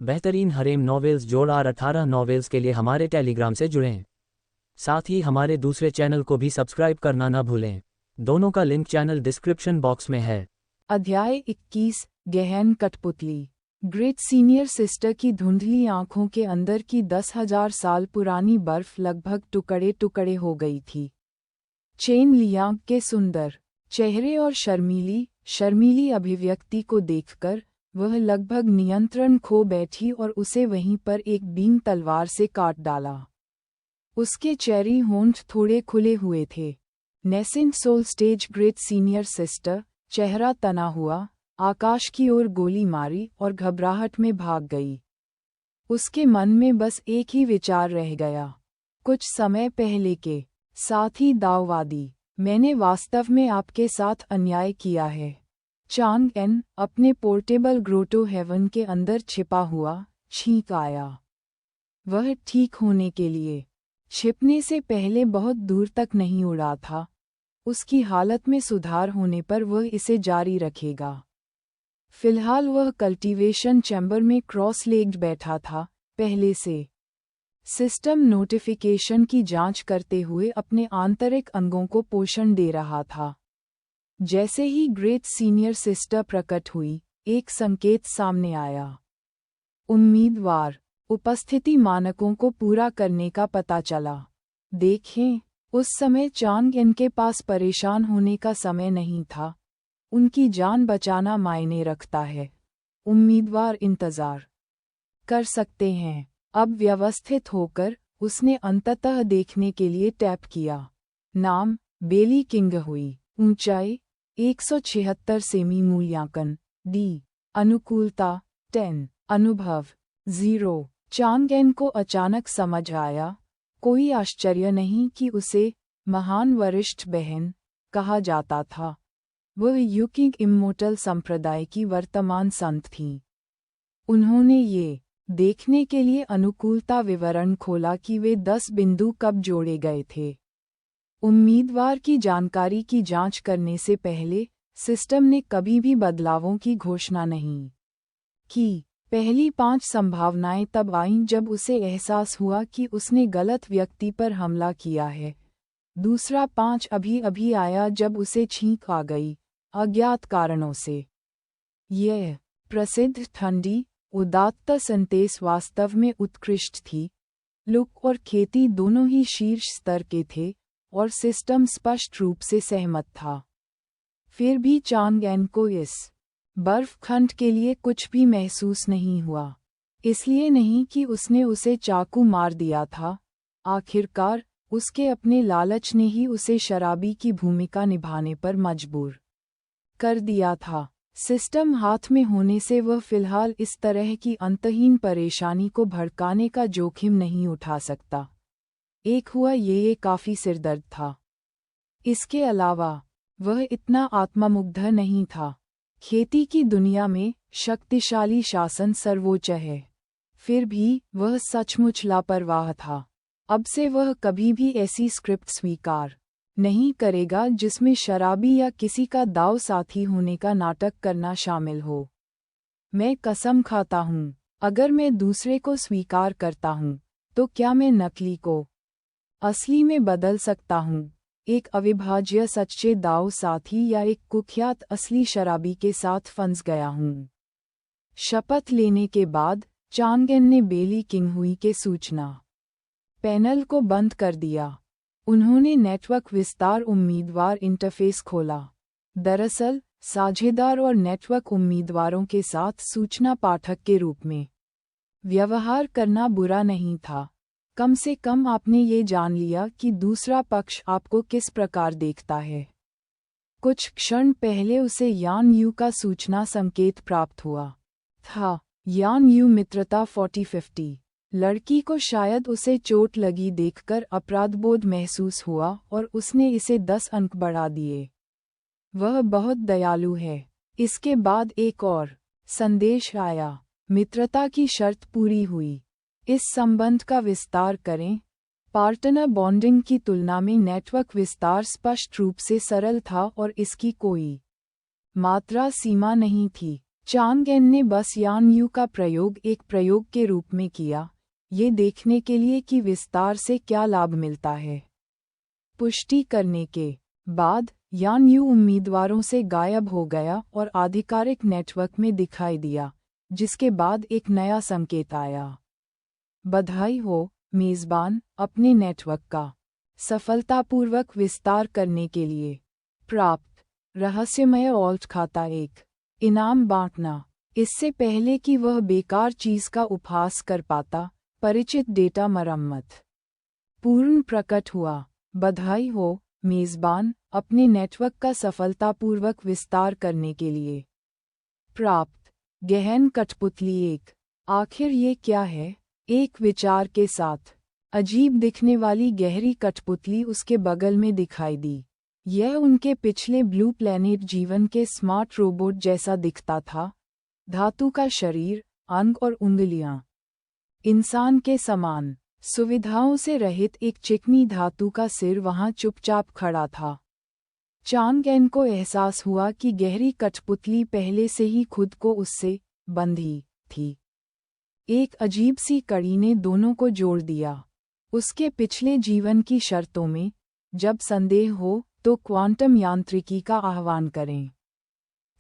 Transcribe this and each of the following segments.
बेहतरीन harem novels जोड़ार 18 novels के लिए हमारे टेलीग्राम से जुड़ें। साथ ही हमारे दूसरे चैनल को भी सब्सक्राइब करना न भूलें। दोनों का लिंक चैनल डिस्क्रिप्शन बॉक्स में है। अध्याय 21 गहन कठपुतली। ग्रेट सीनियर सिस्टर की धुंधली आंखों के अंदर की 10,000 साल पुरानी बर्फ लगभग टुकड़े टुकड़े हो गई थी। चेन लियांग के सुंदर चेहरे और शर्मीली अभिव्यक्ति को देखकर वह लगभग नियंत्रण खो बैठी और उसे वहीं पर एक बीन तलवार से काट डाला। उसके चेरी होंठ थोड़े खुले हुए थे। Nascent soul stage great senior sister, चेहरा तना हुआ, आकाश की ओर गोली मारी और घबराहट में भाग गई। उसके मन में बस एक ही विचार रह गया, कुछ समय पहले के साथी दाववादी, मैंने वास्तव में आपके साथ अन्याय किया है। चांग एन अपने पोर्टेबल ग्रोटो हेवन के अंदर छिपा हुआ छींक आया। वह ठीक होने के लिए छिपने से पहले बहुत दूर तक नहीं उड़ा था। उसकी हालत में सुधार होने पर वह इसे जारी रखेगा। फिलहाल वह कल्टीवेशन चैम्बर में क्रॉस लेग्ड बैठा था, पहले से सिस्टम नोटिफिकेशन की जांच करते हुए अपने आंतरिक अंगों को पोषण दे रहा था। जैसे ही ग्रेट सीनियर सिस्टर प्रकट हुई, एक संकेत सामने आया। उम्मीदवार उपस्थिति मानकों को पूरा करने का पता चला। देखें, उस समय चांग इनके पास परेशान होने का समय नहीं था। उनकी जान बचाना मायने रखता है। उम्मीदवार इंतजार कर सकते हैं। अब व्यवस्थित होकर उसने अंततः देखने के लिए टैप किया। नाम बेली किंग हुई। ऊंचाई 176 सेमी। मूल्यांकन डी। अनुकूलता 10। अनुभव 0। चांग एन को अचानक समझ आया, कोई आश्चर्य नहीं कि उसे महान वरिष्ठ बहन कहा जाता था। वह यूकिंग इम्मोर्टल संप्रदाय की वर्तमान संत थीं। उन्होंने ये देखने के लिए अनुकूलता विवरण खोला कि वे 10 बिंदु कब जोड़े गए थे। उम्मीदवार की जानकारी की जांच करने से पहले सिस्टम ने कभी भी बदलावों की घोषणा नहीं की। पहली 5 संभावनाएं तब आईं जब उसे एहसास हुआ कि उसने गलत व्यक्ति पर हमला किया है। दूसरा 5 अभी आया जब उसे छींक आ गई, अज्ञात कारणों से। यह प्रसिद्ध ठंडी उदात्त संदेश वास्तव में उत्कृष्ट थी। लुक और खेती दोनों ही शीर्ष स्तर के थे और सिस्टम स्पष्ट रूप से सहमत था। फिर भी चांग एन को इस बर्फ खंड के लिए कुछ भी महसूस नहीं हुआ। इसलिए नहीं कि उसने उसे चाकू मार दिया था। आखिरकार उसके अपने लालच ने ही उसे शराबी की भूमिका निभाने पर मजबूर कर दिया था। सिस्टम हाथ में होने से वह फिलहाल इस तरह की अंतहीन परेशानी को भड़काने का जोखिम नहीं उठा सकता। एक हुआ ये काफी सिरदर्द था। इसके अलावा वह इतना आत्ममुग्ध नहीं था। खेती की दुनिया में शक्तिशाली शासन सर्वोच्च है। फिर भी वह सचमुच लापरवाह था। अब से वह कभी भी ऐसी स्क्रिप्ट स्वीकार नहीं करेगा जिसमें शराबी या किसी का दाव साथी होने का नाटक करना शामिल हो। मैं कसम खाता हूँ, अगर मैं दूसरे को स्वीकार करता हूँ, तो क्या मैं नकली को असली में बदल सकता हूँ? एक अविभाज्य सच्चे दाव साथी या एक कुख्यात असली शराबी के साथ फंस गया हूँ। शपथ लेने के बाद चांग एन ने बेली किंग हुई के सूचना पैनल को बंद कर दिया। उन्होंने नेटवर्क विस्तार उम्मीदवार इंटरफेस खोला। दरअसल साझेदार और नेटवर्क उम्मीदवारों के साथ सूचना पाठक के रूप में व्यवहार करना बुरा नहीं था। कम से कम आपने ये जान लिया कि दूसरा पक्ष आपको किस प्रकार देखता है। कुछ क्षण पहले उसे यान यू का सूचना संकेत प्राप्त हुआ था। यान यू मित्रता 40-50। लड़की को शायद उसे चोट लगी देखकर अपराधबोध महसूस हुआ और उसने इसे 10 अंक बढ़ा दिए। वह बहुत दयालु है। इसके बाद एक और संदेश आया। मित्रता की शर्त पूरी हुई। इस संबंध का विस्तार करें। पार्टनर बॉन्डिंग की तुलना में नेटवर्क विस्तार स्पष्ट रूप से सरल था और इसकी कोई मात्रा सीमा नहीं थी। चांगएन ने बस यान यू का प्रयोग एक प्रयोग के रूप में किया, ये देखने के लिए कि विस्तार से क्या लाभ मिलता है। पुष्टि करने के बाद यान यू उम्मीदवारों से गायब हो गया और आधिकारिक नेटवर्क में दिखाई दिया, जिसके बाद एक नया संकेत आया। बधाई हो, मेज़बान, अपने नेटवर्क का सफलतापूर्वक विस्तार करने के लिए प्राप्त रहस्यमय ऑल्ट खाता 1 इनाम बांटना। इससे पहले कि वह बेकार चीज का उपहास कर पाता, परिचित डेटा मरम्मत पूर्ण प्रकट हुआ। बधाई हो, मेज़बान, अपने नेटवर्क का सफलतापूर्वक विस्तार करने के लिए प्राप्त गहन कठपुतली 1। आखिर ये क्या है? एक विचार के साथ अजीब दिखने वाली गहरी कठपुतली उसके बगल में दिखाई दी। यह उनके पिछले ब्लू प्लैनेट जीवन के स्मार्ट रोबोट जैसा दिखता था। धातु का शरीर, अंग और उंगलियां इंसान के समान, सुविधाओं से रहित एक चिकनी धातु का सिर वहां चुपचाप खड़ा था। चांगएन को एहसास हुआ कि गहरी कठपुतली पहले से ही खुद को उससे बंधी थी। एक अजीब सी कड़ी ने दोनों को जोड़ दिया। उसके पिछले जीवन की शर्तों में, जब संदेह हो तो क्वांटम यांत्रिकी का आह्वान करें।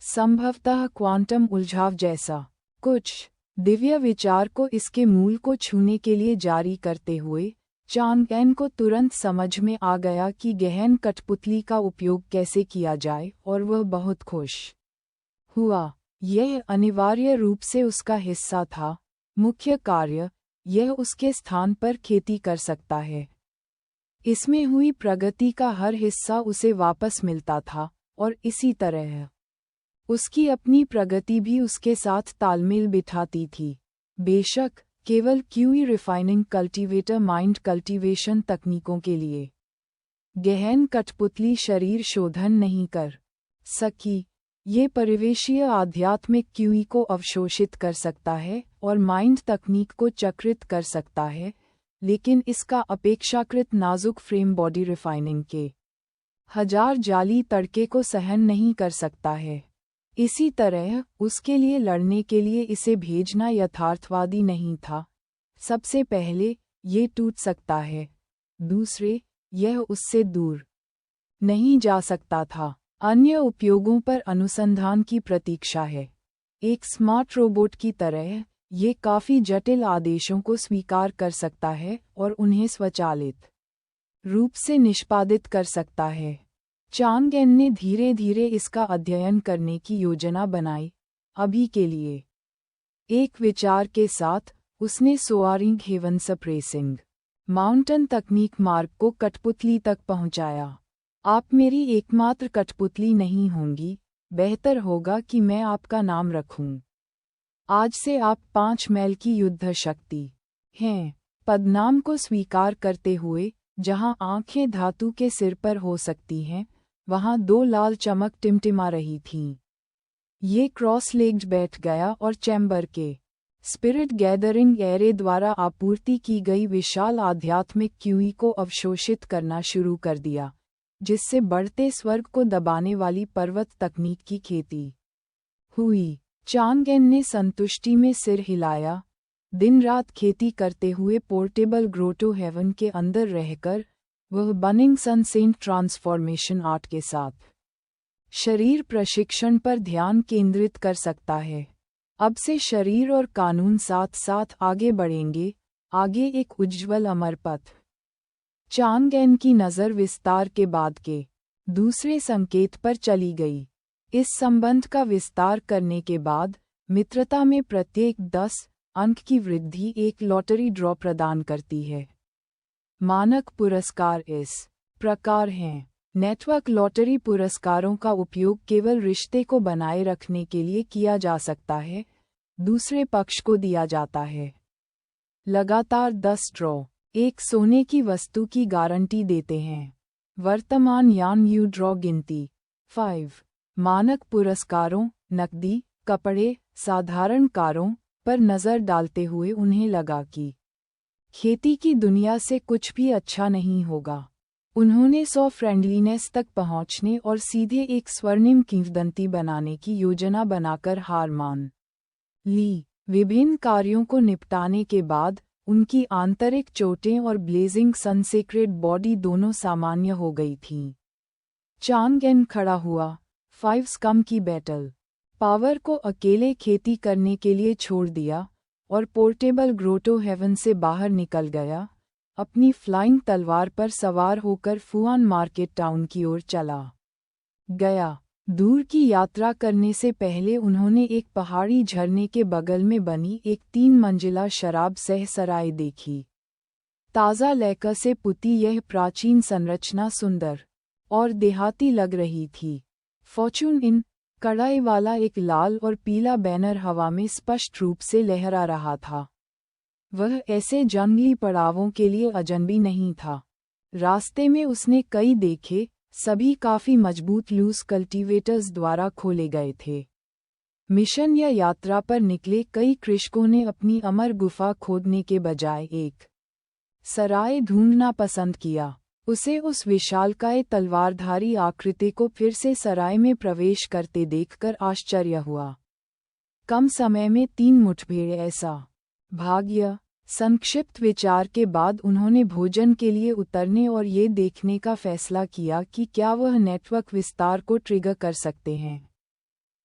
संभवतः क्वांटम उलझाव जैसा कुछ दिव्य विचार को इसके मूल को छूने के लिए जारी करते हुए चांगएन को तुरंत समझ में आ गया कि गहन कठपुतली का उपयोग कैसे किया जाए, और वह बहुत खुश हुआ। यह अनिवार्य रूप से उसका हिस्सा था। मुख्य कार्य, यह उसके स्थान पर खेती कर सकता है। इसमें हुई प्रगति का हर हिस्सा उसे वापस मिलता था, और इसी तरह उसकी अपनी प्रगति भी उसके साथ तालमेल बिठाती थी। बेशक, केवल QE refining cultivator mind cultivation तकनीकों के लिए गहन कठपुतली शरीर शोधन नहीं कर सकी। ये परिवेशीय आध्यात्मिक क्यूई को अवशोषित कर सकता है और माइंड तकनीक को चक्रित कर सकता है, लेकिन इसका अपेक्षाकृत नाजुक फ्रेम बॉडी रिफाइनिंग के हजार जाली तड़के को सहन नहीं कर सकता है। इसी तरह उसके लिए लड़ने के लिए इसे भेजना यथार्थवादी नहीं था। सबसे पहले, ये टूट सकता है। दूसरे, यह उससे दूर नहीं जा सकता था। अन्य उपयोगों पर अनुसंधान की प्रतीक्षा है। एक स्मार्ट रोबोट की तरह, ये काफी जटिल आदेशों को स्वीकार कर सकता है और उन्हें स्वचालित रूप से निष्पादित कर सकता है। चांगएन ने धीरे धीरे इसका अध्ययन करने की योजना बनाई। अभी के लिए एक विचार के साथ उसने सोआरिंग हेवन सप्रेसिंग माउंटेन तकनीक मार्ग को कठपुतली तक पहुंचाया। आप मेरी एकमात्र कठपुतली नहीं होंगी, बेहतर होगा कि मैं आपका नाम रखूं। आज से आप 5 मैल की युद्ध शक्ति हैं। पदनाम को स्वीकार करते हुए, जहां आंखें धातु के सिर पर हो सकती हैं, वहां 2 लाल चमक टिमटिमा रही थीं। ये क्रॉस लेग्ड बैठ गया और चैम्बर के स्पिरिट गैदरिंग एरे द्वारा आपूर्ति की गई विशाल आध्यात्मिक क्यूई को अवशोषित करना शुरू कर दिया, जिससे बढ़ते स्वर्ग को दबाने वाली पर्वत तकनीक की खेती हुई। चांगएन ने संतुष्टि में सिर हिलाया। दिन रात खेती करते हुए पोर्टेबल ग्रोटो हेवन के अंदर रहकर, वह बनिंग सन सेंट ट्रांसफॉर्मेशन आर्ट के साथ शरीर प्रशिक्षण पर ध्यान केंद्रित कर सकता है। अब से शरीर और कानून साथ साथ आगे बढ़ेंगे, आगे एक उज्ज्वल अमर पथ। चांगएन की नज़र विस्तार के बाद के दूसरे संकेत पर चली गई। इस संबंध का विस्तार करने के बाद, मित्रता में प्रत्येक 10 अंक की वृद्धि एक लॉटरी ड्रॉ प्रदान करती है। मानक पुरस्कार इस प्रकार हैं। नेटवर्क लॉटरी पुरस्कारों का उपयोग केवल रिश्ते को बनाए रखने के लिए किया जा सकता है, दूसरे पक्ष को दिया जाता है। लगातार 10 ड्रॉ एक सोने की वस्तु की गारंटी देते हैं। वर्तमान यान यू ड्रॉ गिनती 5 मानक पुरस्कारों, नकदी, कपड़े, साधारण कारों पर नज़र डालते हुए उन्हें लगा कि खेती की दुनिया से कुछ भी अच्छा नहीं होगा। उन्होंने 100 फ्रेंडलीनेस तक पहुंचने और सीधे एक स्वर्णिम किंवदंती बनाने की योजना बनाकर हार मान ली। विभिन्न कार्यों को निपटाने के बाद उनकी आंतरिक चोटें और ब्लेजिंग सन सेक्रेड बॉडी दोनों सामान्य हो गई थीं। चांग एन खड़ा हुआ। 5 स्कम की बैटल पावर को अकेले खेती करने के लिए छोड़ दिया और पोर्टेबल ग्रोटो हेवन से बाहर निकल गया। अपनी फ्लाइंग तलवार पर सवार होकर फुआन मार्केट टाउन की ओर चला गया। दूर की यात्रा करने से पहले उन्होंने एक पहाड़ी झरने के बगल में बनी एक 3 मंजिला शराब सहसराय देखी। ताज़ा लैकर से पुती यह प्राचीन संरचना सुंदर और देहाती लग रही थी। फॉर्चून इन कढ़ाई वाला एक लाल और पीला बैनर हवा में स्पष्ट रूप से लहरा रहा था। वह ऐसे जंगली पड़ावों के लिए अजनबी नहीं था। रास्ते में उसने कई देखे, सभी काफी मजबूत लूज कल्टीवेटर्स द्वारा खोले गए थे। मिशन या यात्रा पर निकले कई कृषकों ने अपनी अमर गुफा खोदने के बजाय एक सराय ढूंढना पसंद किया। उसे उस विशालकाय तलवारधारी आकृति को फिर से सराय में प्रवेश करते देखकर आश्चर्य हुआ। कम समय में 3 मुठभेड़ ऐसा भाग्य। संक्षिप्त विचार के बाद उन्होंने भोजन के लिए उतरने और ये देखने का फैसला किया कि क्या वह नेटवर्क विस्तार को ट्रिगर कर सकते हैं।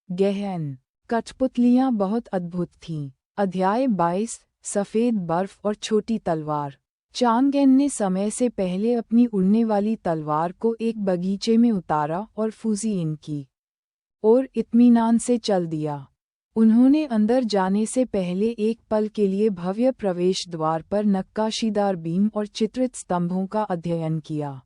गहन कठपुतलियां बहुत अद्भुत थीं। अध्याय 22 सफ़ेद बर्फ और छोटी तलवार। चांग एन ने समय से पहले अपनी उड़ने वाली तलवार को एक बगीचे में उतारा और फूजी इन की और इत्मीनान से चल दिया। उन्होंने अंदर जाने से पहले एक पल के लिए भव्य प्रवेश द्वार पर नक्काशीदार बीम और चित्रित स्तंभों का अध्ययन किया।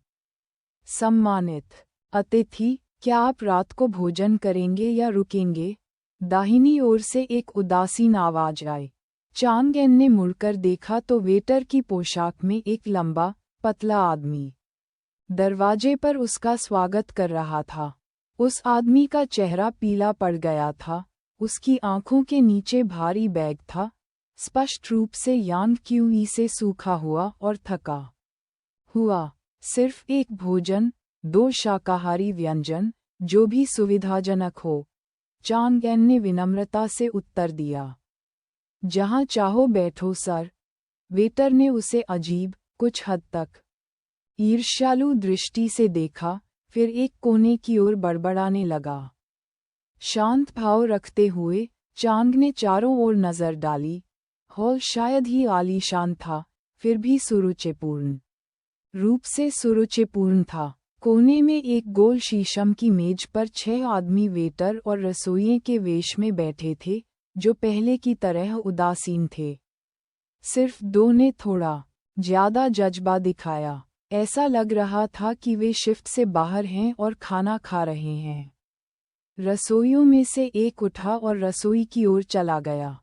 सम्मानित अतिथि, क्या आप रात को भोजन करेंगे या रुकेंगे? दाहिनी ओर से एक उदासीन आवाज आई। चांग एन ने मुड़कर देखा तो वेटर की पोशाक में एक लंबा, पतला आदमी दरवाजे पर उसका स्वागत कर रहा था। उस आदमी का चेहरा पीला पड़ गया था। उसकी आंखों के नीचे भारी बैग था, स्पष्ट रूप से यांग क्यूई से सूखा हुआ और थका हुआ। सिर्फ एक भोजन, 2 शाकाहारी व्यंजन, जो भी सुविधाजनक हो, चांग एन ने विनम्रता से उत्तर दिया। जहां चाहो बैठो सर। वेटर ने उसे अजीब, कुछ हद तक ईर्ष्यालु दृष्टि से देखा, फिर एक कोने की ओर बड़बड़ाने लगा। शांत भाव रखते हुए चांग ने चारों ओर नजर डाली। हॉल शायद ही आलीशान था, फिर भी सुरुचिपूर्ण रूप से सुरुचिपूर्ण था। कोने में एक गोल शीशम की मेज पर 6 आदमी वेटर और रसोइये के वेश में बैठे थे, जो पहले की तरह उदासीन थे। सिर्फ 2 ने थोड़ा ज्यादा जज्बा दिखाया। ऐसा लग रहा था कि वे शिफ्ट से बाहर हैं और खाना खा रहे हैं। रसोइयों में से एक उठा और रसोई की ओर चला गया।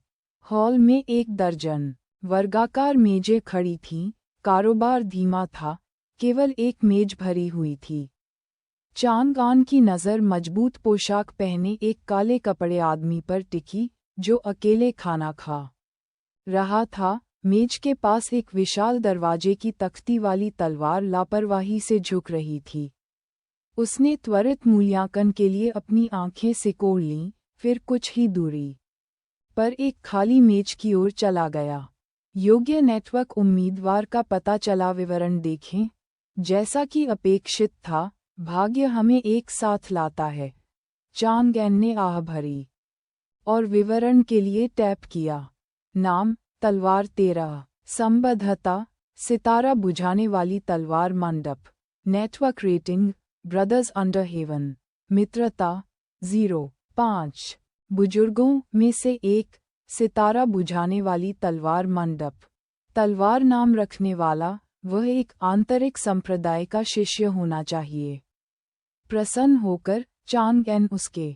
हॉल में 1 दर्जन वर्गाकार मेजें खड़ी थीं। कारोबार धीमा था, केवल एक मेज भरी हुई थी। चांग आन की नज़र मजबूत पोशाक पहने एक काले कपड़े आदमी पर टिकी, जो अकेले खाना खा रहा था। मेज के पास एक विशाल दरवाजे की तख्ती वाली तलवार लापरवाही से झुक रही थी। उसने त्वरित मूल्यांकन के लिए अपनी आंखें सिकोड़ लीं, फिर कुछ ही दूरी पर एक खाली मेज की ओर चला गया। योग्य नेटवर्क उम्मीदवार का पता चला। विवरण देखें। जैसा कि अपेक्षित था, भाग्य हमें एक साथ लाता है। चांग एन ने आह भरी और विवरण के लिए टैप किया। नाम तलवार 13। संबद्धता सितारा बुझाने वाली तलवार मंडप। Network rating brothers under heaven. मित्रता 0.5। बुजुर्गों में से एक, सितारा बुझाने वाली तलवार मंडप। तलवार नाम रखने वाला वह एक आंतरिक संप्रदाय का शिष्य होना चाहिए। प्रसन्न होकर चांग एन उसके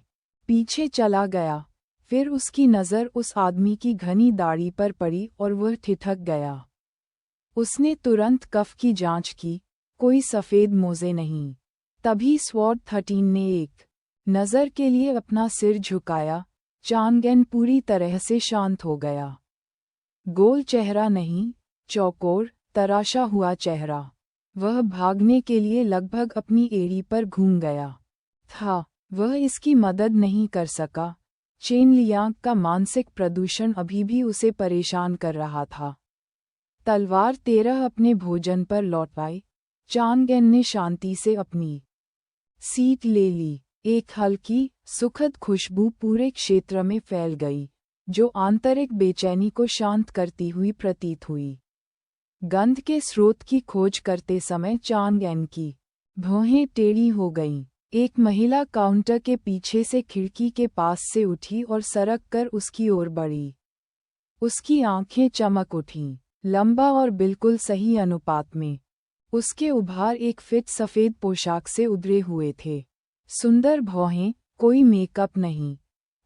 पीछे चला गया। फिर उसकी नज़र उस आदमी की घनी दाढ़ी पर पड़ी और वह ठिठक गया। उसने तुरंत कफ की जांच की, कोई सफ़ेद मोज़े नहीं। तभी स्वॉर्ड 13 ने एक नज़र के लिए अपना सिर झुकाया। चांग एन पूरी तरह से शांत हो गया। गोल चेहरा नहीं, चौकोर, तराशा हुआ चेहरा। वह भागने के लिए लगभग अपनी एड़ी पर घूम गया था। वह इसकी मदद नहीं कर सका। चेन लियांग का मानसिक प्रदूषण अभी भी उसे परेशान कर रहा था। तलवार 13 अपने भोजन पर लौट आई। चांगएन ने शांति से अपनी सीट ले ली। एक हल्की, सुखद खुशबू पूरे क्षेत्र में फैल गई, जो आंतरिक बेचैनी को शांत करती हुई प्रतीत हुई। गंध के स्रोत की खोज करते समय चांगएन की भौहें टेढ़ी हो गईं। एक महिला काउंटर के पीछे से खिड़की के पास से उठी और सरक कर उसकी ओर बढ़ी। उसकी आंखें चमक उठीं, लंबा और बिल्कुल सही अनुपात में। उसके उभार एक फिट सफ़ेद पोशाक से उभरे हुए थे। सुंदर भौहें, कोई मेकअप नहीं।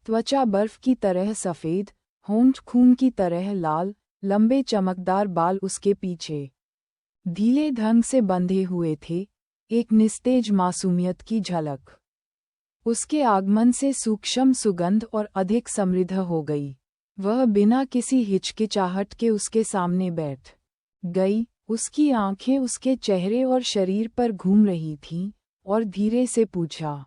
त्वचा बर्फ की तरह सफ़ेद, होंठ खून की तरह लाल, लंबे चमकदार बाल उसके पीछे ढीले ढंग से बंधे हुए थे, एक निस्तेज मासूमियत की झलक। उसके आगमन से सूक्ष्म सुगंध और अधिक समृद्ध हो गई। वह बिना किसी हिचकिचाहट के उसके सामने बैठ गई। उसकी आंखें उसके चेहरे और शरीर पर घूम रही थीं और धीरे से पूछा,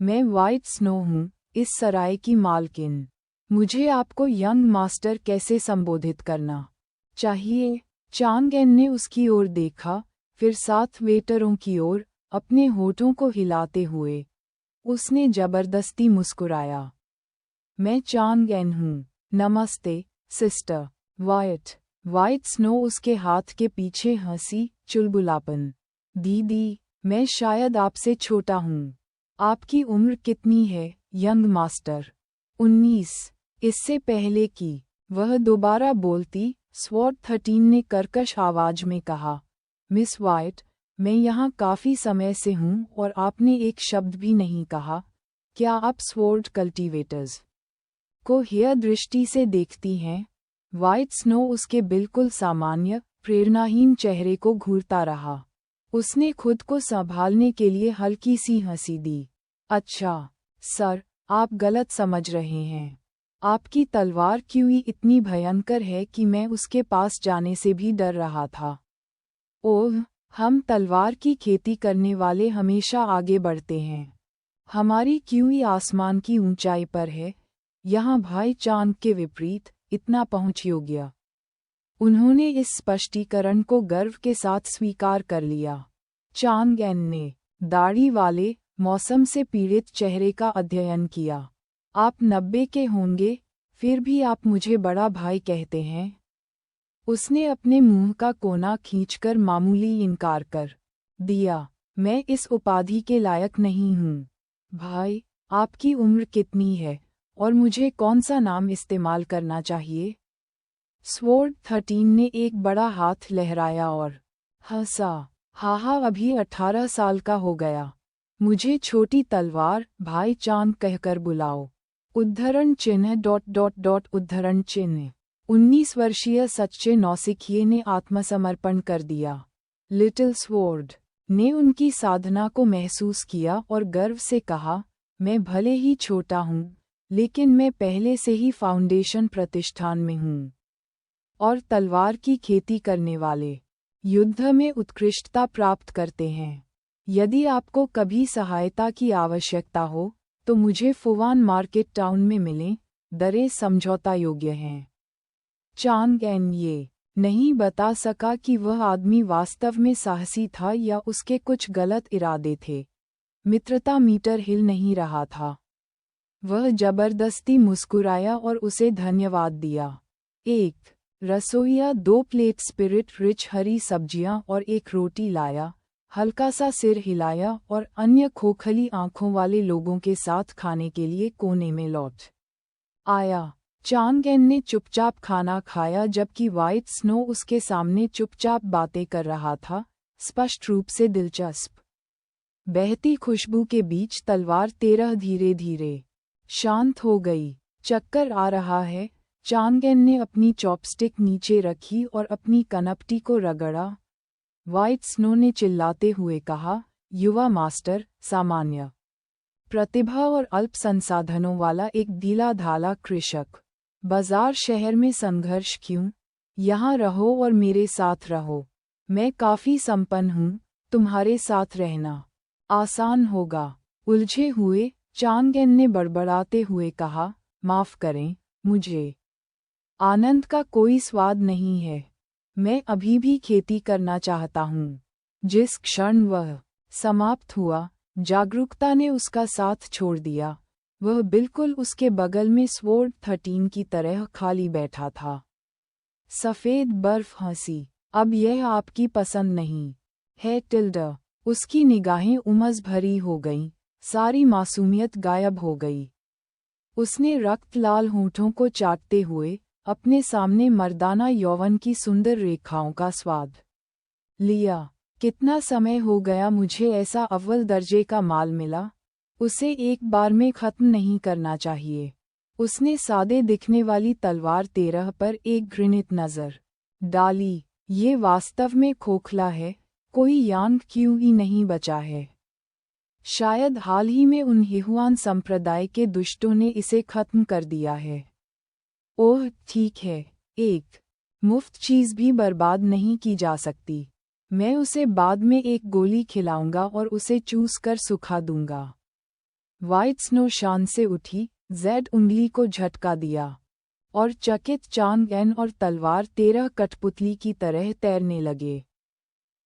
मैं व्हाइट स्नो हूँ, इस सराय की मालकिन। मुझे आपको यंग मास्टर कैसे संबोधित करना चाहिए? चांगएन ने उसकी ओर देखा, फिर 7 वेटरों की ओर, अपने होठों को हिलाते हुए। उसने जबरदस्ती मुस्कुराया। मैं चांगएन हूँ। नमस्ते, सिस्टर व्हाइट स्नो उसके हाथ के पीछे हंसी, चुलबुलापन। दीदी, मैं शायद आपसे छोटा हूँ। आपकी उम्र कितनी है, यंग मास्टर? 19। इससे पहले कि वह दोबारा बोलती, स्वॉर्ड 13 ने कर्कश आवाज में कहा, मिस व्हाइट, मैं यहाँ काफ़ी समय से हूँ और आपने एक शब्द भी नहीं कहा। क्या आप स्वॉर्ड कल्टीवेटर्स को हेय दृष्टि से देखती हैं? व्हाइट स्नो उसके बिल्कुल सामान्य, प्रेरणाहीन चेहरे को घूरता रहा। उसने खुद को संभालने के लिए हल्की सी हंसी दी। अच्छा, सर, आप गलत समझ रहे हैं। आपकी तलवार क्यों इतनी भयंकर है कि मैं उसके पास जाने से भी डर रहा था। ओह, हम तलवार की खेती करने वाले हमेशा आगे बढ़ते हैं। हमारी क्यूई आसमान की ऊंचाई पर है, यहाँ भाई चांद के विपरीत, इतना पहुँच योग्य। उन्होंने इस स्पष्टीकरण को गर्व के साथ स्वीकार कर लिया। चांगएन ने दाढ़ी वाले, मौसम से पीड़ित चेहरे का अध्ययन किया। आप 90 के होंगे, फिर भी आप मुझे बड़ा भाई कहते हैं। उसने अपने मुंह का कोना खींचकर मामूली इनकार कर दिया। मैं इस उपाधि के लायक नहीं हूँ। भाई, आपकी उम्र कितनी है और मुझे कौन सा नाम इस्तेमाल करना चाहिए? स्वॉर्ड 13 ने एक बड़ा हाथ लहराया और हंसा। हाहा, अभी 18 साल का हो गया। मुझे छोटी तलवार, भाई चांद कहकर बुलाओ। उद्धरण चिन्ह उद्धरण चिन्ह। 19 वर्षीय सच्चे नौसिखिए ने आत्मसमर्पण कर दिया। लिटिल स्वॉर्ड ने उनकी साधना को महसूस किया और गर्व से कहा, मैं भले ही छोटा हूँ, लेकिन मैं पहले से ही फाउंडेशन प्रतिष्ठान में हूँ और तलवार की खेती करने वाले युद्ध में उत्कृष्टता प्राप्त करते हैं। यदि आपको कभी सहायता की आवश्यकता हो, तो मुझे फुवान मार्केट टाउन में मिलें, दरें समझौता योग्य हैं। चांगएन ये नहीं बता सका कि वह आदमी वास्तव में साहसी था या उसके कुछ गलत इरादे थे। मित्रता मीटर हिल नहीं रहा था। वह जबरदस्ती मुस्कुराया और उसे धन्यवाद दिया। एक रसोइया 2 प्लेट स्पिरिट रिच हरी सब्जियां और एक रोटी लाया, हल्का सा सिर हिलाया और अन्य खोखली आंखों वाले लोगों के साथ खाने के लिए कोने में लौट आया। चांगएन ने चुपचाप खाना खाया जबकि व्हाइट स्नो उसके सामने चुपचाप बातें कर रहा था, स्पष्ट रूप से दिलचस्प। बहती खुशबू के बीच तलवार 13 धीरे धीरे शांत हो गई। चक्कर आ रहा है? चांगएन ने अपनी चॉपस्टिक नीचे रखी और अपनी कनपटी को रगड़ा। व्हाइट स्नो ने चिल्लाते हुए कहा, युवा मास्टर, सामान्य प्रतिभा और अल्प संसाधनों वाला एक ढीला ढाला कृषक। बाजार शहर में संघर्ष क्यों? यहाँ रहो और मेरे साथ रहो। मैं काफी संपन्न हूँ, तुम्हारे साथ रहना आसान होगा। उलझे हुए चांगेन ने बड़बड़ाते हुए कहा, माफ करें, मुझे आनंद का कोई स्वाद नहीं है। मैं अभी भी खेती करना चाहता हूँ। जिस क्षण वह समाप्त हुआ, जागरूकता ने उसका साथ छोड़ दिया। वह बिल्कुल उसके बगल में स्वॉर्ड 13 की तरह खाली बैठा था। सफ़ेद बर्फ हंसी, अब यह आपकी पसंद नहीं है टिल्डा। उसकी निगाहें उमस भरी हो गईं, सारी मासूमियत गायब हो गई। उसने रक्त लाल होठों को चाटते हुए अपने सामने मर्दाना यौवन की सुंदर रेखाओं का स्वाद लिया। कितना समय हो गया मुझे ऐसा अव्वल दर्जे का माल मिला, उसे एक बार में खत्म नहीं करना चाहिए। उसने सादे दिखने वाली तलवार 13 पर एक घृणित नज़र डाली। ये वास्तव में खोखला है, कोई यांग क्यों ही नहीं बचा है। शायद हाल ही में उन हिहुआन संप्रदाय के दुष्टों ने इसे खत्म कर दिया है। ओह ठीक है, एक मुफ्त चीज़ भी बर्बाद नहीं की जा सकती। मैं उसे बाद में एक गोली खिलाऊंगा और उसे चूस कर सुखा दूंगा। व्हाइट स्नो शान से उठी, जेड उंगली को झटका दिया और चकित चांगएन और तलवार 13 कठपुतली की तरह तैरने लगे।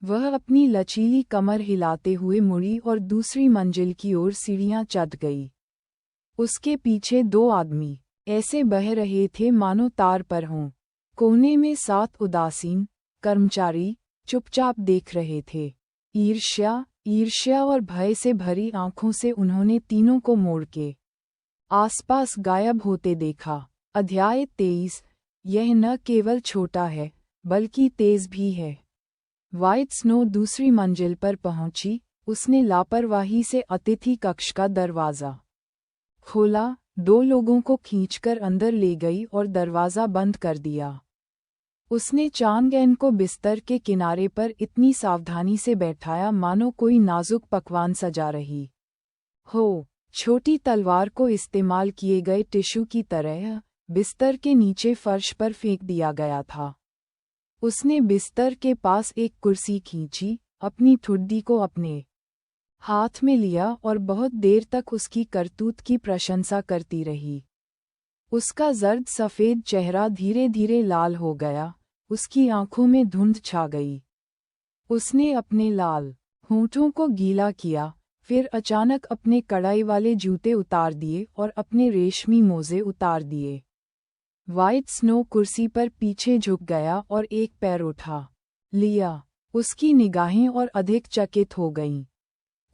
वह अपनी लचीली कमर हिलाते हुए मुड़ी और दूसरी मंजिल की ओर सीढ़ियां चढ़ गई। उसके पीछे 2 आदमी ऐसे बह रहे थे मानो तार पर हों। कोने में 7 उदासीन कर्मचारी चुपचाप देख रहे थे। ईर्ष्या और भय से भरी आंखों से उन्होंने तीनों को मोड़ के आसपास गायब होते देखा। अध्याय 23। यह न केवल छोटा है, बल्कि तेज भी है। व्हाइट स्नो दूसरी मंजिल पर पहुंची। उसने लापरवाही से अतिथि कक्ष का दरवाज़ा खोला, 2 लोगों को खींचकर अंदर ले गई और दरवाज़ा बंद कर दिया। उसने चांगएन को बिस्तर के किनारे पर इतनी सावधानी से बैठाया मानो कोई नाजुक पकवान सजा रही हो। छोटी तलवार को इस्तेमाल किए गए टिश्यू की तरह बिस्तर के नीचे फर्श पर फेंक दिया गया था। उसने बिस्तर के पास एक कुर्सी खींची, अपनी ठुड्डी को अपने हाथ में लिया और बहुत देर तक उसकी करतूत की प्रशंसा करती रही। उसका जर्द सफ़ेद चेहरा धीरे धीरे लाल हो गया, उसकी आंखों में धुंध छा गई। उसने अपने लाल होठों को गीला किया, फिर अचानक अपने कड़ाई वाले जूते उतार दिए और अपने रेशमी मोजे उतार दिए। व्हाइट स्नो कुर्सी पर पीछे झुक गया और एक पैर उठा लिया। उसकी निगाहें और अधिक चकित हो गईं।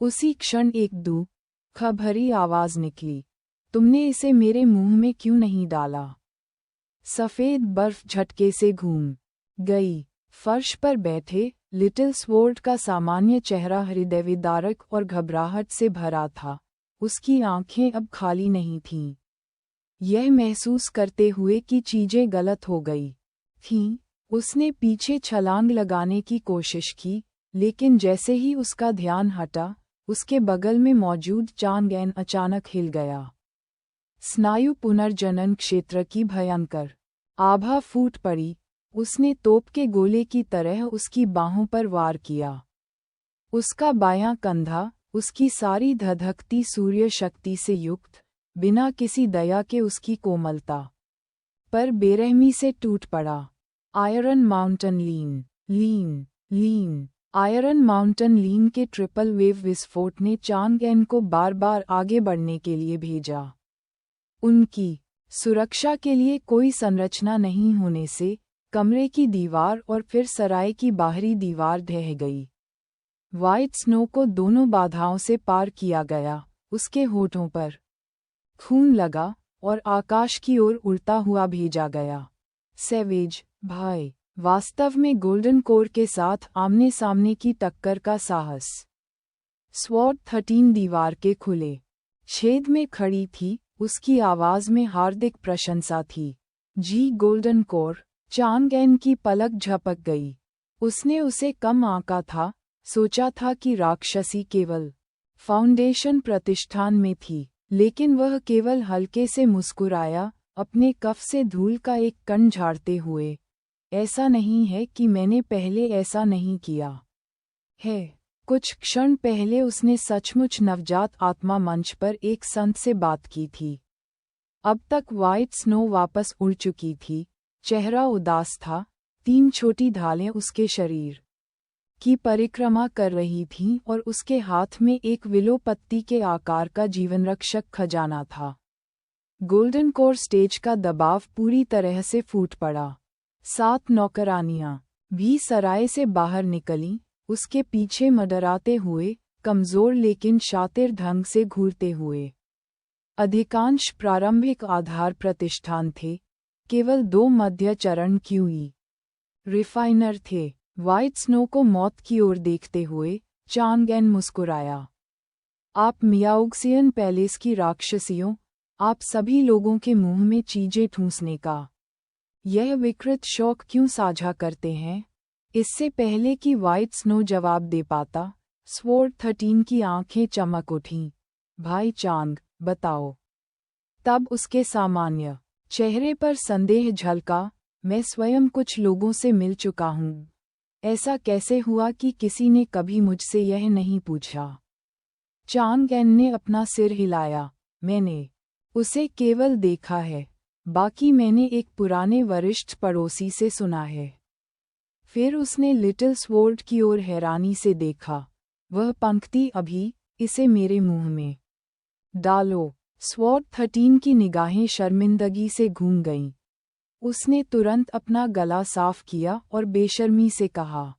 उसी क्षण एक दुख भरी आवाज निकली, तुमने इसे मेरे मुंह में क्यों नहीं डाला? सफ़ेद बर्फ झटके से घूम गई। फर्श पर बैठे लिटिल स्वॉर्ड का सामान्य चेहरा हृदयविदारक और घबराहट से भरा था। उसकी आंखें अब खाली नहीं थीं। यह महसूस करते हुए कि चीजें गलत हो गई थीं, उसने पीछे छलांग लगाने की कोशिश की, लेकिन जैसे ही उसका ध्यान हटा, उसके बगल में मौजूद चांगएन अचानक हिल गया। स्नायु पुनर्जनन क्षेत्र की भयंकर आभा फूट पड़ी। उसने तोप के गोले की तरह उसकी बाहों पर वार किया। उसका बायां कंधा, उसकी सारी धधकती सूर्य शक्ति से युक्त, बिना किसी दया के उसकी कोमलता पर बेरहमी से टूट पड़ा। आयरन माउंटेन लीन आयरन माउंटेन लीन के ट्रिपल वेव विस्फोट ने चांगएन को बार बार आगे बढ़ने के लिए भेजा। उनकी सुरक्षा के लिए कोई संरचना नहीं होने से कमरे की दीवार और फिर सराय की बाहरी दीवार ढह गई। व्हाइट स्नो को दोनों बाधाओं से पार किया गया। उसके होठों पर खून लगा और आकाश की ओर उड़ता हुआ भेजा गया। सैवेज भाई, वास्तव में गोल्डन कोर के साथ आमने सामने की टक्कर का साहस। स्वॉर्ड 13 दीवार के खुले छेद में खड़ी थी, उसकी आवाज में हार्दिक प्रशंसा थी। जी गोल्डन कोर। चांगएन की पलक झपक गई। उसने उसे कम आंका था, सोचा था कि राक्षसी केवल फाउंडेशन प्रतिष्ठान में थी, लेकिन वह केवल हल्के से मुस्कुराया, अपने कफ से धूल का एक कण झाड़ते हुए। ऐसा नहीं है कि मैंने पहले ऐसा नहीं किया है। कुछ क्षण पहले उसने सचमुच नवजात आत्मा मंच पर एक संत से बात की थी। अब तक व्हाइट स्नो वापस उड़ चुकी थी, चेहरा उदास था, 3 छोटी ढालें उसके शरीर की परिक्रमा कर रही थीं और उसके हाथ में एक विलो पत्ती के आकार का जीवनरक्षक खजाना था। गोल्डन कोर स्टेज का दबाव पूरी तरह से फूट पड़ा। 7 नौकरानियां भी सराय से बाहर निकलीं, उसके पीछे मडराते हुए, कमजोर लेकिन शातिर ढंग से घूरते हुए। अधिकांश प्रारंभिक आधार प्रतिष्ठान थे, केवल 2 मध्य चरण क्यूई रिफाइनर थे। व्हाइट स्नो को मौत की ओर देखते हुए चांगएन मुस्कुराया। आप मियाओक्सियन पैलेस की राक्षसियों, आप सभी लोगों के मुंह में चीजें ठूंसने का यह विकृत शौक क्यों साझा करते हैं? इससे पहले कि व्हाइट स्नो जवाब दे पाता, स्वॉर्ड 13 की आंखें चमक उठीं। भाई चांग, बताओ। तब उसके सामान्य चेहरे पर संदेह झलका। मैं स्वयं कुछ लोगों से मिल चुका हूँ। ऐसा कैसे हुआ कि किसी ने कभी मुझसे यह नहीं पूछा? चांगएन ने अपना सिर हिलाया। मैंने उसे केवल देखा है, बाकी मैंने एक पुराने वरिष्ठ पड़ोसी से सुना है। फिर उसने लिटिल स्वॉर्ड की ओर हैरानी से देखा। वह पंक्ति अभी, इसे मेरे मुंह में डालो। स्वॉर्ड 13 की निगाहें शर्मिंदगी से घूम गईं। उसने तुरंत अपना गला साफ किया और बेशर्मी से कहा,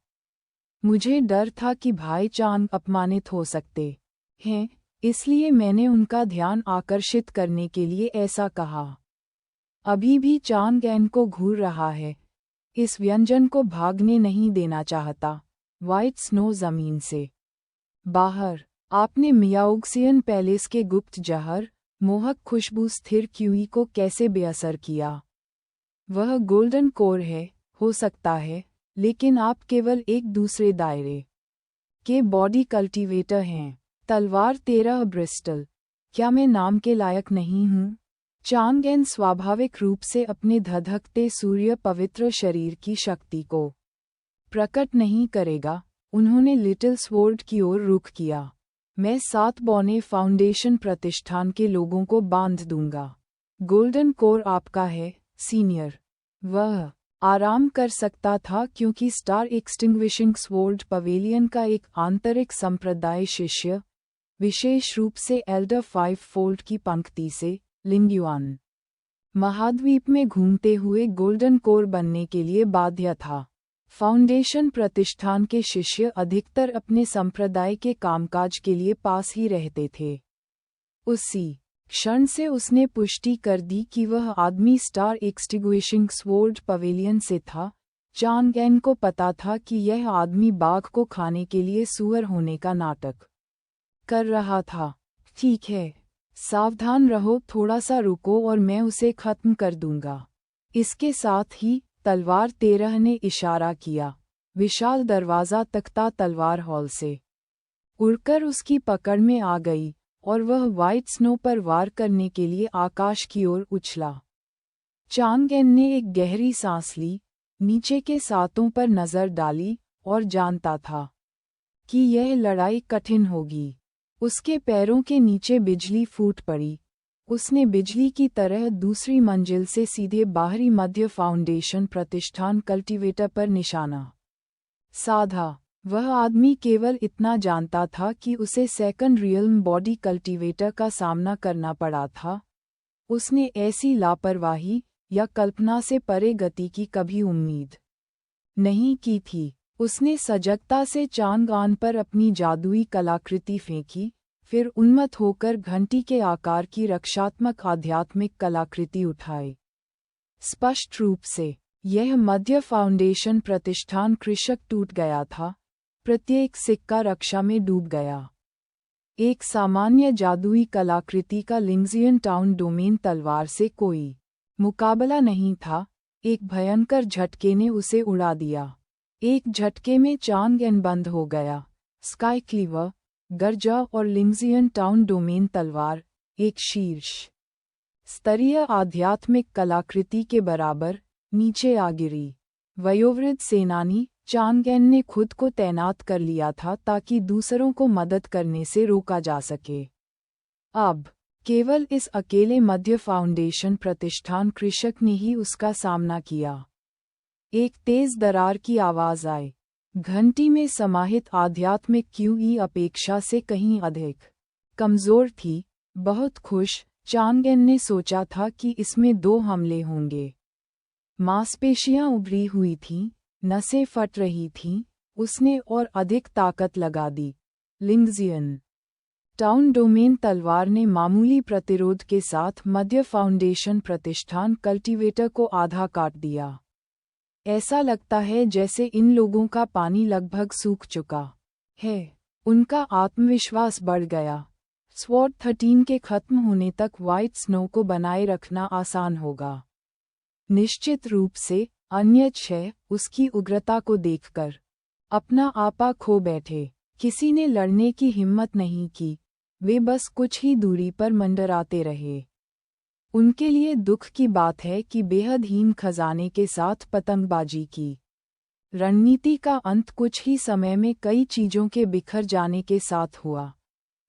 मुझे डर था कि भाई चांग अपमानित हो सकते हैं, इसलिए मैंने उनका ध्यान आकर्षित करने के लिए ऐसा कहा। अभी भी चांगएन को घूर रहा है, इस व्यंजन को भागने नहीं देना चाहता। व्हाइट स्नो जमीन से बाहर। आपने मियाओक्सियन पैलेस के गुप्त जहर, मोहक खुशबू स्थिर क्यूई को कैसे बेअसर किया? वह गोल्डन कोर है, हो सकता है, लेकिन आप केवल एक दूसरे दायरे के बॉडी कल्टीवेटर हैं। तलवार 13 ब्रिस्टल, क्या मैं नाम के लायक नहीं हूँ? चांगएन स्वाभाविक रूप से अपने धधकते सूर्य पवित्र शरीर की शक्ति को प्रकट नहीं करेगा। उन्होंने लिटिल स्वॉर्ड की ओर रुख किया। मैं 7 बौने फाउंडेशन प्रतिष्ठान के लोगों को बांध दूंगा। गोल्डन कोर आपका है, सीनियर। वह आराम कर सकता था क्योंकि स्टार एक्सटिंग्विशिंग स्वॉर्ड पवेलियन का एक आंतरिक संप्रदाय शिष्य, विशेष रूप से एल्डर 5 फोल्ड की पंक्ति से, लिंग्युआन महाद्वीप में घूमते हुए गोल्डन कोर बनने के लिए बाध्य था। फाउंडेशन प्रतिष्ठान के शिष्य अधिकतर अपने संप्रदाय के कामकाज के लिए पास ही रहते थे। उसी क्षण से उसने पुष्टि कर दी कि वह आदमी स्टार एक्सटिंग्विशिंग स्वॉर्ड पवेलियन से था। चांगएन को पता था कि यह आदमी बाघ को खाने के लिए सुअर होने का नाटक कर रहा था। ठीक है, सावधान रहो, थोड़ा सा रुको और मैं उसे खत्म कर दूंगा। इसके साथ ही तलवार 13 ने इशारा किया। विशाल दरवाज़ा तख्ता तलवार हॉल से उड़कर उसकी पकड़ में आ गई और वह व्हाइट स्नो पर वार करने के लिए आकाश की ओर उछला। चांगएन ने एक गहरी सांस ली, नीचे के सातों पर नजर डाली और जानता था कि यह लड़ाई कठिन होगी। उसके पैरों के नीचे बिजली फूट पड़ी। उसने बिजली की तरह दूसरी मंजिल से सीधे बाहरी मध्य फाउंडेशन प्रतिष्ठान कल्टीवेटर पर निशाना साधा। वह आदमी केवल इतना जानता था कि उसे सेकंड रियल्म बॉडी कल्टीवेटर का सामना करना पड़ा था। उसने ऐसी लापरवाही या कल्पना से परे गति की कभी उम्मीद नहीं की थी। उसने सजगता से चांगआन पर अपनी जादुई कलाकृति फेंकी, फिर उन्मत्त होकर घंटी के आकार की रक्षात्मक आध्यात्मिक कलाकृति उठाई। स्पष्ट रूप से यह मध्य फाउंडेशन प्रतिष्ठान कृषक टूट गया था, प्रत्येक सिक्का रक्षा में डूब गया। एक सामान्य जादुई कलाकृति का लिंग्जियन टाउन डोमेन तलवार से कोई मुकाबला नहीं था। एक भयंकर झटके ने उसे उड़ा दिया। एक झटके में चांगएन बंद हो गया। स्काई क्लीवर गर्जा और लिंग्जियन टाउन डोमेन तलवार एक शीर्ष स्तरीय आध्यात्मिक कलाकृति के बराबर नीचे आ गिरी। वयोवृद्ध सेनानी चांगएन ने खुद को तैनात कर लिया था ताकि दूसरों को मदद करने से रोका जा सके। अब केवल इस अकेले मध्य फाउंडेशन प्रतिष्ठान कृषक ने ही उसका सामना किया। एक तेज दरार की आवाज आई। घंटी में समाहित आध्यात्मिक क्यूई अपेक्षा से कहीं अधिक कमजोर थी। बहुत खुश चांगएन ने सोचा था कि इसमें 2 हमले होंगे। मांसपेशियां उभरी हुई थीं, नसें फट रही थीं, उसने और अधिक ताकत लगा दी। लिंगजियन टाउन डोमेन तलवार ने मामूली प्रतिरोध के साथ मध्य फाउंडेशन प्रतिष्ठान कल्टीवेटर को आधा काट दिया। ऐसा लगता है जैसे इन लोगों का पानी लगभग सूख चुका है। उनका आत्मविश्वास बढ़ गया। स्वॉर्ड 13 के खत्म होने तक व्हाइट स्नो को बनाए रखना आसान होगा। निश्चित रूप से अन्य 6 उसकी उग्रता को देखकर अपना आपा खो बैठे। किसी ने लड़ने की हिम्मत नहीं की, वे बस कुछ ही दूरी पर मंडराते रहे। उनके लिए दुख की बात है कि बेहद हीन खजाने के साथ पतंगबाजी की रणनीति का अंत कुछ ही समय में कई चीजों के बिखर जाने के साथ हुआ।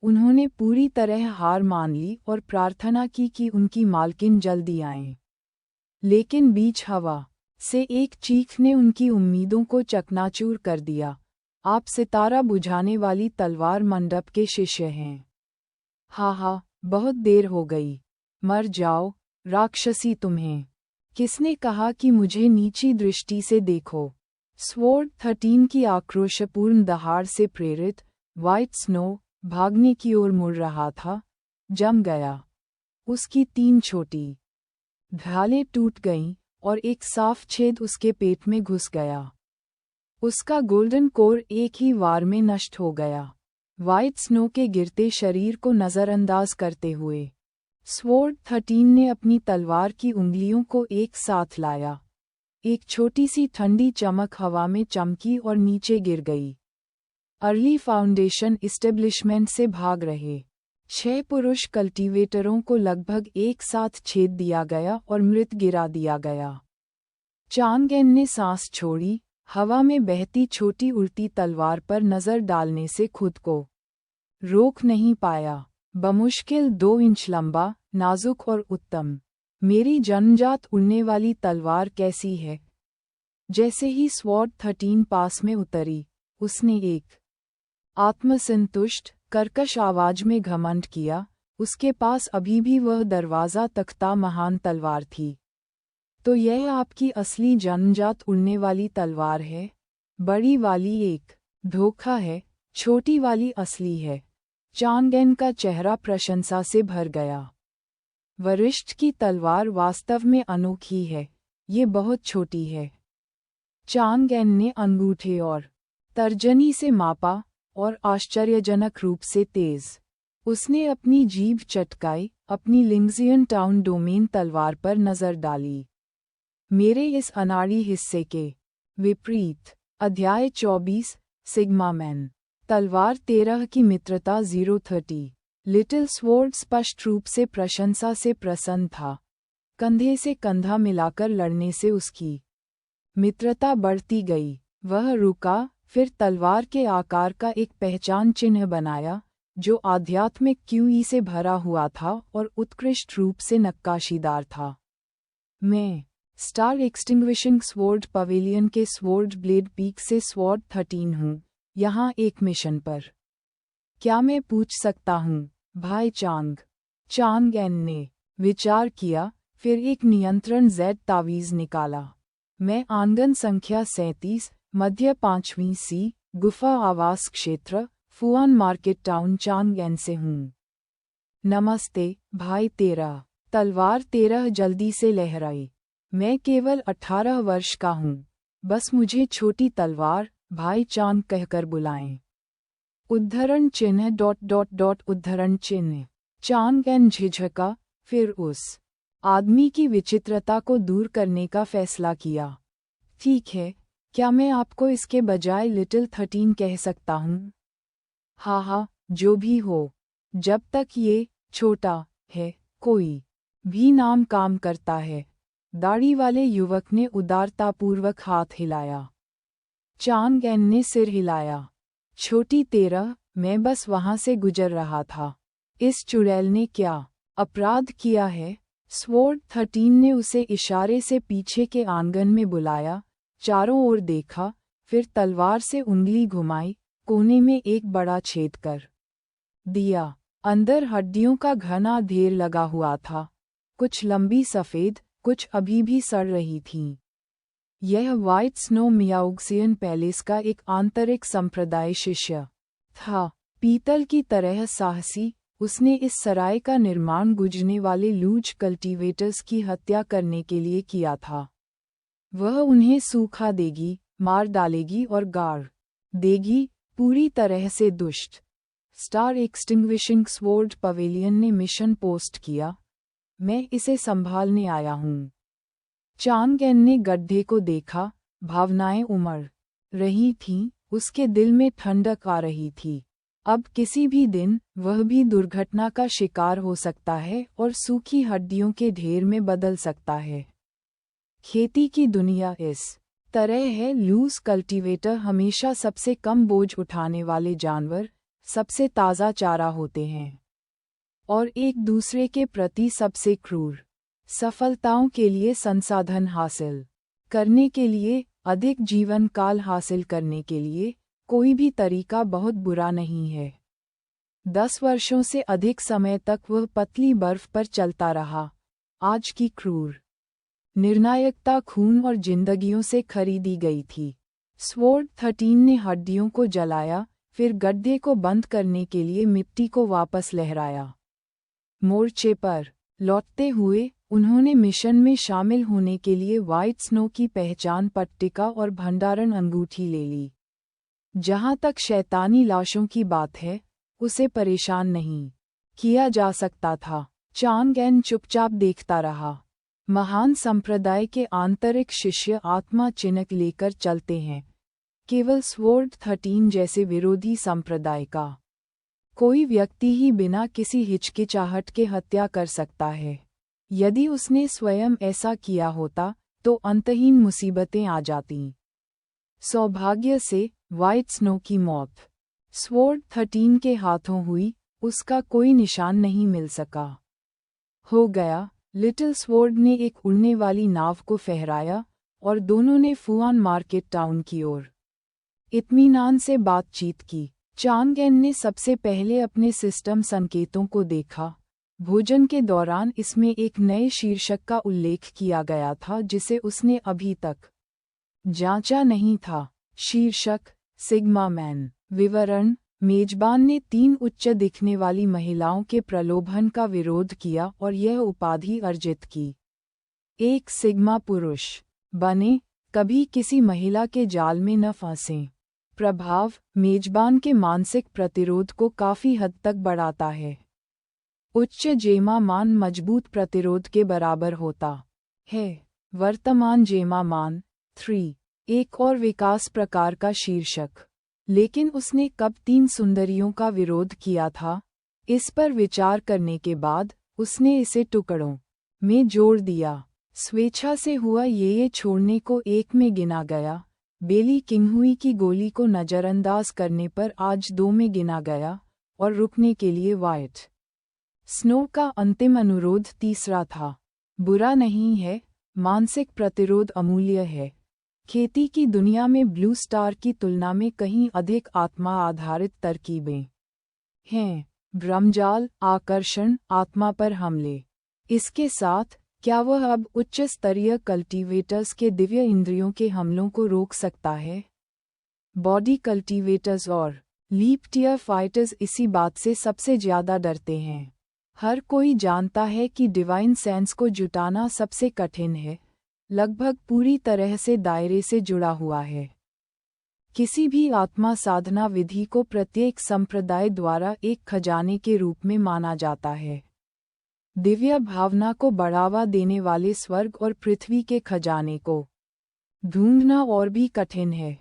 उन्होंने पूरी तरह हार मान ली और प्रार्थना की कि उनकी मालकिन जल्दी आए। लेकिन बीच हवा से एक चीख ने उनकी उम्मीदों को चकनाचूर कर दिया। आप सितारा बुझाने वाली तलवार मंडप के शिष्य हैं। हा, बहुत देर हो गई। मर जाओ, राक्षसी तुम्हें। किसने कहा कि मुझे नीची दृष्टि से देखो? स्वॉर्ड 13 की आक्रोशपूर्ण दहाड़ से प्रेरित व्हाइट स्नो भागने की ओर मुड़ रहा था। जम गया। उसकी 3 छोटी ढालें टूट गईं और एक साफ छेद उसके पेट में घुस गया। उसका गोल्डन कोर एक ही वार में नष्ट हो गया। व्हाइट स्नो के गिरते शरीर को नज़रअंदाज करते हुए स्वॉर्ड 13 ने अपनी तलवार की उंगलियों को एक साथ लाया। एक छोटी सी ठंडी चमक हवा में चमकी और नीचे गिर गई। अर्ली फाउंडेशन इस्टेब्लिशमेंट से भाग रहे 6 पुरुष कल्टीवेटरों को लगभग एक साथ छेद दिया गया और मृत गिरा दिया गया। चांगएन ने सांस छोड़ी, हवा में बहती छोटी उड़ती तलवार पर नजर डालने से खुद को रोक नहीं पाया। बमुश्किल 2 इंच लंबा, नाजुक और उत्तम। मेरी जन्मजात उड़ने वाली तलवार कैसी है? जैसे ही स्वॉर्ड 13 पास में उतरी, उसने एक आत्मसंतुष्ट, कर्कश आवाज में घमंड किया। उसके पास अभी भी वह दरवाजा तख्ता महान तलवार थी। तो यह आपकी असली जन्मजात उड़ने वाली तलवार है? बड़ी वाली एक धोखा है, छोटी वाली असली है। चांगएन का चेहरा प्रशंसा से भर गया। वरिष्ठ की तलवार वास्तव में अनोखी है, ये बहुत छोटी है। चांगएन ने अंगूठे और तर्जनी से मापा और आश्चर्यजनक रूप से तेज। उसने अपनी जीभ चटकाई, अपनी लिंगजियन टाउन डोमेन तलवार पर नजर डाली। मेरे इस अनाड़ी हिस्से के विपरीत। अध्याय 24 सिग्मा मैन। तलवार 13 की मित्रता 030। लिटिल स्वॉर्ड स्पष्ट रूप से प्रशंसा से प्रसन्न था। कंधे से कंधा मिलाकर लड़ने से उसकी मित्रता बढ़ती गई। वह रुका, फिर तलवार के आकार का एक पहचान चिन्ह बनाया, जो आध्यात्मिक क्यूई से भरा हुआ था और उत्कृष्ट रूप से नक्काशीदार था। मैं स्टार एक्सटिंग्विशिंग स्वॉर्ड पवेलियन के स्वॉर्ड ब्लेड पीक से स्वॉर्ड 13 हूँ, यहाँ एक मिशन पर। क्या मैं पूछ सकता हूँ, भाई चांगएन ने विचार किया, फिर एक नियंत्रण Z तावीज़ निकाला। मैं आंगन संख्या 37, मध्य 5वीं सी, गुफा आवास क्षेत्र, फुआन मार्केट टाउन चांगएन से हूँ। नमस्ते, भाई 13। तलवार 13 जल्दी से लहराई। मैं केवल 18 वर्ष का हूँ। बस मुझे छोटी तलवार, भाई चांग कहकर बुलाएं। उद्धरण चिन्ह ... उद्धरण चिन्ह। चांगएन झिझका, फिर उस आदमी की विचित्रता को दूर करने का फैसला किया। ठीक है, क्या मैं आपको इसके बजाय लिटिल 13 कह सकता हूँ? हाँ, जो भी हो। जब तक ये छोटा है, कोई भी नाम काम करता है। दाढ़ी वाले युवक ने उदारतापूर्वक हाथ हिलाया। चांग एन ने सिर हिलाया। छोटी 13, मैं बस वहां से गुजर रहा था। इस चुड़ैल ने क्या अपराध किया है? स्वॉर्ड 13 ने उसे इशारे से पीछे के आंगन में बुलाया, चारों ओर देखा, फिर तलवार से उंगली घुमाई, कोने में एक बड़ा छेद कर दिया। अंदर हड्डियों का घना ढेर लगा हुआ था, कुछ लंबी सफ़ेद, कुछ अभी भी सड़ रही थीं। यह व्हाइट स्नो मियाओक्सियन पैलेस का एक आंतरिक संप्रदाय शिष्य था। पीतल की तरह साहसी, उसने इस सराय का निर्माण गुजरने वाले लूज कल्टीवेटर्स की हत्या करने के लिए किया था। वह उन्हें सूखा देगी, मार डालेगी और गाड़ देगी, पूरी तरह से दुष्ट। स्टार एक्सटिंग्विशिंग स्वॉर्ड पवेलियन ने मिशन पोस्ट किया। मैं इसे संभालने आया हूँ। चांग एन ने गड्ढे को देखा, भावनाएं उमड़ रही थीं, उसके दिल में ठंडक आ रही थी। अब किसी भी दिन वह भी दुर्घटना का शिकार हो सकता है और सूखी हड्डियों के ढेर में बदल सकता है। खेती की दुनिया इस तरह है। लूज कल्टीवेटर हमेशा सबसे कम बोझ उठाने वाले जानवर, सबसे ताज़ा चारा होते हैं और एक दूसरे के प्रति सबसे क्रूर। सफलताओं के लिए संसाधन हासिल करने के लिए, अधिक जीवन काल हासिल करने के लिए कोई भी तरीका बहुत बुरा नहीं है। 10 वर्षों से अधिक समय तक वह पतली बर्फ पर चलता रहा। आज की क्रूर निर्णायकता खून और जिंदगियों से खरीदी गई थी। स्वॉर्ड 13 ने हड्डियों को जलाया, फिर गड्ढे को बंद करने के लिए मिट्टी को वापस लहराया। मोर्चे पर लौटते हुए उन्होंने मिशन में शामिल होने के लिए व्हाइट स्नो की पहचान पट्टिका और भंडारण अंगूठी ले ली। जहां तक शैतानी लाशों की बात है, उसे परेशान नहीं किया जा सकता था। चांग एन चुपचाप देखता रहा। महान संप्रदाय के आंतरिक शिष्य आत्मा चिन्ह लेकर चलते हैं, केवल स्वॉर्ड 13 जैसे विरोधी संप्रदाय का कोई व्यक्ति ही बिना किसी हिचकिचाहट के हत्या कर सकता है। यदि उसने स्वयं ऐसा किया होता तो अंतहीन मुसीबतें आ जातीं। सौभाग्य से व्हाइट स्नो की मौत स्वॉर्ड 13 के हाथों हुई, उसका कोई निशान नहीं मिल सका। हो गया। लिटिल स्वॉर्ड ने एक उड़ने वाली नाव को फहराया और दोनों ने फुआन मार्केट टाउन की ओर इत्मीनान से बातचीत की। चांग एन ने सबसे पहले अपने सिस्टम संकेतों को देखा। भोजन के दौरान इसमें एक नए शीर्षक का उल्लेख किया गया था जिसे उसने अभी तक जांचा नहीं था। शीर्षक सिग्मा मैन। विवरण: मेजबान ने 3 उच्च दिखने वाली महिलाओं के प्रलोभन का विरोध किया और यह उपाधि अर्जित की। एक सिग्मा पुरुष बने, कभी किसी महिला के जाल में न फंसें। प्रभाव: मेजबान के मानसिक प्रतिरोध को काफी हद तक बढ़ाता है। उच्च जेमा मान मजबूत प्रतिरोध के बराबर होता है। वर्तमान जेमा मान 3 एक और विकास प्रकार का शीर्षक। लेकिन उसने कब 3 सुंदरियों का विरोध किया था? इस पर विचार करने के बाद उसने इसे टुकड़ों में जोड़ दिया। स्वेच्छा से हुआ ये छोड़ने को 1 में गिना गया। बेली किंगहुई की गोली को नज़रअंदाज करने पर आज 2 में गिना गया और रुकने के लिए व्हाइट स्नो का अंतिम अनुरोध तीसरा था। बुरा नहीं है, मानसिक प्रतिरोध अमूल्य है। खेती की दुनिया में ब्लू स्टार की तुलना में कहीं अधिक आत्मा आधारित तरकीबें हैं। भ्रमजाल, आकर्षण, आत्मा पर हमले। इसके साथ, क्या वह अब उच्च स्तरीय कल्टीवेटर्स के दिव्य इंद्रियों के हमलों को रोक सकता है? बॉडी कल्टीवेटर्स और लीप टियर फाइटर्स इसी बात से सबसे ज्यादा डरते हैं। हर कोई जानता है कि डिवाइन सेंस को जुटाना सबसे कठिन है, लगभग पूरी तरह से दायरे से जुड़ा हुआ है। किसी भी आत्मा साधना विधि को प्रत्येक संप्रदाय द्वारा एक खजाने के रूप में माना जाता है। दिव्य भावना को बढ़ावा देने वाले स्वर्ग और पृथ्वी के खजाने को ढूंढना और भी कठिन है।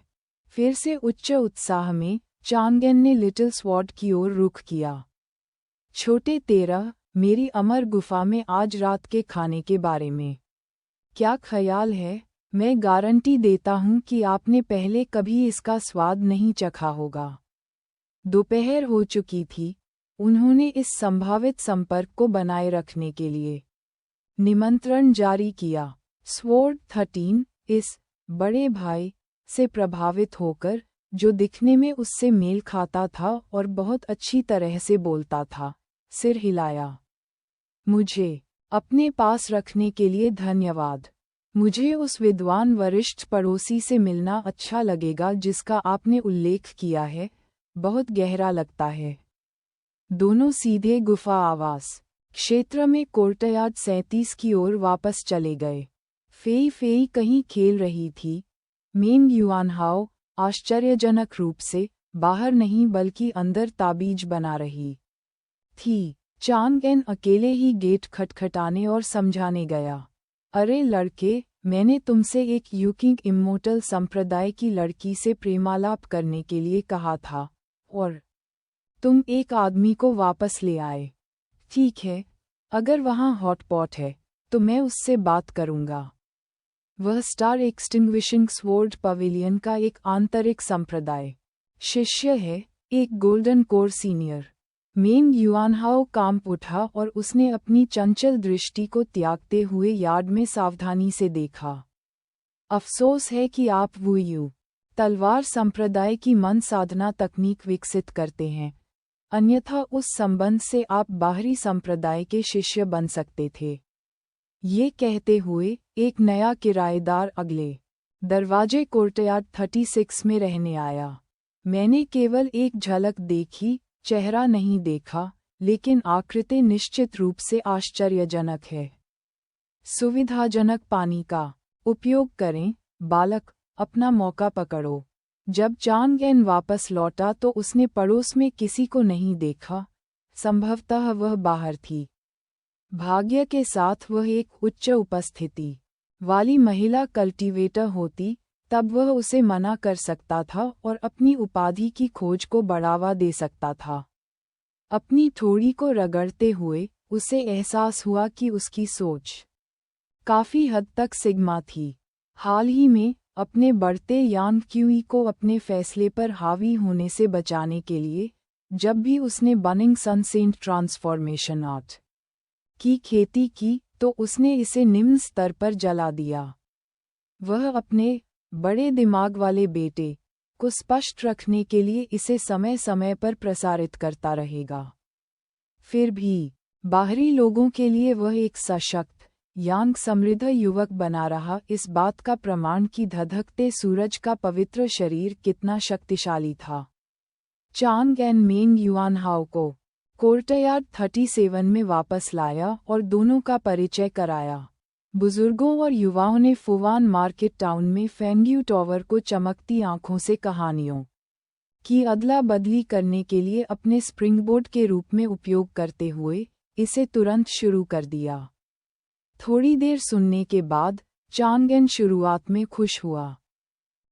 फिर से उच्च उत्साह में चांग एन ने लिटिल स्वॉर्ड की ओर रुख किया। छोटे 13, मेरी अमर गुफा में आज रात के खाने के बारे में क्या ख्याल है? मैं गारंटी देता हूँ कि आपने पहले कभी इसका स्वाद नहीं चखा होगा। दोपहर हो चुकी थी। उन्होंने इस संभावित संपर्क को बनाए रखने के लिए निमंत्रण जारी किया। स्वॉर्ड 13 इस बड़े भाई से प्रभावित होकर, जो दिखने में उससे मेल खाता था और बहुत अच्छी तरह से बोलता था, सिर हिलाया। मुझे अपने पास रखने के लिए धन्यवाद। मुझे उस विद्वान वरिष्ठ पड़ोसी से मिलना अच्छा लगेगा जिसका आपने उल्लेख किया है, बहुत गहरा लगता है। दोनों सीधे गुफा आवास क्षेत्र में कोर्टयार्ड 37 की ओर वापस चले गए। फेई फेई कहीं खेल रही थी। मेंग युआनहाओ आश्चर्यजनक रूप से बाहर नहीं बल्कि अंदर ताबीज बना रही थी। चांग एन अकेले ही गेट खटखटाने और समझाने गया। अरे लड़के, मैंने तुमसे एक यूकिंग इम्मोर्टल संप्रदाय की लड़की से प्रेमालाप करने के लिए कहा था, और तुम एक आदमी को वापस ले आए। ठीक है, अगर वहाँ हॉटपॉट है तो मैं उससे बात करूँगा। वह स्टार एक्सटिंग्विशिंग स्वॉर्ड पवेलियन का एक आंतरिक संप्रदाय शिष्य है, एक गोल्डन कोर सीनियर। मेंग युआनहाओ कांप उठा और उसने अपनी चंचल दृष्टि को त्यागते हुए यार्ड में सावधानी से देखा। अफसोस है कि आप वुयू तलवार संप्रदाय की मन साधना तकनीक विकसित करते हैं, अन्यथा उस संबंध से आप बाहरी संप्रदाय के शिष्य बन सकते थे। ये कहते हुए एक नया किराएदार अगले दरवाजे कोर्टयार्ड 36 में रहने आया। मैंने केवल एक झलक देखी, चेहरा नहीं देखा, लेकिन आकृति निश्चित रूप से आश्चर्यजनक है। सुविधाजनक पानी का उपयोग करें, बालक, अपना मौका पकड़ो। जब चांग एन वापस लौटा तो उसने पड़ोस में किसी को नहीं देखा, संभवतः वह बाहर थी। भाग्य के साथ वह एक उच्च उपस्थिति वाली महिला कल्टीवेटर होती, तब वह उसे मना कर सकता था और अपनी उपाधि की खोज को बढ़ावा दे सकता था। अपनी थोड़ी को रगड़ते हुए उसे एहसास हुआ कि उसकी सोच काफी हद तक सिग्मा थी। हाल ही में अपने बढ़ते यान क्यूई को अपने फैसले पर हावी होने से बचाने के लिए, जब भी उसने बनिंग सनसेंट ट्रांसफॉर्मेशन आर्ट की खेती की तो उसने इसे निम्न स्तर पर जला दिया। वह अपने बड़े दिमाग वाले बेटे को स्पष्ट रखने के लिए इसे समय समय पर प्रसारित करता रहेगा। फिर भी बाहरी लोगों के लिए वह एक सशक्त, यांग समृद्ध युवक बना रहा, इस बात का प्रमाण कि धधकते सूरज का पवित्र शरीर कितना शक्तिशाली था। चांग एन मेंग युआनहाओ को कोर्टयार्ड 37 में वापस लाया और दोनों का परिचय कराया। बुजुर्गों और युवाओं ने फुवान मार्केट टाउन में फेंग्यू टॉवर को चमकती आंखों से कहानियों की अदला बदली करने के लिए अपने स्प्रिंगबोर्ड के रूप में उपयोग करते हुए इसे तुरंत शुरू कर दिया। थोड़ी देर सुनने के बाद चांग एन शुरुआत में खुश हुआ,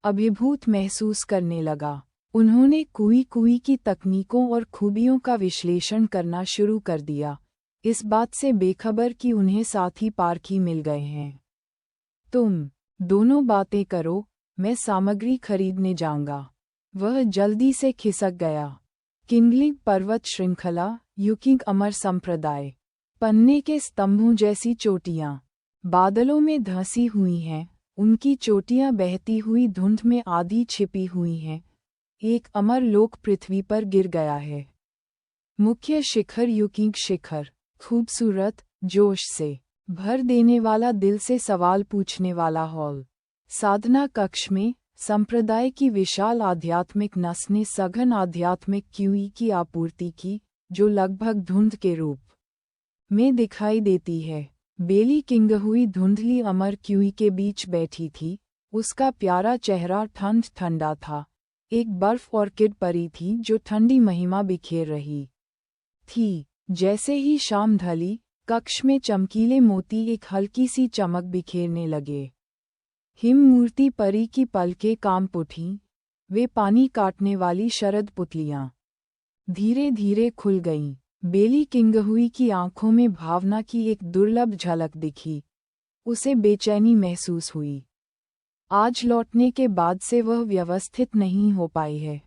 अभिभूत महसूस करने लगा। उन्होंने कुई कुई की तकनीकों और खूबियों का विश्लेषण करना शुरू कर दिया, इस बात से बेखबर कि उन्हें साथी पारखी मिल गए हैं। तुम दोनों बातें करो, मैं सामग्री खरीदने जाऊंगा। वह जल्दी से खिसक गया। किंगलिंग पर्वत श्रृंखला, यूकिंग अमर संप्रदाय, पन्ने के स्तंभों जैसी चोटियां बादलों में धंसी हुई हैं, उनकी चोटियां बहती हुई धुंध में आधी छिपी हुई हैं। एक अमर लोक पृथ्वी पर गिर गया है। मुख्य शिखर यूकिंग शिखर, खूबसूरत, जोश से भर देने वाला, दिल से सवाल पूछने वाला हॉल। साधना कक्ष में संप्रदाय की विशाल आध्यात्मिक नस ने सघन आध्यात्मिक क्यूई की आपूर्ति की, जो लगभग धुंध के रूप में दिखाई देती है। बेली किंग हुई धुंधली अमर क्यूई के बीच बैठी थी, उसका प्यारा चेहरा ठंड ठंडा था। एक बर्फ ऑर्किड परी थी जो ठंडी महिमा बिखेर रही थी। जैसे ही शाम ढली, कक्ष में चमकीले मोती एक हल्की सी चमक बिखेरने लगे। हिम मूर्ति परी की पलकें कांप उठीं, वे पानी काटने वाली शरद पुतलियां धीरे धीरे खुल गईं। बेली किंग हुई की आंखों में भावना की एक दुर्लभ झलक दिखी। उसे बेचैनी महसूस हुई। आज लौटने के बाद से वह व्यवस्थित नहीं हो पाई है।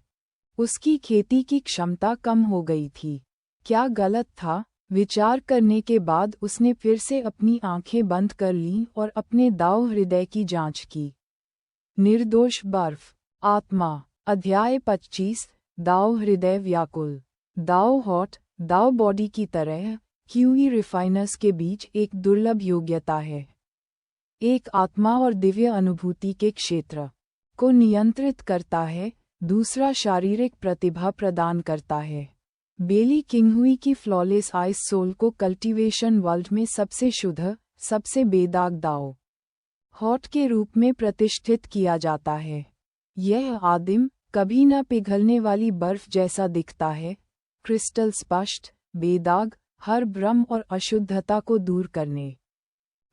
उसकी खेती की क्षमता कम हो गई थी। क्या गलत था? विचार करने के बाद उसने फिर से अपनी आंखें बंद कर लीं और अपने दाव हृदय की जांच की। निर्दोष बर्फ। आत्मा। अध्याय 25। दाव हृदय व्याकुल। दाव हॉट, दाव बॉडी की तरह क्यूई रिफाइनर्स के बीच एक दुर्लभ योग्यता है। एक आत्मा और दिव्य अनुभूति के क्षेत्र को नियंत्रित करता है, दूसरा शारीरिक प्रतिभा प्रदान करता है। बेली किंगहुई की फ्लॉलेस आइस सोल को कल्टीवेशन वर्ल्ड में सबसे शुद्ध, सबसे बेदाग दाव हॉट के रूप में प्रतिष्ठित किया जाता है। यह आदिम, कभी न पिघलने वाली बर्फ जैसा दिखता है, क्रिस्टल स्पष्ट, बेदाग, हर भ्रम और अशुद्धता को दूर करने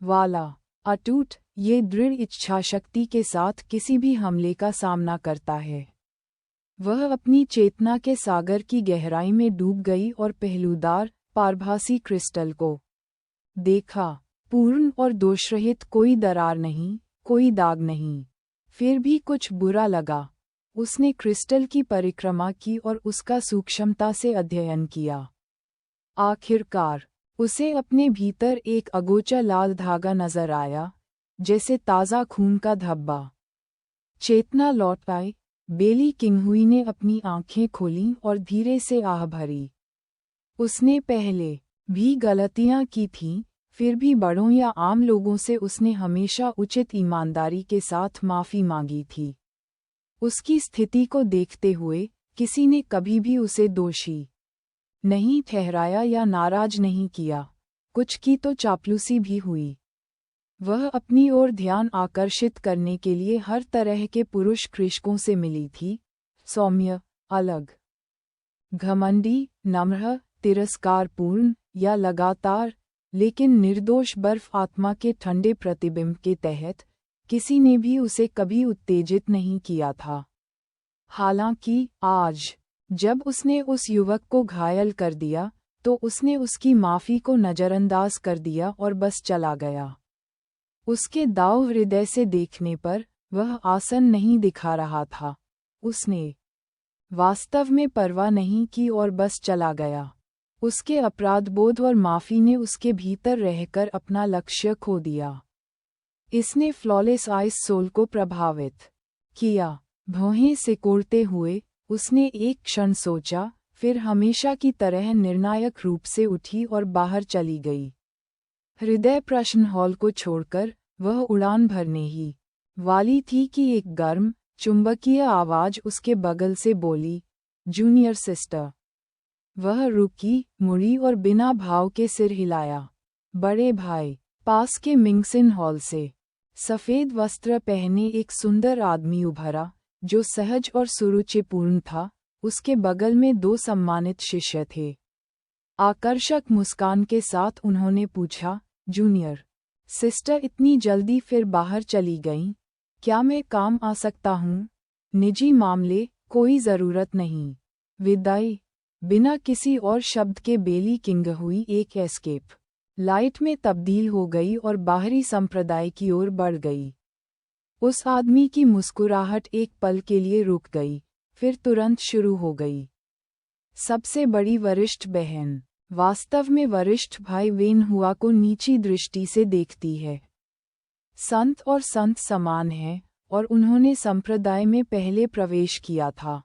वाला, अटूट। ये दृढ़ इच्छाशक्ति के साथ किसी भी हमले का सामना करता है। वह अपनी चेतना के सागर की गहराई में डूब गई और पहलूदार, पारभासी क्रिस्टल को देखा। पूर्ण और दोषरहित, कोई दरार नहीं, कोई दाग नहीं। फिर भी कुछ बुरा लगा। उसने क्रिस्टल की परिक्रमा की और उसका सूक्ष्मता से अध्ययन किया। आखिरकार उसे अपने भीतर एक अगोचर लाल धागा नजर आया, जैसे ताज़ा खून का धब्बा। चेतना लौट आई। बेली किंगहुई ने अपनी आंखें खोलीं और धीरे से आह भरी। उसने पहले भी गलतियां की थीं, फिर भी बड़ों या आम लोगों से उसने हमेशा उचित ईमानदारी के साथ माफ़ी मांगी थी। उसकी स्थिति को देखते हुए किसी ने कभी भी उसे दोषी नहीं ठहराया या नाराज नहीं किया। कुछ की तो चापलूसी भी हुई। वह अपनी ओर ध्यान आकर्षित करने के लिए हर तरह के पुरुष कृषकों से मिली थी, सौम्य, अलग, घमंडी, नम्र, तिरस्कारपूर्ण या लगातार, लेकिन निर्दोष बर्फ आत्मा के ठंडे प्रतिबिंब के तहत किसी ने भी उसे कभी उत्तेजित नहीं किया था। हालांकि आज जब उसने उस युवक को घायल कर दिया, तो उसने उसकी माफ़ी को नज़रअंदाज कर दिया और बस चला गया। उसके दाव हृदय से देखने पर वह आसन नहीं दिखा रहा था। उसने वास्तव में परवाह नहीं की और बस चला गया। उसके अपराधबोध और माफ़ी ने उसके भीतर रहकर अपना लक्ष्य खो दिया। इसने फ्लॉलेस आइस सोल को प्रभावित किया। भौहें सिकोड़ते हुए उसने एक क्षण सोचा, फिर हमेशा की तरह निर्णायक रूप से उठी और बाहर चली गई। हृदय प्रश्न हॉल को छोड़कर वह उड़ान भरने ही वाली थी कि एक गर्म, चुंबकीय आवाज उसके बगल से बोली, जूनियर सिस्टर। वह रुकी, मुड़ी और बिना भाव के सिर हिलाया। बड़े भाई। पास के मिंगसिन हॉल से सफ़ेद वस्त्र पहने एक सुंदर आदमी उभरा, जो सहज और सुरुचिपूर्ण था। उसके बगल में 2 सम्मानित शिष्य थे। आकर्षक मुस्कान के साथ उन्होंने पूछा, जूनियर सिस्टर इतनी जल्दी फिर बाहर चली गईं? क्या मैं काम आ सकता हूँ? निजी मामले, कोई ज़रूरत नहीं। विदाई। बिना किसी और शब्द के बेली किंगहुई एक एस्केप लाइट में तब्दील हो गई और बाहरी संप्रदाय की ओर बढ़ गई। उस आदमी की मुस्कुराहट एक पल के लिए रुक गई, फिर तुरंत शुरू हो गई। सबसे बड़ी वरिष्ठ बहन वास्तव में वरिष्ठ भाई वेन हुआ को नीची दृष्टि से देखती है। संत और संत समान हैं, और उन्होंने संप्रदाय में पहले प्रवेश किया था।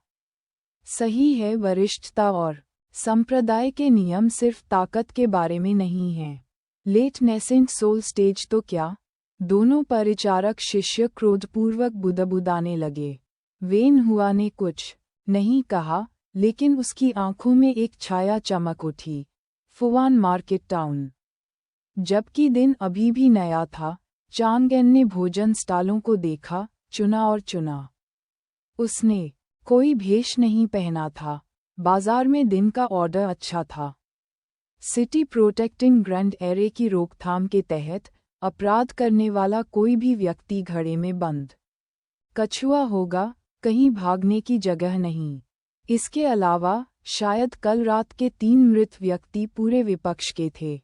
सही है, वरिष्ठता और संप्रदाय के नियम सिर्फ ताकत के बारे में नहीं हैं। लेट नेसेंट सोल स्टेज तो क्या? दोनों परिचारक शिष्य क्रोधपूर्वक बुदबुदाने लगे। वेन हुआ ने कुछ नहीं कहा, लेकिन उसकी आंखों में एक छाया चमक उठी। फुआन मार्केट टाउन। जबकि दिन अभी भी नया था, चांगेन ने भोजन स्टॉलों को देखा, चुना और चुना। उसने कोई भेष नहीं पहना था। बाजार में दिन का ऑर्डर अच्छा था। सिटी प्रोटेक्टिंग ग्रैंड एरे की रोकथाम के तहत अपराध करने वाला कोई भी व्यक्ति घड़े में बंद कछुआ होगा, कहीं भागने की जगह नहीं। इसके अलावा शायद कल रात के 3 मृत व्यक्ति पूरे विपक्ष के थे।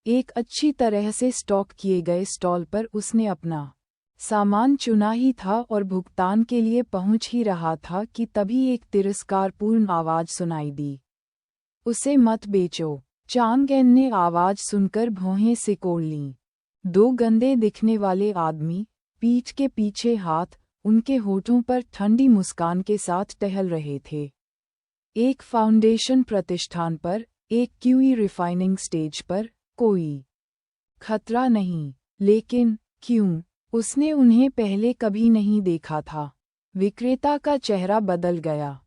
एक अच्छी तरह से स्टॉक किए गए स्टॉल पर उसने अपना सामान चुना ही था और भुगतान के लिए पहुंच ही रहा था कि तभी एक तिरस्कारपूर्ण आवाज सुनाई दी। उसे मत बेचो। चांगएन ने आवाज सुनकर भौहें सिकोड़ लीं। दो गंदे दिखने वाले आदमी, पीठ के पीछे हाथ, उनके होठों पर ठंडी मुस्कान के साथ टहल रहे थे। एक फाउंडेशन प्रतिष्ठान पर, एक क्यूई रिफाइनिंग स्टेज पर, कोई खतरा नहीं। लेकिन क्यों? उसने उन्हें पहले कभी नहीं देखा था। विक्रेता का चेहरा बदल गया।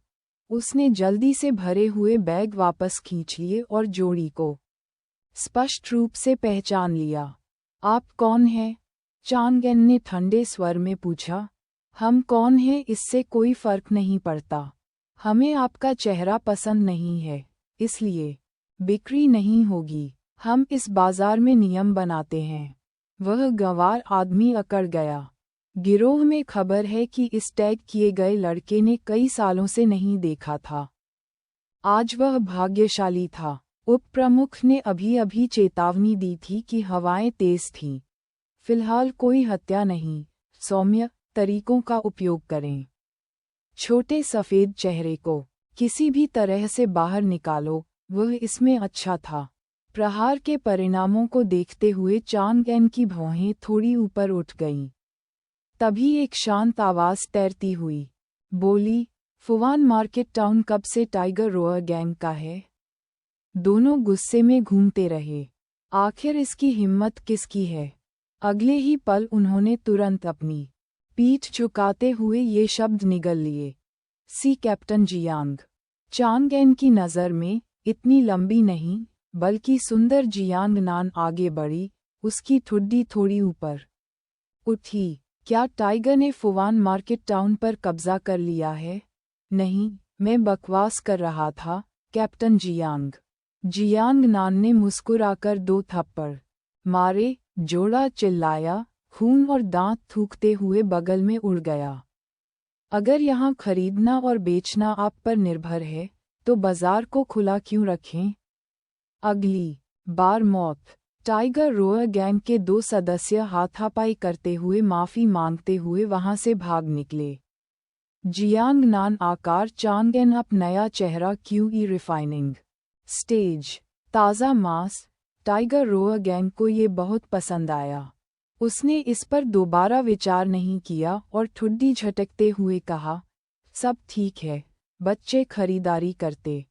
उसने जल्दी से भरे हुए बैग वापस खींच लिए और जोड़ी को स्पष्ट रूप से पहचान लिया। आप कौन हैं? चांगएन ने ठंडे स्वर में पूछा। हम कौन हैं इससे कोई फर्क नहीं पड़ता। हमें आपका चेहरा पसंद नहीं है, इसलिए बिक्री नहीं होगी। हम इस बाजार में नियम बनाते हैं। वह गंवार आदमी अकड़ गया। गिरोह में खबर है कि इस टैग किए गए लड़के ने कई सालों से नहीं देखा था। आज वह भाग्यशाली था। उप प्रमुख ने अभी-अभी चेतावनी दी थी कि हवाएं तेज थीं। फिलहाल कोई हत्या नहीं, सौम्य तरीकों का उपयोग करें। छोटे सफ़ेद चेहरे को किसी भी तरह से बाहर निकालो, वह इसमें अच्छा था। प्रहार के परिणामों को देखते हुए चांगएन की भौहें थोड़ी ऊपर उठ गईं। तभी एक शांत आवाज़ तैरती हुई बोली, फुवान मार्केट टाउन कब से टाइगर रोअर गैंग का है? दोनों गुस्से में घूमते रहे। आखिर इसकी हिम्मत किसकी है? अगले ही पल उन्होंने तुरंत अपनी पीठ झुकाते हुए ये शब्द निगल लिए, सी कैप्टन जियांग। चांगएन की नज़र में इतनी लंबी नहीं, बल्कि सुंदर जियांग नान आगे बढ़ी, उसकी ठुड्डी थोड़ी ऊपर उठी। क्या टाइगर ने फुवान मार्केट टाउन पर कब्जा कर लिया है? नहीं, मैं बकवास कर रहा था, कैप्टन जियांग। जियांग नान ने मुस्कुराकर दो थप्पड़ मारे। जोड़ा चिल्लाया, खून और दांत थूकते हुए बगल में उड़ गया। अगर यहाँ खरीदना और बेचना आप पर निर्भर है, तो बाजार को खुला क्यों रखें? अगली बार मौत। टाइगर रोअर गैंग के दो सदस्य हाथापाई करते हुए माफी मांगते हुए वहां से भाग निकले। जियांग नान आकार चांगएन अप नया चेहरा क्यूई रिफाइनिंग स्टेज। ताज़ा मांस। टाइगर रोअर गैंग को ये बहुत पसंद आया। उसने इस पर दोबारा विचार नहीं किया और ठुड्डी झटकते हुए कहा, सब ठीक है, बच्चे खरीदारी करते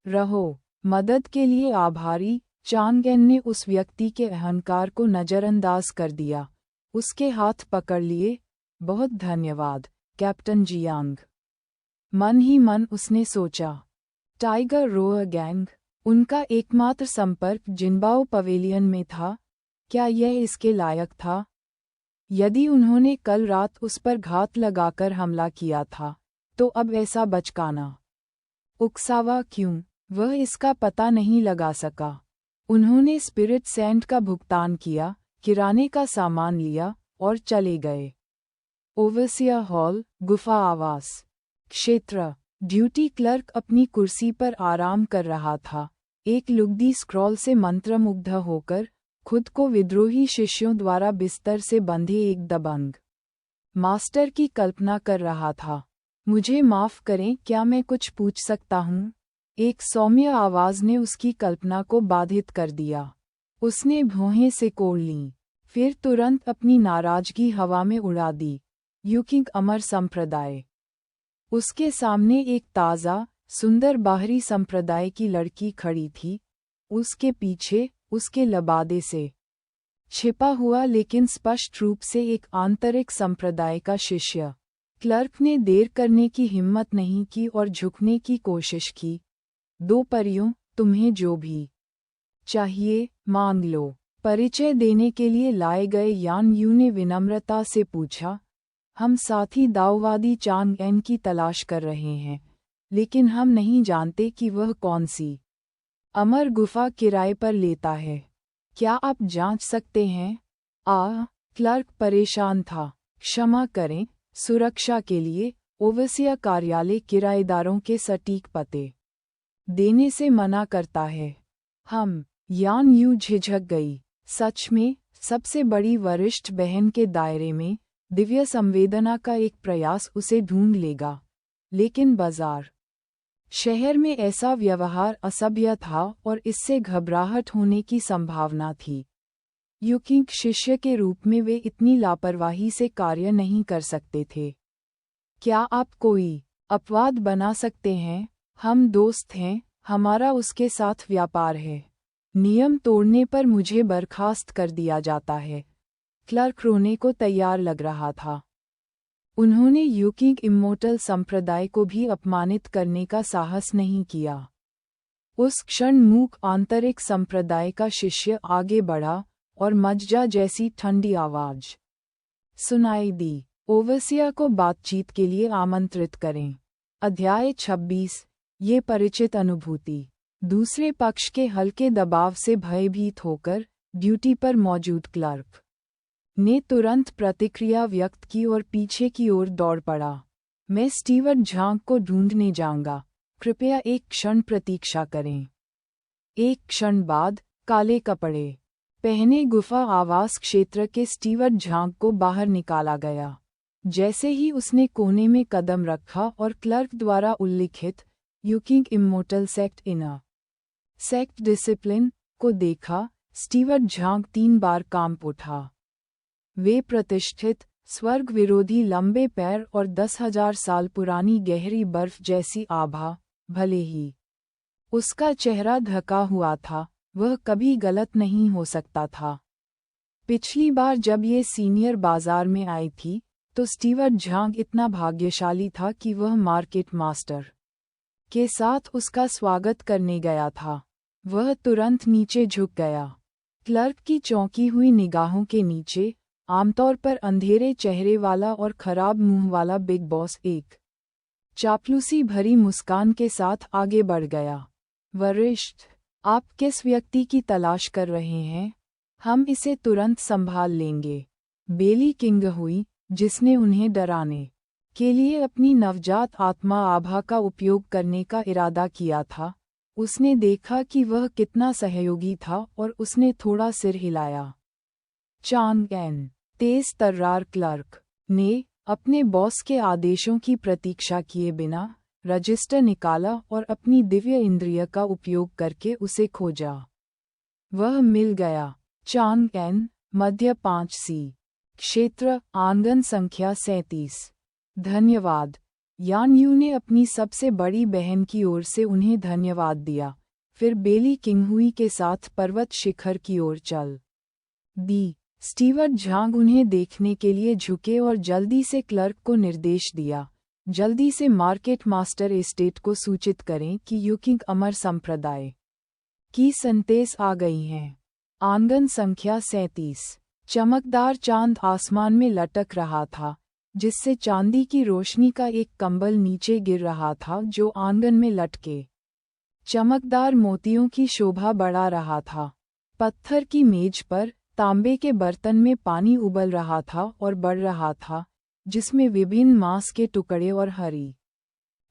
रहो। मदद के लिए आभारी। चांगएन ने उस व्यक्ति के अहंकार को नज़रअंदाज कर दिया। उसके हाथ पकड़ लिए। बहुत धन्यवाद, कैप्टन जियांग। मन ही मन उसने सोचा। टाइगर रोअर गैंग, उनका एकमात्र संपर्क जिनबाओ पवेलियन में था। क्या यह इसके लायक था? यदि उन्होंने कल रात उस पर घात लगाकर हमला किया था, तो अब ऐसा बचकाना उकसावा क्यों? वह इसका पता नहीं लगा सका। उन्होंने स्पिरिट सेंट का भुगतान किया, किराने का सामान लिया और चले गए। ओवरसियर हॉल, गुफा आवास क्षेत्र। ड्यूटी क्लर्क अपनी कुर्सी पर आराम कर रहा था, एक लुगदी स्क्रॉल से मंत्रमुग्ध होकर, खुद को विद्रोही शिष्यों द्वारा बिस्तर से बंधे एक दबंग मास्टर की कल्पना कर रहा था। मुझे माफ़ करें, क्या मैं कुछ पूछ सकता हूँ? एक सौम्य आवाज़ ने उसकी कल्पना को बाधित कर दिया। उसने भौहें सिकोड़ लीं, फिर तुरंत अपनी नाराज़गी हवा में उड़ा दी। यूकिंग अमर संप्रदाय। उसके सामने एक ताज़ा, सुंदर बाहरी संप्रदाय की लड़की खड़ी थी। उसके पीछे, उसके लबादे से छिपा हुआ लेकिन स्पष्ट रूप से एक आंतरिक संप्रदाय का शिष्य। क्लर्क ने देर करने की हिम्मत नहीं की और झुकने की कोशिश की। दो परियों, तुम्हें जो भी चाहिए, मांग लो। परिचय देने के लिए लाए गए यान यू ने विनम्रता से पूछा। हम साथी दाओवादी चांगएन की तलाश कर रहे हैं, लेकिन हम नहीं जानते कि वह कौन सी अमर गुफा किराए पर लेता है। क्या आप जांच सकते हैं? क्लर्क परेशान था। क्षमा करें, सुरक्षा के लिए ओवरसियर कार्यालय किराएदारों के सटीक पते देने से मना करता है। हम यान यू झिझक गई। सच में, सबसे बड़ी वरिष्ठ बहन के दायरे में दिव्य संवेदना का एक प्रयास उसे ढूंढ लेगा, लेकिन बाजार शहर में ऐसा व्यवहार असभ्य था और इससे घबराहट होने की संभावना थी। यूकिंग शिष्य के रूप में वे इतनी लापरवाही से कार्य नहीं कर सकते थे। क्या आप कोई अपवाद बना सकते हैं? हम दोस्त हैं, हमारा उसके साथ व्यापार है। नियम तोड़ने पर मुझे बर्खास्त कर दिया जाता है। क्लर्क रोने को तैयार लग रहा था। उन्होंने यूकिंग इम्मोर्टल संप्रदाय को भी अपमानित करने का साहस नहीं किया। उस क्षण मूक आंतरिक संप्रदाय का शिष्य आगे बढ़ा और मज्जा जैसी ठंडी आवाज सुनाई दी। ओवसिया को बातचीत के लिए आमंत्रित करें। अध्याय 26। ये परिचित अनुभूति। दूसरे पक्ष के हल्के दबाव से भयभीत होकर ड्यूटी पर मौजूद क्लर्क ने तुरंत प्रतिक्रिया व्यक्त की और पीछे की ओर दौड़ पड़ा। मैं स्टीवर्ट झांग को ढूंढने जाऊंगा, कृपया एक क्षण प्रतीक्षा करें। एक क्षण बाद काले कपड़े पहने गुफा आवास क्षेत्र के स्टीवर्ट झांग को बाहर निकाला गया। जैसे ही उसने कोने में कदम रखा और क्लर्क द्वारा उल्लिखित यूकिंग immortal sect inner sect discipline को देखा, स्टीवर्ट झांग 3 बार कांप उठा। वे प्रतिष्ठित, स्वर्ग विरोधी लंबे पैर और 10,000 साल पुरानी गहरी बर्फ जैसी आभा, भले ही उसका चेहरा ढका हुआ था, वह कभी गलत नहीं हो सकता था। पिछली बार जब ये सीनियर बाजार में आई थी, तो स्टीवर्ट झांग इतना भाग्यशाली था कि वह मार्केट मास्टर के साथ उसका स्वागत करने गया था। वह तुरंत नीचे झुक गया। क्लर्क की चौंकी हुई निगाहों के नीचे आमतौर पर अंधेरे चेहरे वाला और खराब मुंह वाला बिग बॉस एक चापलूसी भरी मुस्कान के साथ आगे बढ़ गया। वरिष्ठ, आप किस व्यक्ति की तलाश कर रहे हैं? हम इसे तुरंत संभाल लेंगे। बेली किंग हुई, जिसने उन्हें डराने के लिए अपनी नवजात आत्मा आभा का उपयोग करने का इरादा किया था। उसने देखा कि वह कितना सहयोगी था और उसने थोड़ा सिर हिलाया। चांग एन तेज तर्रार क्लर्क ने अपने बॉस के आदेशों की प्रतीक्षा किए बिना रजिस्टर निकाला और अपनी दिव्य इंद्रिय का उपयोग करके उसे खोजा। वह मिल गया। चांग एन, मध्य 5C क्षेत्र, आंगन संख्या 37। धन्यवाद। यान यू ने अपनी सबसे बड़ी बहन की ओर से उन्हें धन्यवाद दिया, फिर बेली किंग हुई के साथ पर्वत शिखर की ओर चल दी। स्टीवर्ट झांग उन्हें देखने के लिए झुके और जल्दी से क्लर्क को निर्देश दिया, जल्दी से मार्केट मास्टर एस्टेट को सूचित करें कि यूकिंग अमर संप्रदाय की संदेश आ गई हैं। आंगन संख्या 37। चमकदार चांद आसमान में लटक रहा था, जिससे चांदी की रोशनी का एक कंबल नीचे गिर रहा था जो आंगन में लटके चमकदार मोतियों की शोभा बढ़ा रहा था। पत्थर की मेज पर तांबे के बर्तन में पानी उबल रहा था और बढ़ रहा था, जिसमें विभिन्न मांस के टुकड़े और हरी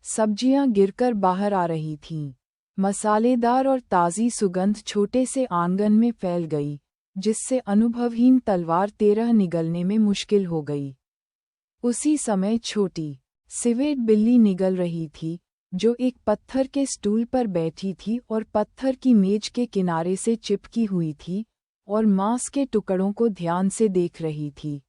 सब्जियां गिरकर बाहर आ रही थीं। मसालेदार और ताज़ी सुगंध छोटे से आंगन में फैल गई, जिससे अनुभवहीन तलवार 13 निगलने में मुश्किल हो गई। उसी समय छोटी सिवेट बिल्ली निगल रही थी, जो एक पत्थर के स्टूल पर बैठी थी और पत्थर की मेज के किनारे से चिपकी हुई थी और मांस के टुकड़ों को ध्यान से देख रही थी।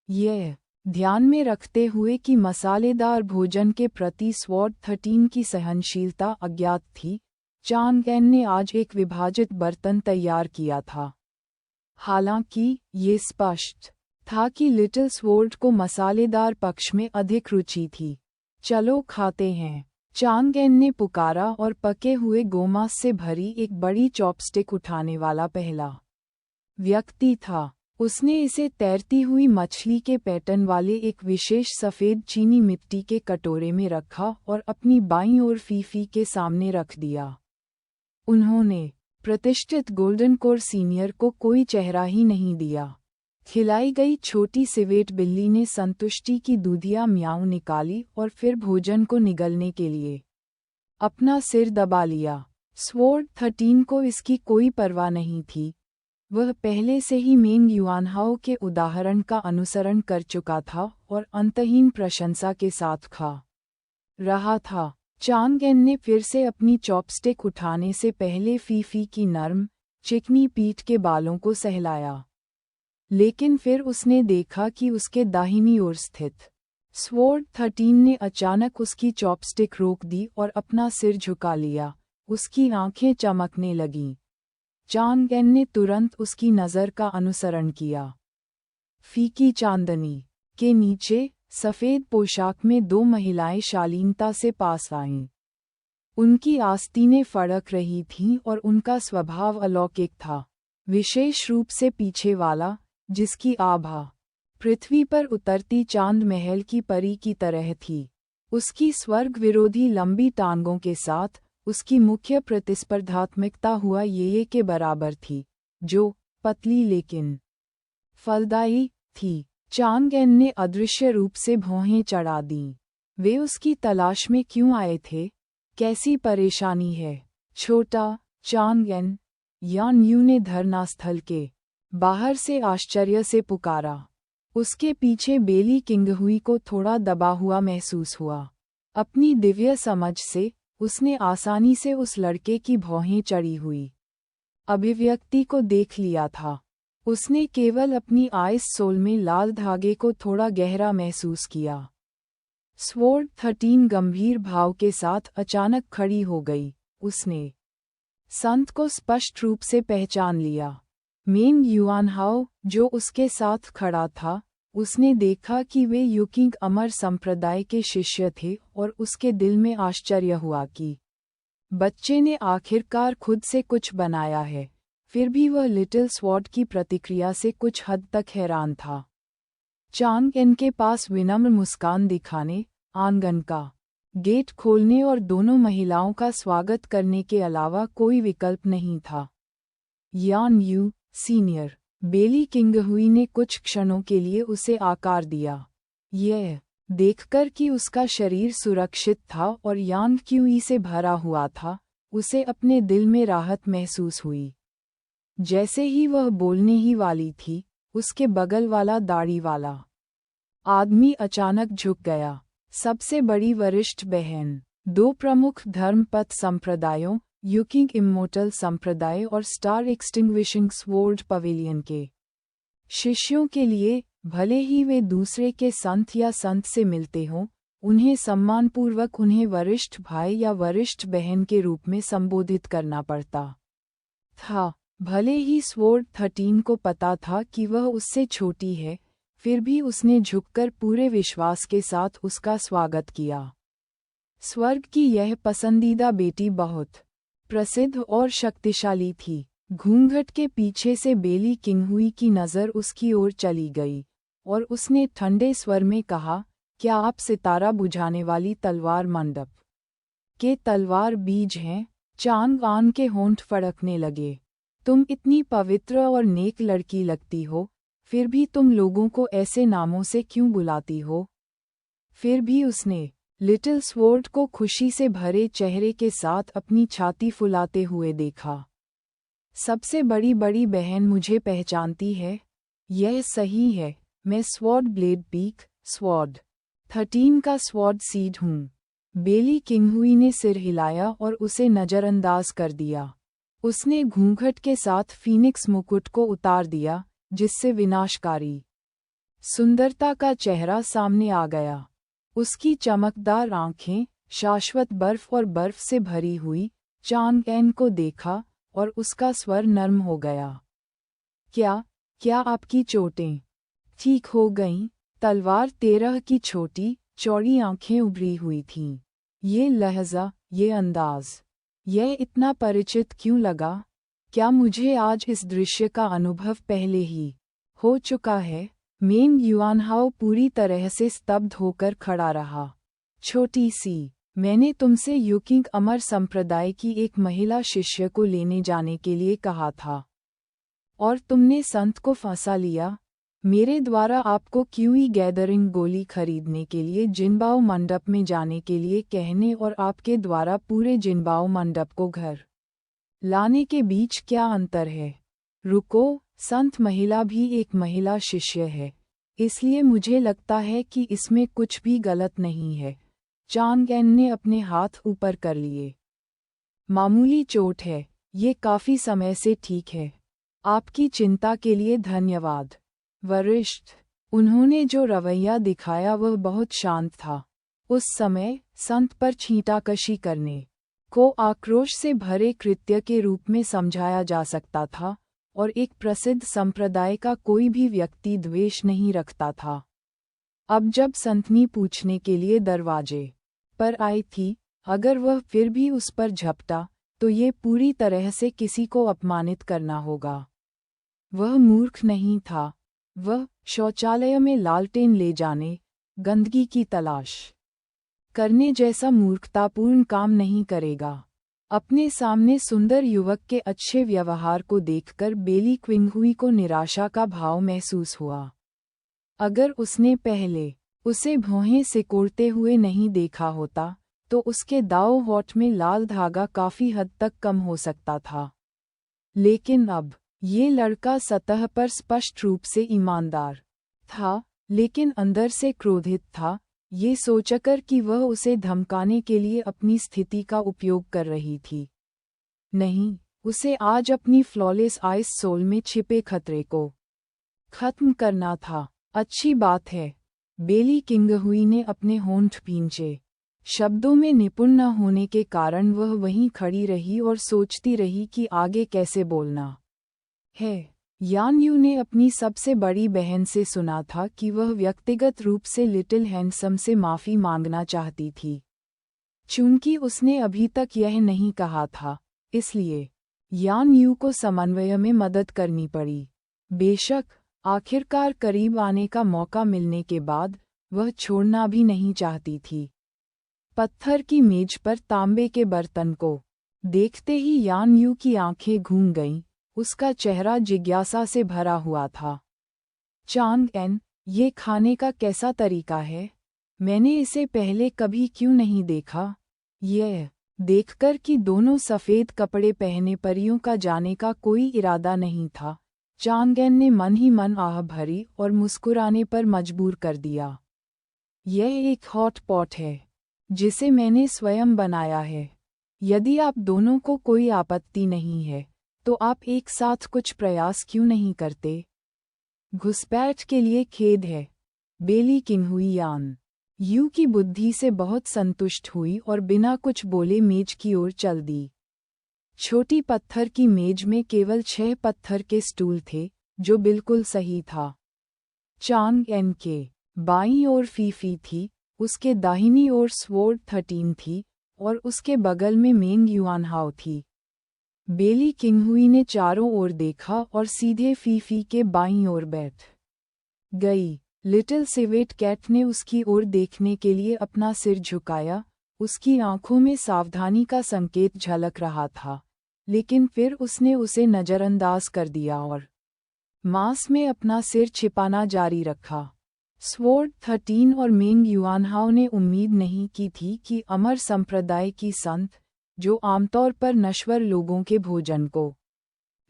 यह ध्यान में रखते हुए कि मसालेदार भोजन के प्रति स्वॉर्ड 13 की सहनशीलता अज्ञात थी, चांग एन ने आज एक विभाजित बर्तन तैयार किया था। हालांकि ये स्पष्ट था कि लिटिल स्वॉर्ड को मसालेदार पक्ष में अधिक रुचि थी। चलो खाते हैं, चांग एन ने पुकारा और पके हुए गोमांस से भरी एक बड़ी चॉपस्टिक उठाने वाला पहला व्यक्ति था। उसने इसे तैरती हुई मछली के पैटर्न वाले एक विशेष सफ़ेद चीनी मिट्टी के कटोरे में रखा और अपनी बाईं ओर फीफी के सामने रख दिया। उन्होंने प्रतिष्ठित गोल्डन कोर सीनियर को कोई चेहरा ही नहीं दिया। खिलाई गई छोटी सिवेट बिल्ली ने संतुष्टि की दूधिया म्याऊं निकाली और फिर भोजन को निगलने के लिए अपना सिर दबा लिया। स्वॉर्ड 13 को इसकी कोई परवाह नहीं थी। वह पहले से ही मेंग युआनहाओ के उदाहरण का अनुसरण कर चुका था और अंतहीन प्रशंसा के साथ खा रहा था। चांग एन ने फिर से अपनी चॉपस्टिक उठाने से पहले फीफी की नर्म, चिकनी पीठ के बालों को सहलाया। लेकिन फिर उसने देखा कि उसके दाहिनी ओर स्थित स्वॉर्ड 13 ने अचानक उसकी चॉपस्टिक रोक दी और अपना सिर झुका लिया। उसकी आंखें चमकने लगीं। चांग एन ने तुरंत उसकी नज़र का अनुसरण किया। फीकी चांदनी के नीचे सफ़ेद पोशाक में दो महिलाएं शालीनता से पास आईं। उनकी आस्तीनें फड़क रही थीं और उनका स्वभाव अलौकिक था, विशेष रूप से पीछे वाला, जिसकी आभा पृथ्वी पर उतरती चांद महल की परी की तरह थी। उसकी स्वर्ग विरोधी लंबी टांगों के साथ उसकी मुख्य प्रतिस्पर्धात्मकता हुआ ये के बराबर थी, जो पतली लेकिन फलदायी थी। चांग एन ने अदृश्य रूप से भौहें चढ़ा दीं। वे उसकी तलाश में क्यों आए थे? कैसी परेशानी है? छोटा चांग एन, यान यू ने धरनास्थल के बाहर से आश्चर्य से पुकारा। उसके पीछे बेली किंगहुई को थोड़ा दबा हुआ महसूस हुआ। अपनी दिव्य समझ से उसने आसानी से उस लड़के की भौहें चढ़ी हुई अभिव्यक्ति को देख लिया था। उसने केवल अपनी आइस सोल में लाल धागे को थोड़ा गहरा महसूस किया। स्वॉर्ड 13 गंभीर भाव के साथ अचानक खड़ी हो गई। उसने संत को स्पष्ट रूप से पहचान लिया। मेंग युआनहाओ, जो उसके साथ खड़ा था, उसने देखा कि वे युकिंग अमर संप्रदाय के शिष्य थे और उसके दिल में आश्चर्य हुआ कि बच्चे ने आखिरकार खुद से कुछ बनाया है। फिर भी वह लिटिल स्वॉर्ड की प्रतिक्रिया से कुछ हद तक हैरान था। चांग एन के पास विनम्र मुस्कान दिखाने, आंगन का गेट खोलने और दोनों महिलाओं का स्वागत करने के अलावा कोई विकल्प नहीं था। यान यू सीनियर, बेली किंगहुई ने कुछ क्षणों के लिए उसे आकार दिया। यह देखकर कि उसका शरीर सुरक्षित था और यान क्यूई से भरा हुआ था, उसे अपने दिल में राहत महसूस हुई। जैसे ही वह बोलने ही वाली थी, उसके बगल वाला दाढ़ी वाला आदमी अचानक झुक गया। सबसे बड़ी वरिष्ठ बहन, दो प्रमुख धर्मपथ संप्रदायों, युकिंग इम्मोर्टल संप्रदाय और स्टार एक्सटिंग्विशिंग स्वॉर्ड पवेलियन के शिष्यों के लिए, भले ही वे दूसरे के संत या संत से मिलते हों, उन्हें सम्मानपूर्वक उन्हें वरिष्ठ भाई या वरिष्ठ बहन के रूप में संबोधित करना पड़ता था। भले ही स्वॉर्ड 13 को पता था कि वह उससे छोटी है, फिर भी उसने झुककर पूरे विश्वास के साथ उसका स्वागत किया। स्वर्ग की यह पसंदीदा बेटी बहुत प्रसिद्ध और शक्तिशाली थी। घूंघट के पीछे से बेली किंगहुई की नज़र उसकी ओर चली गई और उसने ठंडे स्वर में कहा, क्या आप सितारा बुझाने वाली तलवार मंडप के तलवार बीज हैं? चांग आन के होंठ फड़कने लगे। तुम इतनी पवित्र और नेक लड़की लगती हो, फिर भी तुम लोगों को ऐसे नामों से क्यों बुलाती हो? फिर भी उसने लिटिल स्वॉर्ड को खुशी से भरे चेहरे के साथ अपनी छाती फुलाते हुए देखा। सबसे बड़ी बहन मुझे पहचानती है? यह सही है, मैं स्वॉर्ड ब्लेड पीक, स्वॉर्ड 13 का स्वॉर्ड सीड हूँ। बेली किंगहुई ने सिर हिलाया और उसे नज़रअंदाज कर दिया। उसने घूंघट के साथ फीनिक्स मुकुट को उतार दिया, जिससे विनाशकारी सुंदरता का चेहरा सामने आ गया। उसकी चमकदार आंखें, शाश्वत बर्फ और बर्फ से भरी हुई, चांग एन को देखा और उसका स्वर नर्म हो गया। क्या आपकी चोटें ठीक हो गईं? तलवार 13 की छोटी, चौड़ी आंखें उभरी हुई थीं। ये लहजा, ये अंदाज, यह इतना परिचित क्यों लगा? क्या मुझे आज इस दृश्य का अनुभव पहले ही हो चुका है? मेंग युआनहाओ पूरी तरह से स्तब्ध होकर खड़ा रहा। छोटी सी, मैंने तुमसे युकिंग अमर संप्रदाय की एक महिला शिष्य को लेने जाने के लिए कहा था, और तुमने संत को फंसा लिया। मेरे द्वारा आपको क्यूई गैदरिंग गोली खरीदने के लिए जिनबाओ मंडप में जाने के लिए कहने और आपके द्वारा पूरे जिनबाओ मंडप को घर लाने के बीच क्या अंतर है? रुको, संत महिला भी एक महिला शिष्य है, इसलिए मुझे लगता है कि इसमें कुछ भी गलत नहीं है। चांग एन ने अपने हाथ ऊपर कर लिए। मामूली चोट है, ये काफी समय से ठीक है। आपकी चिंता के लिए धन्यवाद, वरिष्ठ। उन्होंने जो रवैया दिखाया वह बहुत शांत था। उस समय संत पर छींटाकशी करने को आक्रोश से भरे कृत्य के रूप में समझाया जा सकता था, और एक प्रसिद्ध संप्रदाय का कोई भी व्यक्ति द्वेष नहीं रखता था। अब जब संतनी पूछने के लिए दरवाजे पर आई थी, अगर वह फिर भी उस पर झपटा तो ये पूरी तरह से किसी को अपमानित करना होगा। वह मूर्ख नहीं था। वह शौचालय में लालटेन ले जाने, गंदगी की तलाश करने जैसा मूर्खतापूर्ण काम नहीं करेगा। अपने सामने सुंदर युवक के अच्छे व्यवहार को देखकर बेली क्विंगहुई को निराशा का भाव महसूस हुआ। अगर उसने पहले उसे भौहें सिकोड़ते हुए नहीं देखा होता तो उसके दाओं होठ में लाल धागा काफी हद तक कम हो सकता था। लेकिन अब ये लड़का सतह पर स्पष्ट रूप से ईमानदार था, लेकिन अंदर से क्रोधित था, ये सोचकर कि वह उसे धमकाने के लिए अपनी स्थिति का उपयोग कर रही थी। नहीं, उसे आज अपनी फ्लॉलेस आइस सोल में छिपे खतरे को खत्म करना था। अच्छी बात है, बेली किंगहुई ने अपने होंठ भींचे। शब्दों में निपुण न होने के कारण वह वहीं खड़ी रही और सोचती रही कि आगे कैसे बोलना है। यान यू ने अपनी सबसे बड़ी बहन से सुना था कि वह व्यक्तिगत रूप से लिटिल हैंडसम से माफ़ी मांगना चाहती थी। चूंकि उसने अभी तक यह नहीं कहा था, इसलिए यान यू को समन्वय में मदद करनी पड़ी। बेशक, आखिरकार करीब आने का मौका मिलने के बाद वह छोड़ना भी नहीं चाहती थी। पत्थर की मेज पर तांबे के बर्तन को देखते ही यान यू की आंखें घूम गईं, उसका चेहरा जिज्ञासा से भरा हुआ था। चांग एन, ये खाने का कैसा तरीका है? मैंने इसे पहले कभी क्यों नहीं देखा? यह देखकर कि दोनों सफ़ेद कपड़े पहने परियों का जाने का कोई इरादा नहीं था, चांग एन ने मन ही मन आह भरी और मुस्कुराने पर मजबूर कर दिया। यह एक हॉट पॉट है जिसे मैंने स्वयं बनाया है। यदि आप दोनों को कोई आपत्ति नहीं है तो आप एक साथ कुछ प्रयास क्यों नहीं करते? घुसपैठ के लिए खेद है, बेली किंगहुई यान यू की बुद्धि से बहुत संतुष्ट हुई और बिना कुछ बोले मेज की ओर चल दी। छोटी पत्थर की मेज में केवल 6 पत्थर के स्टूल थे, जो बिल्कुल सही था। चांग एन के बाईं ओर फीफी थी, उसके दाहिनी ओर स्वॉर्ड 13 थी और उसके बगल में मेंग युआनहाओ थी। बेली किंगहुई ने चारों ओर देखा और सीधे फीफी के बाईं ओर बैठ गई। लिटिल सिवेट कैट ने उसकी ओर देखने के लिए अपना सिर झुकाया। उसकी आंखों में सावधानी का संकेत झलक रहा था, लेकिन फिर उसने उसे नज़रअंदाज कर दिया और मांस में अपना सिर छिपाना जारी रखा। स्वॉर्ड 13 और मेंग युआनहाओ ने उम्मीद नहीं की थी कि अमर संप्रदाय की संत, जो आमतौर पर नश्वर लोगों के भोजन को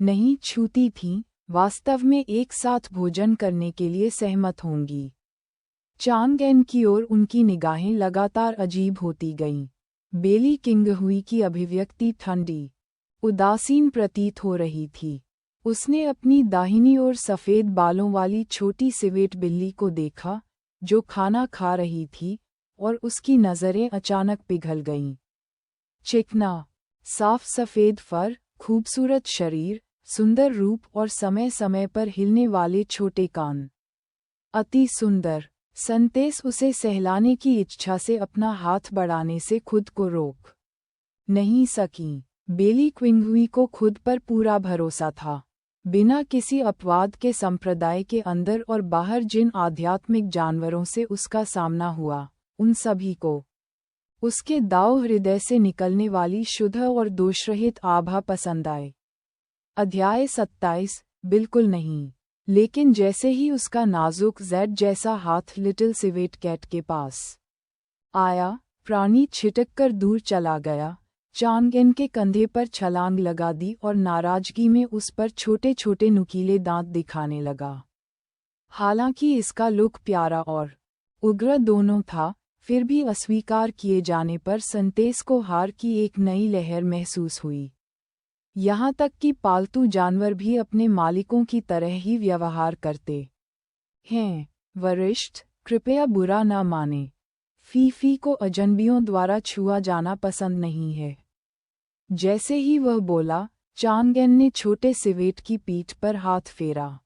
नहीं छूती थीं, वास्तव में एक साथ भोजन करने के लिए सहमत होंगी। चांग एन की ओर उनकी निगाहें लगातार अजीब होती गईं। बेली किंगहुई की अभिव्यक्ति ठंडी, उदासीन प्रतीत हो रही थी। उसने अपनी दाहिनी ओर सफ़ेद बालों वाली छोटी सिवेट बिल्ली को देखा, जो खाना खा रही थी, और उसकी नज़रें अचानक पिघल गईं। चिकना, साफ सफ़ेद फर, खूबसूरत शरीर, सुंदर रूप और समय समय पर हिलने वाले छोटे कान। अति सुंदर। संतेस उसे सहलाने की इच्छा से अपना हाथ बढ़ाने से खुद को रोक नहीं सकीं। बेली क्विंगहुई को खुद पर पूरा भरोसा था। बिना किसी अपवाद के संप्रदाय के अंदर और बाहर जिन आध्यात्मिक जानवरों से उसका सामना हुआ, उन सभी को उसके दाव हृदय से निकलने वाली शुद्ध और दोषरहित आभा पसंद आए। अध्याय 27। बिल्कुल नहीं। लेकिन जैसे ही उसका नाजुक जेड जैसा हाथ लिटिल सिवेट कैट के पास आया, प्राणी छिटक कर दूर चला गया, चांगएन के कंधे पर छलांग लगा दी और नाराजगी में उस पर छोटे छोटे नुकीले दांत दिखाने लगा। हालांकि इसका लुक प्यारा और उग्र दोनों था, फिर भी अस्वीकार किए जाने पर संतेस को हार की एक नई लहर महसूस हुई। यहाँ तक कि पालतू जानवर भी अपने मालिकों की तरह ही व्यवहार करते हैं। वरिष्ठ, कृपया बुरा न माने, फीफी को अजनबियों द्वारा छुआ जाना पसंद नहीं है। जैसे ही वह बोला, चांगएन ने छोटे सिवेट की पीठ पर हाथ फेरा।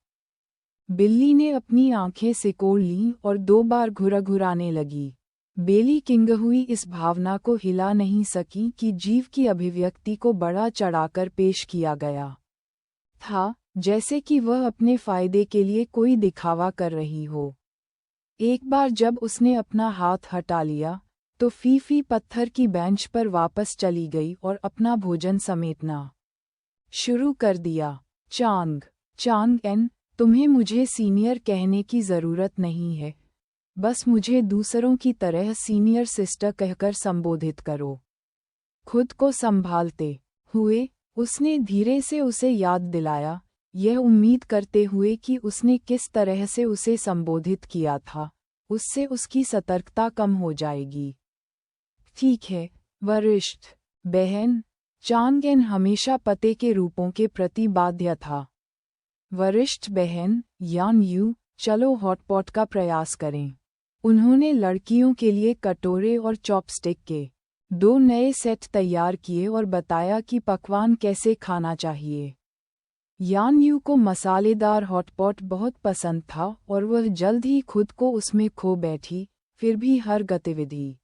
बिल्ली ने अपनी आंखें सिकोड़ लीं और 2 बार घुरघुराने लगी। बेली किंगहुई इस भावना को हिला नहीं सकी कि जीव की अभिव्यक्ति को बढ़ा चढ़ाकर पेश किया गया था, जैसे कि वह अपने फायदे के लिए कोई दिखावा कर रही हो। एक बार जब उसने अपना हाथ हटा लिया, तो फीफी पत्थर की बेंच पर वापस चली गई और अपना भोजन समेटना शुरू कर दिया। चांगएन, तुम्हें मुझे सीनियर कहने की ज़रूरत नहीं है, बस मुझे दूसरों की तरह सीनियर सिस्टर कहकर संबोधित करो। खुद को संभालते हुए उसने धीरे से उसे याद दिलाया, यह उम्मीद करते हुए कि उसने किस तरह से उसे संबोधित किया था, उससे उसकी सतर्कता कम हो जाएगी। ठीक है, वरिष्ठ बहन। चांगएन हमेशा पते के रूपों के प्रति बाध्य था। वरिष्ठ बहन यान यू, चलो हॉटपॉट का प्रयास करें। उन्होंने लड़कियों के लिए कटोरे और चॉपस्टिक के 2 नए सेट तैयार किए और बताया कि पकवान कैसे खाना चाहिए। यान यू को मसालेदार हॉटपॉट बहुत पसंद था और वह जल्द ही खुद को उसमें खो बैठी। फिर भी हर गतिविधि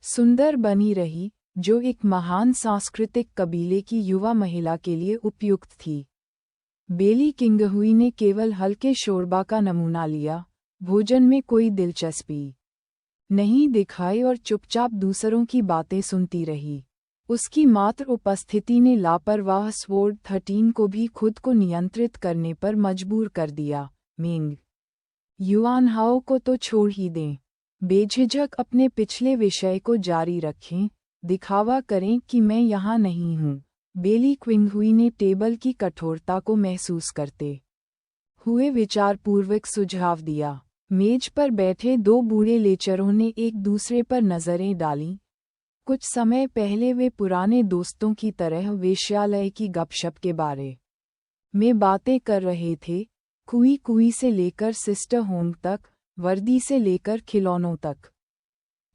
सुंदर बनी रही, जो एक महान सांस्कृतिक कबीले की युवा महिला के लिए उपयुक्त थी। बेली किंगहुई ने केवल हल्के शोरबा का नमूना लिया, भोजन में कोई दिलचस्पी नहीं दिखाई और चुपचाप दूसरों की बातें सुनती रही। उसकी मात्र उपस्थिति ने लापरवाह स्वॉर्ड 13 को भी खुद को नियंत्रित करने पर मजबूर कर दिया। मिंग युआनहाओ को तो छोड़ ही दें, बेझिझक अपने पिछले विषय को जारी रखें, दिखावा करें कि मैं यहाँ नहीं हूँ। बेली क्विंगहुई ने टेबल की कठोरता को महसूस करते हुए विचारपूर्वक सुझाव दिया। मेज पर बैठे 2 बूढ़े लेचरों ने एक दूसरे पर नजरें डालीं। कुछ समय पहले वे पुराने दोस्तों की तरह वेश्यालय की गपशप के बारे में बातें कर रहे थे, कुई से लेकर सिस्टर होम तक, वर्दी से लेकर खिलौनों तक।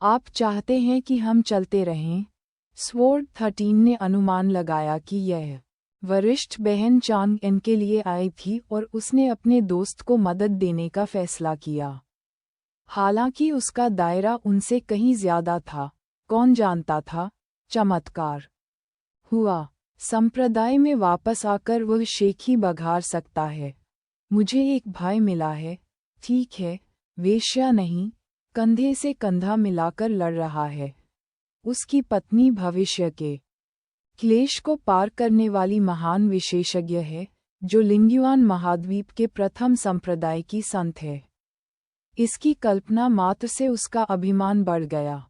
आप चाहते हैं कि हम चलते रहें? स्वॉर्ड 13 ने अनुमान लगाया कि यह वरिष्ठ बहन चांगएन के लिए आई थी और उसने अपने दोस्त को मदद देने का फैसला किया। हालांकि उसका दायरा उनसे कहीं ज्यादा था, कौन जानता था, चमत्कार हुआ। संप्रदाय में वापस आकर वह शेखी बघार सकता है। मुझे एक भाई मिला है, ठीक है, वेश्या नहीं, कंधे से कंधा मिलाकर लड़ रहा है। उसकी पत्नी भविष्य के क्लेश को पार करने वाली महान विशेषज्ञ है, जो लिंग्युआन महाद्वीप के प्रथम संप्रदाय की संत है। इसकी कल्पना मात्र से उसका अभिमान बढ़ गया।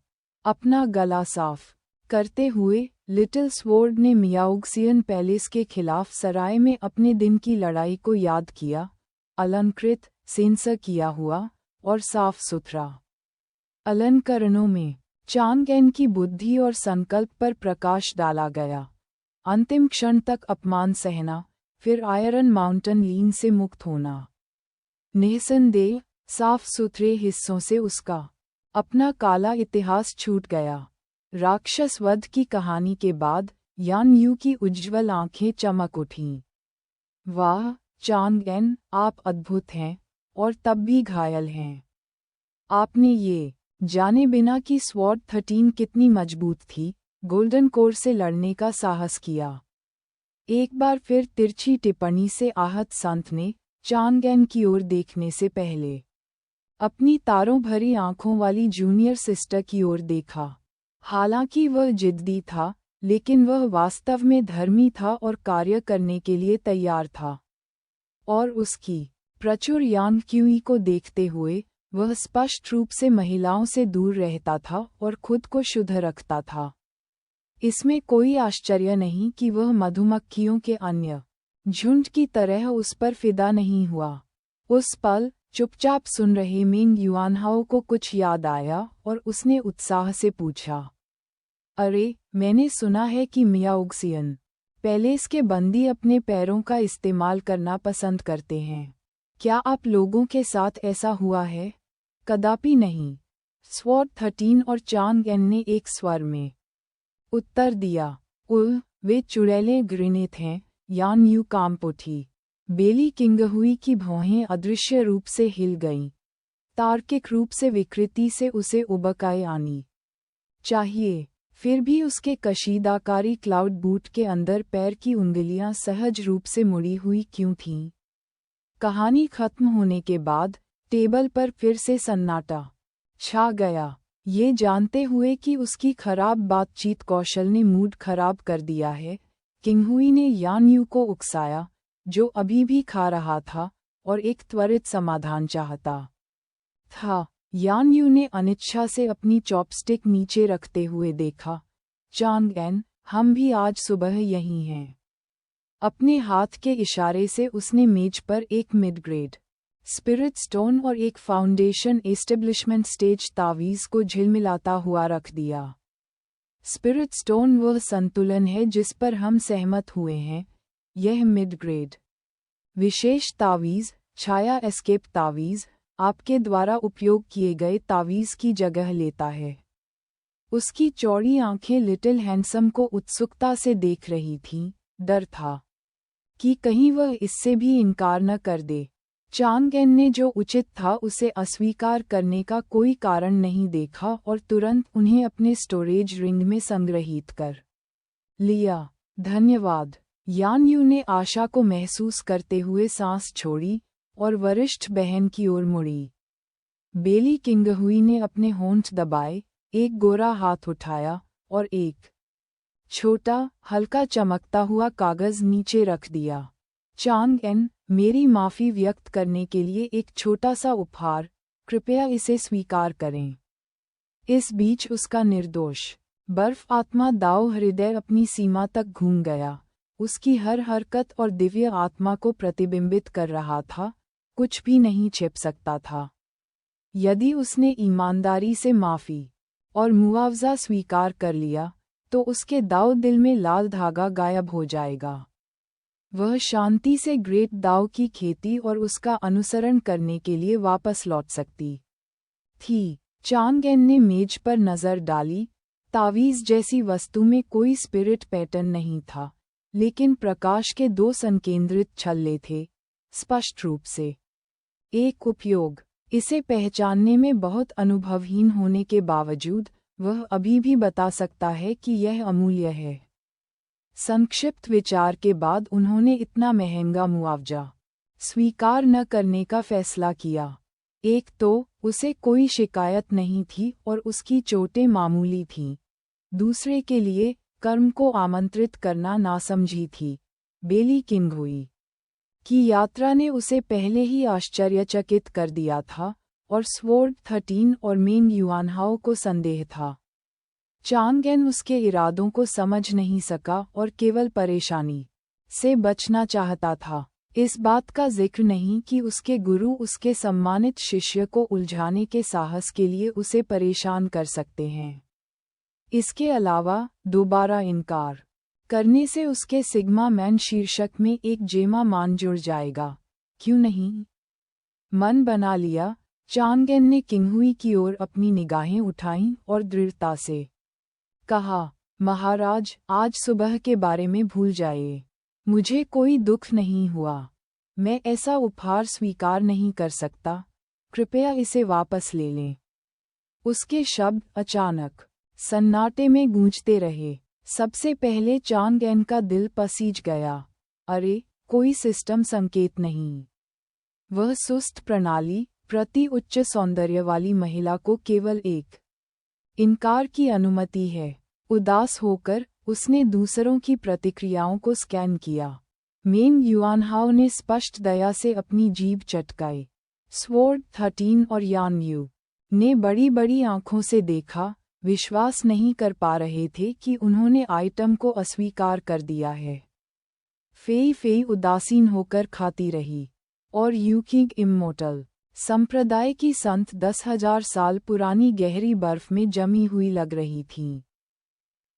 अपना गला साफ करते हुए लिटिल स्वॉर्ड ने मियाओक्सियन पैलेस के खिलाफ सराय में अपने दिन की लड़ाई को याद किया, अलंकृत, सेंसर किया हुआ और साफ सुथरा। अलंकरणों में चांगएन की बुद्धि और संकल्प पर प्रकाश डाला गया। अंतिम क्षण तक अपमान सहना, फिर आयरन माउंटेन लीन से मुक्त होना। निःसंदेह साफ सुथरे हिस्सों से उसका अपना काला इतिहास छूट गया। राक्षस वध की कहानी के बाद यान यू की उज्ज्वल आंखें चमक उठीं। वाह चांगएन, आप अद्भुत हैं, और तब भी घायल हैं। आपने ये जाने बिना कि स्वॉर्ड 13 कितनी मजबूत थी, गोल्डन कोर से लड़ने का साहस किया। एक बार फिर तिरछी टिप्पणी से आहत संत ने चांगएन की ओर देखने से पहले अपनी तारों भरी आंखों वाली जूनियर सिस्टर की ओर देखा। हालांकि वह जिद्दी था, लेकिन वह वास्तव में धर्मी था और कार्य करने के लिए तैयार था। और उसकी प्रचुर यान क्यूई को देखते हुए वह स्पष्ट रूप से महिलाओं से दूर रहता था और खुद को शुद्ध रखता था। इसमें कोई आश्चर्य नहीं कि वह मधुमक्खियों के अन्य झुंड की तरह उस पर फिदा नहीं हुआ। उस पल चुपचाप सुन रहे मिंग युआनहाओ को कुछ याद आया और उसने उत्साह से पूछा, अरे, मैंने सुना है कि मियाओक्सियन पैलेस के बंदी अपने पैरों का इस्तेमाल करना पसंद करते हैं। क्या आप लोगों के साथ ऐसा हुआ है? कदापि नहीं, स्वॉर्ड 13 और चांग एन ने एक स्वर में उत्तर दिया। वे चुड़ैलें घृणित हैं, यान यू कामपोठी। बेली किंगहुई की भौहें अदृश्य रूप से हिल गईं। तार्किक रूप से विकृति से उसे उबकाई आनी चाहिए, फिर भी उसके कशीदाकारी क्लाउड बूट के अंदर पैर की उंगलियां सहज रूप से मुड़ी हुई क्यों थीं? कहानी खत्म होने के बाद टेबल पर फिर से सन्नाटा छा गया, ये जानते हुए कि उसकी खराब बातचीत कौशल ने मूड खराब कर दिया है। किंगहुई ने यान यू को उकसाया, जो अभी भी खा रहा था और एक त्वरित समाधान चाहता था। यान यू ने अनिच्छा से अपनी चॉपस्टिक नीचे रखते हुए देखा। चांग एन, हम भी आज सुबह यहीं हैं। अपने हाथ के इशारे से उसने मेज पर एक मिड ग्रेड स्पिरिट स्टोन और एक फाउंडेशन एस्टेब्लिशमेंट स्टेज तावीज़ को झिलमिलाता हुआ रख दिया। स्पिरिट स्टोन वह संतुलन है जिस पर हम सहमत हुए हैं। यह मिड ग्रेड विशेष तावीज़, छाया एस्केप तावीज़, आपके द्वारा उपयोग किए गए तावीज़ की जगह लेता है। उसकी चौड़ी आंखें लिटिल हैंडसम को उत्सुकता से देख रही थीं। डर था कि कहीं वह इससे भी इनकार न कर दे। चांग एन ने जो उचित था उसे अस्वीकार करने का कोई कारण नहीं देखा और तुरंत उन्हें अपने स्टोरेज रिंग में संग्रहीत कर लिया। धन्यवाद। यान यू ने आशा को महसूस करते हुए सांस छोड़ी और वरिष्ठ बहन की ओर मुड़ी। बेली किंगहुई ने अपने होंठ दबाए, एक गोरा हाथ उठाया और एक छोटा, हल्का चमकता हुआ कागज नीचे रख दिया। चांग एन, मेरी माफ़ी व्यक्त करने के लिए एक छोटा सा उपहार, कृपया इसे स्वीकार करें। इस बीच उसका निर्दोष बर्फ आत्मा दाओ हृदय अपनी सीमा तक घूम गया। उसकी हर हरकत और दिव्य आत्मा को प्रतिबिंबित कर रहा था, कुछ भी नहीं छिप सकता था। यदि उसने ईमानदारी से माफ़ी और मुआवजा स्वीकार कर लिया, तो उसके दाओ दिल में लाल धागा गायब हो जाएगा। वह शांति से ग्रेट दाओ की खेती और उसका अनुसरण करने के लिए वापस लौट सकती थी। चांग एन ने मेज पर नज़र डाली। तावीज़ जैसी वस्तु में कोई स्पिरिट पैटर्न नहीं था, लेकिन प्रकाश के दो संकेंद्रित छल्ले थे, स्पष्ट रूप से। एक उपयोग। इसे पहचानने में बहुत अनुभवहीन होने के बावजूद वह अभी भी बता सकता है कि यह अमूल्य है। संक्षिप्त विचार के बाद उन्होंने इतना महंगा मुआवजा स्वीकार न करने का फैसला किया। एक तो उसे कोई शिकायत नहीं थी और उसकी चोटें मामूली थीं। दूसरे के लिए कर्म को आमंत्रित करना नासमझी थी। बेली किंगहुई की यात्रा ने उसे पहले ही आश्चर्यचकित कर दिया था और स्वॉर्ड 13 और मिंग युआनहाओ को संदेह था। चांग एन उसके इरादों को समझ नहीं सका और केवल परेशानी से बचना चाहता था। इस बात का जिक्र नहीं कि उसके गुरु उसके सम्मानित शिष्य को उलझाने के साहस के लिए उसे परेशान कर सकते हैं। इसके अलावा दोबारा इनकार करने से उसके सिग्मा मैन शीर्षक में एक जेमा मान जुड़ जाएगा। क्यों नहीं? मन बना लिया, चांग एन ने किंगहुई की ओर अपनी निगाहें उठाईं और दृढ़ता से कहा, महाराज, आज सुबह के बारे में भूल जाइए। मुझे कोई दुख नहीं हुआ। मैं ऐसा उपहार स्वीकार नहीं कर सकता। कृपया इसे वापस ले लें। उसके शब्द अचानक सन्नाटे में गूंजते रहे। सबसे पहले चांग एन का दिल पसीज गया। अरे, कोई सिस्टम संकेत नहीं। वह सुस्त प्रणाली प्रति उच्च सौंदर्य वाली महिला को केवल एक इनकार की अनुमति है। उदास होकर उसने दूसरों की प्रतिक्रियाओं को स्कैन किया। मिंग युआनहाओ ने स्पष्ट दया से अपनी जीभ चटकाई। स्वॉर्ड 13 और यान यू ने बड़ी बड़ी आंखों से देखा। विश्वास नहीं कर पा रहे थे कि उन्होंने आइटम को अस्वीकार कर दिया है। फेई फेई उदासीन होकर खाती रही, और यूकिंग इम्मोर्टल संप्रदाय की संत 10,000 साल पुरानी गहरी बर्फ में जमी हुई लग रही थीं।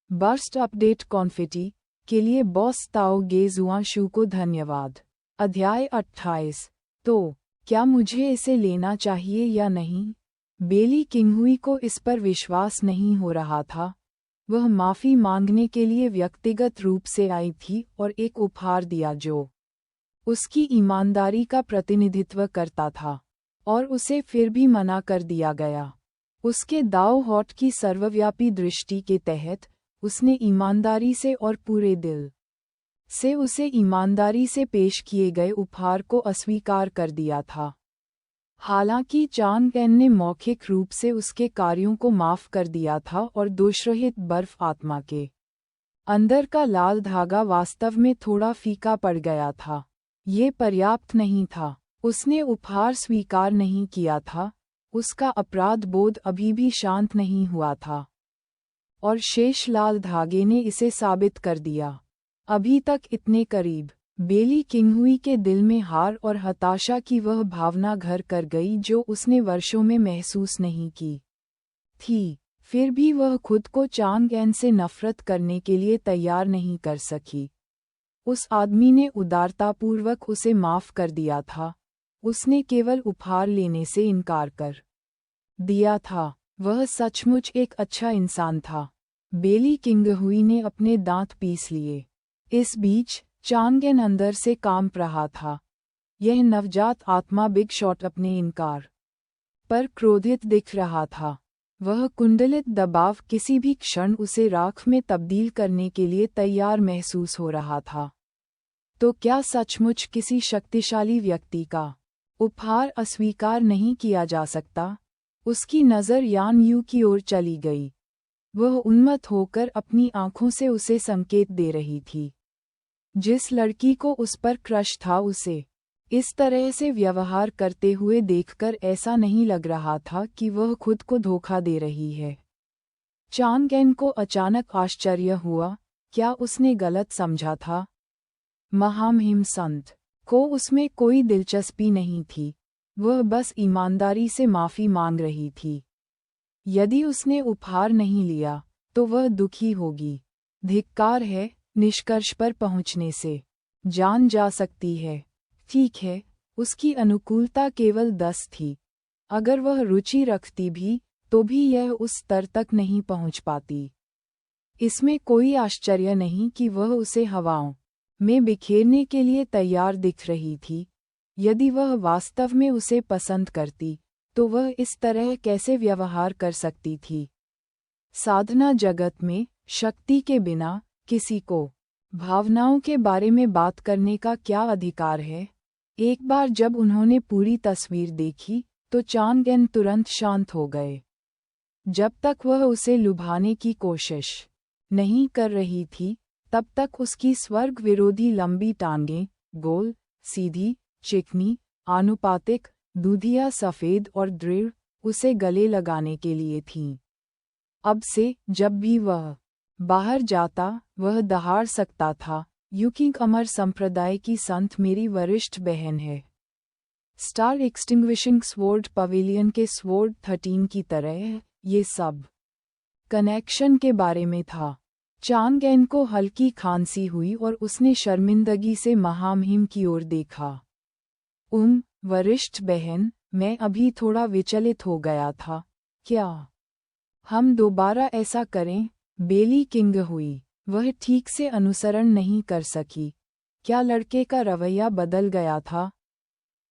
बर्स्ट अपडेट कॉन्फिटी के लिए बॉस ताओ गे जुआशु को धन्यवाद। अध्याय 28। तो क्या मुझे इसे लेना चाहिए या नहीं? बेली किंगहुई को इस पर विश्वास नहीं हो रहा था। वह माफी मांगने के लिए व्यक्तिगत रूप से आई थी और एक उपहार दिया जो उसकी ईमानदारी का प्रतिनिधित्व करता था, और उसे फिर भी मना कर दिया गया। उसके दाओ हॉट की सर्वव्यापी दृष्टि के तहत उसने ईमानदारी से और पूरे दिल से उसे ईमानदारी से पेश किए गए उपहार को अस्वीकार कर दिया था। हालांकि चांग एन ने मौखिक रूप से उसके कार्यों को माफ कर दिया था और दोषरहित बर्फ आत्मा के अंदर का लाल धागा वास्तव में थोड़ा फीका पड़ गया था। ये पर्याप्त नहीं था। उसने उपहार स्वीकार नहीं किया था, उसका अपराध बोध अभी भी शांत नहीं हुआ था, और शेष लाल धागे ने इसे साबित कर दिया। अभी तक इतने करीब। बेली किंगहुई के दिल में हार और हताशा की वह भावना घर कर गई जो उसने वर्षों में महसूस नहीं की थी। फिर भी वह खुद को चांग एन से नफरत करने के लिए तैयार नहीं कर सकी। उस आदमी ने उदारतापूर्वक उसे माफ कर दिया था। उसने केवल उपहार लेने से इनकार कर दिया था। वह सचमुच एक अच्छा इंसान था। बेली किंगहुई ने अपने दांत पीस लिए। इस बीच चांग एन अंदर से कांप रहा था। यह नवजात आत्मा बिग शॉट अपने इनकार पर क्रोधित दिख रहा था। वह कुंडलित दबाव किसी भी क्षण उसे राख में तब्दील करने के लिए तैयार महसूस हो रहा था। तो क्या सचमुच किसी शक्तिशाली व्यक्ति का उपहार अस्वीकार नहीं किया जा सकता? उसकी नज़र यान यू की ओर चली गई। वह उन्मत्त होकर अपनी आंखों से उसे संकेत दे रही थी। जिस लड़की को उस पर क्रश था उसे इस तरह से व्यवहार करते हुए देखकर ऐसा नहीं लग रहा था कि वह खुद को धोखा दे रही है। चांग एन को अचानक आश्चर्य हुआ। क्या उसने गलत समझा था? महामहिम संत को उसमें कोई दिलचस्पी नहीं थी। वह बस ईमानदारी से माफी मांग रही थी। यदि उसने उपहार नहीं लिया तो वह दुखी होगी। धिक्कार है। निष्कर्ष पर पहुंचने से जान जा सकती है। ठीक है, उसकी अनुकूलता केवल 10 थी। अगर वह रुचि रखती भी तो भी यह उस स्तर तक नहीं पहुंच पाती। इसमें कोई आश्चर्य नहीं कि वह उसे हवाओं में बिखेरने के लिए तैयार दिख रही थी। यदि वह वास्तव में उसे पसंद करती तो वह इस तरह कैसे व्यवहार कर सकती थी? साधना जगत में शक्ति के बिना किसी को भावनाओं के बारे में बात करने का क्या अधिकार है? एक बार जब उन्होंने पूरी तस्वीर देखी तो चांग एन तुरंत शांत हो गए। जब तक वह उसे लुभाने की कोशिश नहीं कर रही थी तब तक उसकी स्वर्ग विरोधी लंबी टांगें, गोल, सीधी, चिकनी, आनुपातिक, दूधिया सफ़ेद और दृढ़, उसे गले लगाने के लिए थीं। अब से जब भी वह बाहर जाता वह दहाड़ सकता था, यूकिंग अमर संप्रदाय की संत मेरी वरिष्ठ बहन है। स्टार एक्सटिंग्विशिंग स्वॉर्ड पवेलियन के स्वॉर्ड 13 की तरह ये सब कनेक्शन के बारे में था। चांग एन को हल्की खांसी हुई और उसने शर्मिंदगी से महामहिम की ओर देखा। वरिष्ठ बहन, मैं अभी थोड़ा विचलित हो गया था। क्या हम दोबारा ऐसा करें? बेली किंगहुई वह ठीक से अनुसरण नहीं कर सकी। क्या लड़के का रवैया बदल गया था?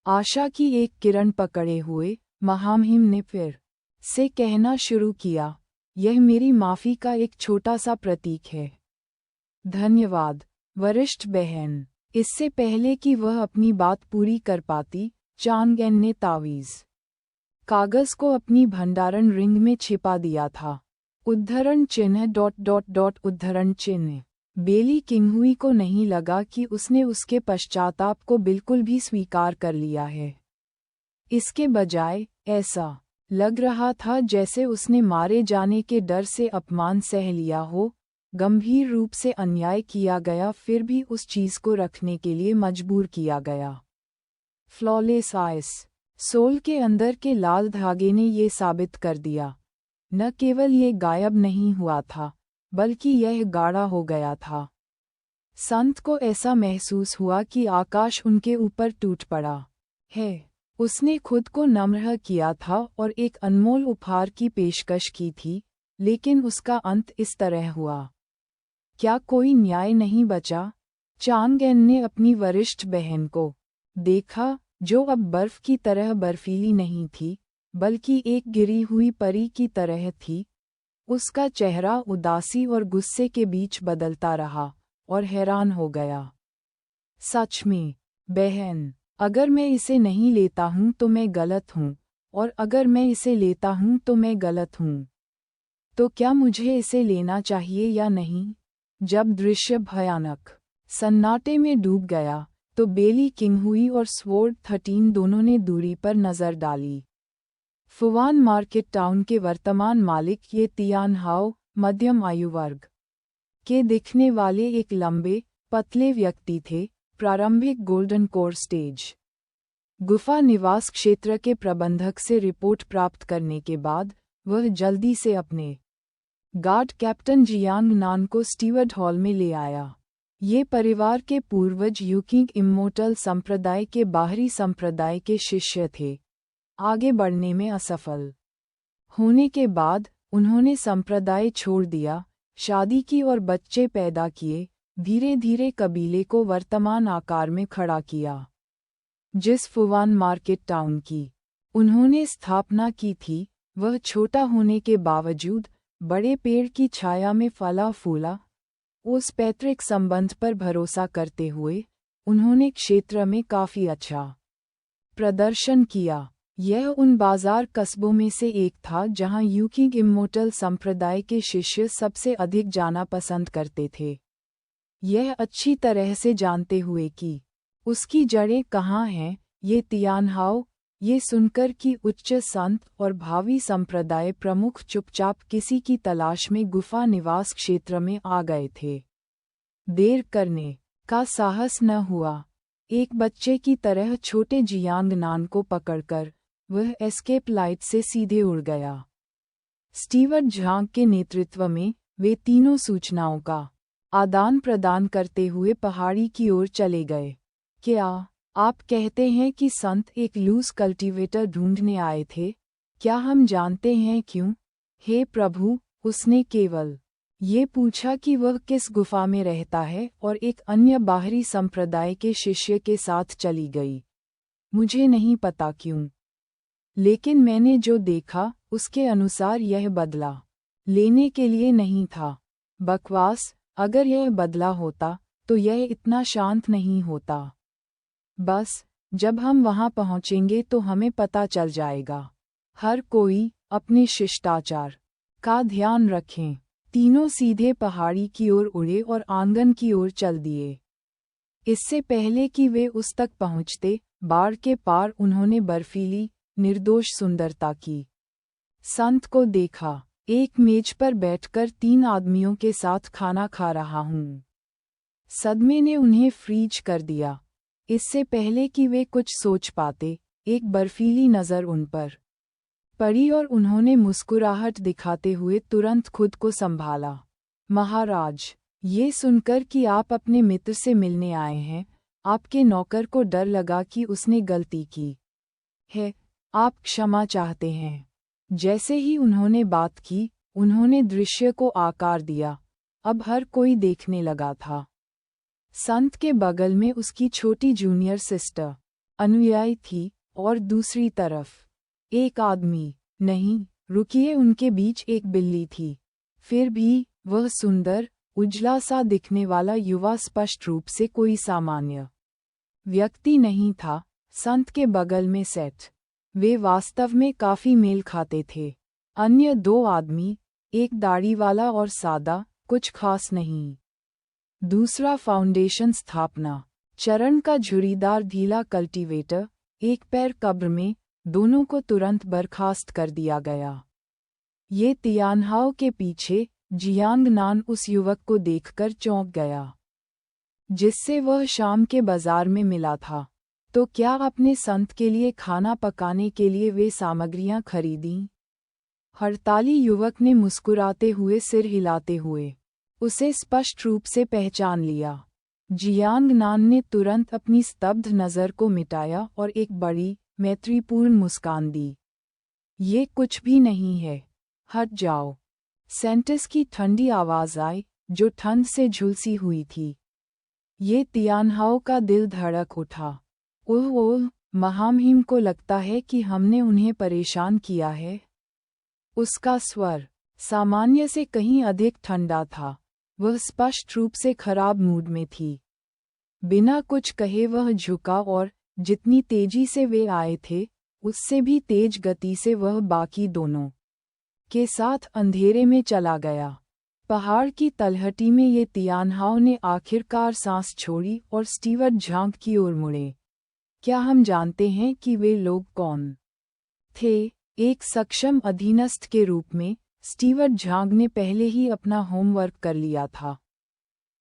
आशा की एक किरण पकड़े हुए महामहिम ने फिर से कहना शुरू किया, यह मेरी माफी का एक छोटा सा प्रतीक है। धन्यवाद वरिष्ठ बहन। इससे पहले कि वह अपनी बात पूरी कर पाती, चांग एन ने तावीज़ कागज को अपनी भंडारण रिंग में छिपा दिया था। उद्धरण चिन्ह ... उद्धरण चिन्ह। बेली किंगहुई को नहीं लगा कि उसने उसके पश्चाताप को बिल्कुल भी स्वीकार कर लिया है। इसके बजाय ऐसा लग रहा था जैसे उसने मारे जाने के डर से अपमान सह लिया हो, गंभीर रूप से अन्याय किया गया, फिर भी उस चीज़ को रखने के लिए मजबूर किया गया। फ्लॉलेस आइस, सोल के अंदर के लाल धागे ने ये साबित कर दिया, न केवल ये गायब नहीं हुआ था, बल्कि यह गाढ़ा हो गया था। संत को ऐसा महसूस हुआ कि आकाश उनके ऊपर टूट पड़ा है। उसने खुद को नम्र किया था और एक अनमोल उपहार की पेशकश की थी, लेकिन उसका अंत इस तरह हुआ। क्या कोई न्याय नहीं बचा? चांगएन ने अपनी वरिष्ठ बहन को देखा, जो अब बर्फ की तरह बर्फीली नहीं थी, बल्कि एक गिरी हुई परी की तरह थी। उसका चेहरा उदासी और गुस्से के बीच बदलता रहा और हैरान हो गया। सच में, बहन, अगर मैं इसे नहीं लेता हूँ तो मैं गलत हूँ, और अगर मैं इसे लेता हूँ तो मैं गलत हूँ। तो क्या मुझे इसे लेना चाहिए या नहीं? जब दृश्य भयानक सन्नाटे में डूब गया, तो बेली किंग हुई और स्वॉर्ड 13 दोनों ने दूरी पर नजर डाली। फुवान मार्केट टाउन के वर्तमान मालिक ये तियान हाओ, मध्यम आयु वर्ग के दिखने वाले एक लंबे, पतले व्यक्ति थे, प्रारंभिक गोल्डन कोर स्टेज गुफा निवास क्षेत्र के प्रबंधक से रिपोर्ट प्राप्त करने के बाद वह जल्दी से अपने गार्ड कैप्टन जियांग नान को स्टीवर्ड हॉल में ले आया। ये परिवार के पूर्वज यूकिंग इमोर्टल संप्रदाय के बाहरी संप्रदाय के शिष्य थे। आगे बढ़ने में असफल होने के बाद उन्होंने संप्रदाय छोड़ दिया, शादी की और बच्चे पैदा किए, धीरे धीरे कबीले को वर्तमान आकार में खड़ा किया। जिस फुवान मार्केट टाउन की उन्होंने स्थापना की थी, वह छोटा होने के बावजूद बड़े पेड़ की छाया में फला फूला। उस पैतृक संबंध पर भरोसा करते हुए उन्होंने क्षेत्र में काफी अच्छा प्रदर्शन किया। यह उन बाजार कस्बों में से एक था जहां यूकिंग इमोर्टल संप्रदाय के शिष्य सबसे अधिक जाना पसंद करते थे। यह अच्छी तरह से जानते हुए कि उसकी जड़ें कहाँ हैं, ये तियानहाओ, ये सुनकर कि उच्च संत और भावी संप्रदाय प्रमुख चुपचाप किसी की तलाश में गुफा निवास क्षेत्र में आ गए थे। देर करने का साहस न हुआ। एक बच्चे की तरह छोटे जियांग नान को पकड़कर वह एस्केप लाइट से सीधे उड़ गया। स्टीवर्ड झांग के नेतृत्व में वे तीनों सूचनाओं का आदान प्रदान करते हुए पहाड़ी की ओर चले गए। क्या आप कहते हैं कि संत एक लूज कल्टीवेटर ढूंढने आए थे? क्या हम जानते हैं क्यों? हे प्रभु, उसने केवल ये पूछा कि वह किस गुफा में रहता है और एक अन्य बाहरी संप्रदाय के शिष्य के साथ चली गई। मुझे नहीं पता क्यों, लेकिन मैंने जो देखा उसके अनुसार यह बदला लेने के लिए नहीं था। बकवास, अगर यह बदला होता तो यह इतना शांत नहीं होता। बस जब हम वहां पहुंचेंगे तो हमें पता चल जाएगा। हर कोई अपने शिष्टाचार का ध्यान रखें। तीनों सीधे पहाड़ी की ओर उड़े और आंगन की ओर चल दिए। इससे पहले कि वे उस तक पहुंचते, बाड़ के पार उन्होंने बर्फीली, निर्दोष सुंदरता की संत को देखा। एक मेज पर बैठकर 3 आदमियों के साथ खाना खा रहा हूँ। सदमे ने उन्हें फ्रीज कर दिया। इससे पहले कि वे कुछ सोच पाते, एक बर्फीली नज़र उन पर पड़ी और उन्होंने मुस्कुराहट दिखाते हुए तुरंत खुद को संभाला। महाराज, ये सुनकर कि आप अपने मित्र से मिलने आए हैं, आपके नौकर को डर लगा कि उसने गलती की है। आप क्षमा चाहते हैं। जैसे ही उन्होंने बात की, उन्होंने दृश्य को आकार दिया। अब हर कोई देखने लगा था। संत के बगल में उसकी छोटी जूनियर सिस्टर अनुयायी थी और दूसरी तरफ एक आदमी, नहीं रुकिए, उनके बीच एक बिल्ली थी। फिर भी वह सुंदर, उजला सा दिखने वाला युवा स्पष्ट रूप से कोई सामान्य व्यक्ति नहीं था। संत के बगल में सेठ, वे वास्तव में काफी मेल खाते थे। अन्य 2 आदमी, एक दाढ़ी वाला और सादा, कुछ खास नहीं। दूसरा फाउंडेशन स्थापना चरण का झुर्रीदार ढीला कल्टीवेटर, एक पैर कब्र में, दोनों को तुरंत बर्खास्त कर दिया गया। ये तियानहाओ के पीछे जियांग नान उस युवक को देखकर चौंक गया जिससे वह शाम के बाजार में मिला था। तो क्या अपने संत के लिए खाना पकाने के लिए वे सामग्रियां खरीदीं? हड़ताली युवक ने मुस्कुराते हुए सिर हिलाते हुए उसे स्पष्ट रूप से पहचान लिया। जियांग नान ने तुरंत अपनी स्तब्ध नज़र को मिटाया और एक बड़ी मैत्रीपूर्ण मुस्कान दी। ये कुछ भी नहीं है, हट जाओ। सेंटिस की ठंडी आवाज़ आई जो ठंड से झुलसी हुई थी। ये तियानहाओ का दिल धड़क उठा। ओह ओह, महामहिम को लगता है कि हमने उन्हें परेशान किया है। उसका स्वर सामान्य से कहीं अधिक ठंडा था। वह स्पष्ट रूप से खराब मूड में थी। बिना कुछ कहे वह झुका और जितनी तेजी से वे आए थे उससे भी तेज गति से वह बाकी दोनों के साथ अंधेरे में चला गया। पहाड़ की तलहटी में ये तियानहाओ ने आखिरकार सांस छोड़ी और स्टीवर्ट झांग की ओर मुड़े। क्या हम जानते हैं कि वे लोग कौन थे? एक सक्षम अधीनस्थ के रूप में स्टीवर्ट झांग ने पहले ही अपना होमवर्क कर लिया था।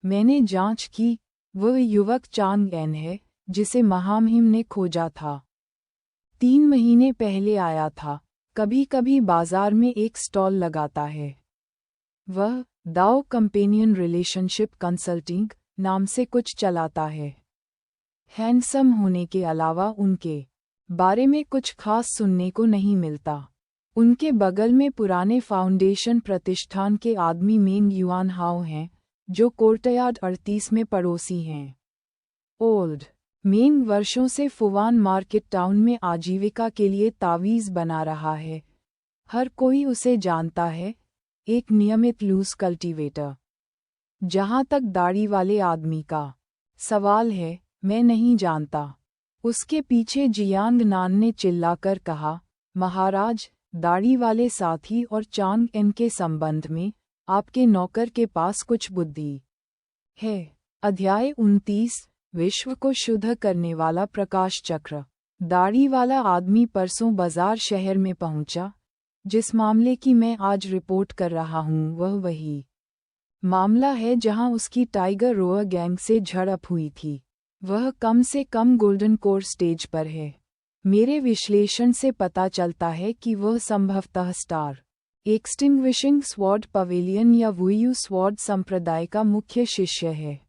मैंने जांच की, वह युवक चांग एन है जिसे महामहिम ने खोजा था। 3 महीने पहले आया था। कभी कभी बाजार में एक स्टॉल लगाता है। वह दाओ कंपेनियन रिलेशनशिप कंसल्टिंग नाम से कुछ चलाता है। हैंडसम होने के अलावा उनके बारे में कुछ खास सुनने को नहीं मिलता। उनके बगल में पुराने फाउंडेशन प्रतिष्ठान के आदमी मेंग युआन हाओ हैं जो कोर्टयार्ड 38 में पड़ोसी हैं। ओल्ड मेंग वर्षों से फुवान मार्केट टाउन में आजीविका के लिए तावीज़ बना रहा है। हर कोई उसे जानता है, एक नियमित लूज कल्टीवेटर। जहाँ तक दाढ़ी वाले आदमी का सवाल है, मैं नहीं जानता। उसके पीछे जियांग नान ने चिल्लाकर कहा, महाराज, दाढ़ी वाले साथी और चांग एन के संबंध में आपके नौकर के पास कुछ बुद्धि है। अध्याय 29 विश्व को शुद्ध करने वाला प्रकाश चक्र। दाढ़ी वाला आदमी परसों बाजार शहर में पहुंचा। जिस मामले की मैं आज रिपोर्ट कर रहा हूं वह वही मामला है जहां उसकी टाइगर रोअर गैंग से झड़प हुई थी। वह कम से कम गोल्डन कोर स्टेज पर है। मेरे विश्लेषण से पता चलता है कि वह संभवतः स्टार एक्सटिंग्विशिंग स्वॉर्ड पवेलियन या वुयू स्वॉर्ड संप्रदाय का मुख्य शिष्य है।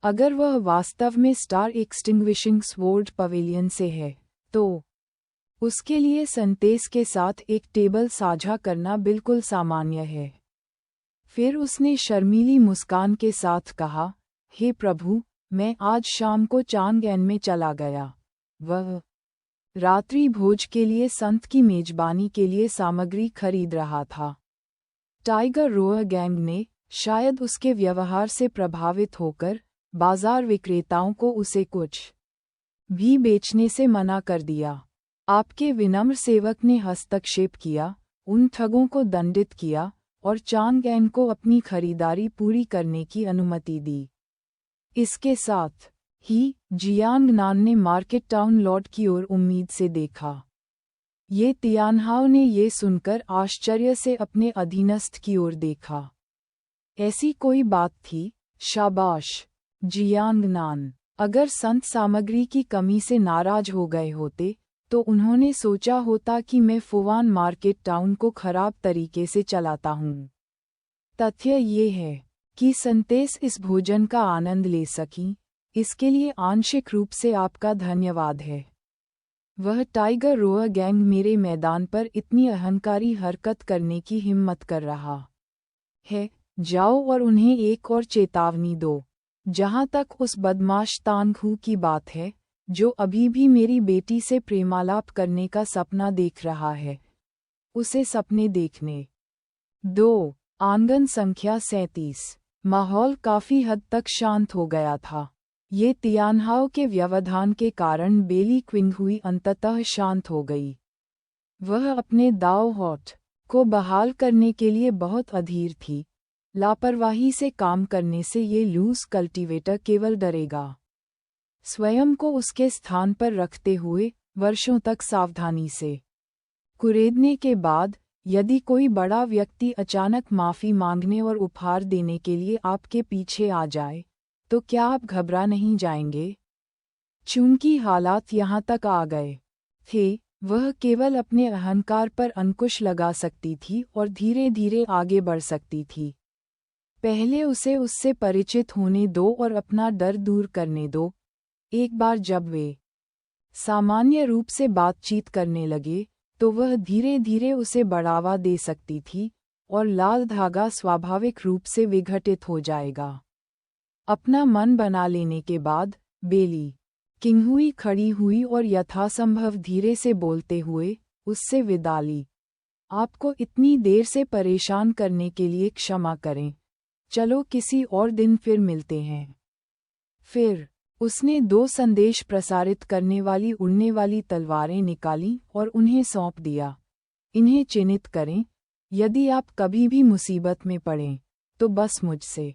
अगर वह वास्तव में स्टार एक्सटिंग्विशिंग स्वॉर्ड पवेलियन से है तो उसके लिए संतेस के साथ एक टेबल साझा करना बिल्कुल सामान्य है। फिर उसने शर्मीली मुस्कान के साथ कहा, हे प्रभु, मैं आज शाम को चांगएन में चला गया। वह रात्रि भोज के लिए संत की मेजबानी के लिए सामग्री खरीद रहा था। टाइगर रोअर गैंग ने शायद उसके व्यवहार से प्रभावित होकर बाजार विक्रेताओं को उसे कुछ भी बेचने से मना कर दिया। आपके विनम्र सेवक ने हस्तक्षेप किया, उन ठगों को दंडित किया और चांगएन को अपनी खरीदारी पूरी करने की अनुमति दी। इसके साथ ही जियांग नान ने मार्केट टाउन लॉर्ड की ओर उम्मीद से देखा। ये तियानहाओ ने ये सुनकर आश्चर्य से अपने अधीनस्थ की ओर देखा। ऐसी कोई बात थी? शाबाश जियांग नान। अगर संत सामग्री की कमी से नाराज हो गए होते तो उन्होंने सोचा होता कि मैं फुवान मार्केट टाउन को खराब तरीके से चलाता हूँ। तथ्य ये है कि संतेस इस भोजन का आनंद ले सकी, इसके लिए आंशिक रूप से आपका धन्यवाद है। वह टाइगर रोअर गैंग मेरे मैदान पर इतनी अहंकारी हरकत करने की हिम्मत कर रहा है। जाओ और उन्हें एक और चेतावनी दो। जहाँ तक उस बदमाश तांगहू की बात है जो अभी भी मेरी बेटी से प्रेमालाप करने का सपना देख रहा है, उसे सपने देखने दो। आंगन संख्या 37। माहौल काफी हद तक शांत हो गया था। ये तियानहाओ के व्यवधान के कारण बेली क्विंगहुई अंततः शांत हो गई। वह अपने दाव हॉट को बहाल करने के लिए बहुत अधीर थी। लापरवाही से काम करने से ये लूज कल्टीवेटर केवल डरेगा। स्वयं को उसके स्थान पर रखते हुए वर्षों तक सावधानी से कुरेदने के बाद यदि कोई बड़ा व्यक्ति अचानक माफ़ी मांगने और उपहार देने के लिए आपके पीछे आ जाए, तो क्या आप घबरा नहीं जाएंगे? चूंकि हालात यहाँ तक आ गए थे, वह केवल अपने अहंकार पर अंकुश लगा सकती थी और धीरे धीरे आगे बढ़ सकती थी। पहले उसे उससे परिचित होने दो और अपना डर दूर करने दो। एक बार जब वे सामान्य रूप से बातचीत करने लगे, तो वह धीरे धीरे उसे बढ़ावा दे सकती थी और लाल धागा स्वाभाविक रूप से विघटित हो जाएगा। अपना मन बना लेने के बाद बेली किंगहुई खड़ी हुई और यथासंभव धीरे से बोलते हुए उससे विदा ली। आपको इतनी देर से परेशान करने के लिए क्षमा करें। चलो किसी और दिन फिर मिलते हैं। फिर उसने 2 संदेश प्रसारित करने वाली उड़ने वाली तलवारें निकालीं और उन्हें सौंप दिया। इन्हें चिन्हित करें। यदि आप कभी भी मुसीबत में पड़ें, तो बस मुझसे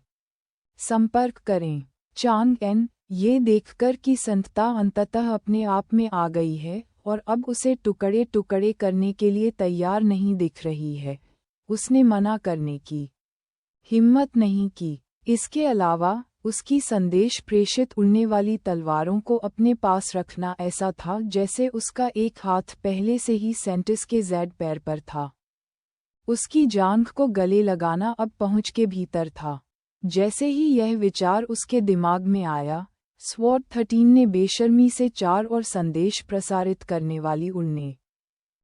संपर्क करें। चांग एन ये देखकर कि संतता अंततः अपने आप में आ गई है और अब उसे टुकड़े टुकड़े करने के लिए तैयार नहीं दिख रही है, उसने मना करने की हिम्मत नहीं की। इसके अलावा उसकी संदेश प्रेषित उड़ने वाली तलवारों को अपने पास रखना ऐसा था जैसे उसका एक हाथ पहले से ही सेंटिस के जेड पैर पर था। उसकी जांघ को गले लगाना अब पहुंच के भीतर था। जैसे ही यह विचार उसके दिमाग में आया, स्वॉर्ड 13 ने बेशर्मी से 4 और संदेश प्रसारित करने वाली उड़ने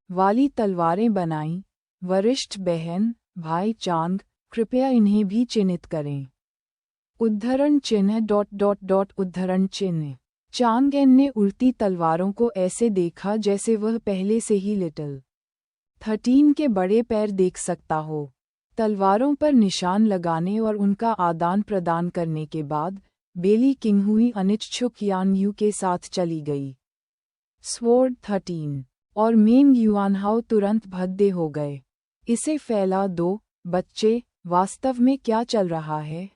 वाली तलवारें बनाईं। वरिष्ठ बहन, भाई चांग, कृपया इन्हें भी चिन्हित करें। उद्धरण चिन्ह उद्धरण चिन्ह। चांग एन ने उड़ती तलवारों को ऐसे देखा जैसे वह पहले से ही लिटिल 13 के बड़े पैर देख सकता हो। तलवारों पर निशान लगाने और उनका आदान प्रदान करने के बाद बेली किंगहुई अनिच्छुक यान यू के साथ चली गई। स्वॉर्ड 13 और मेंग युआनहाओ तुरंत भद्दे हो गए। इसे फैला दो, बच्चे, वास्तव में क्या चल रहा है?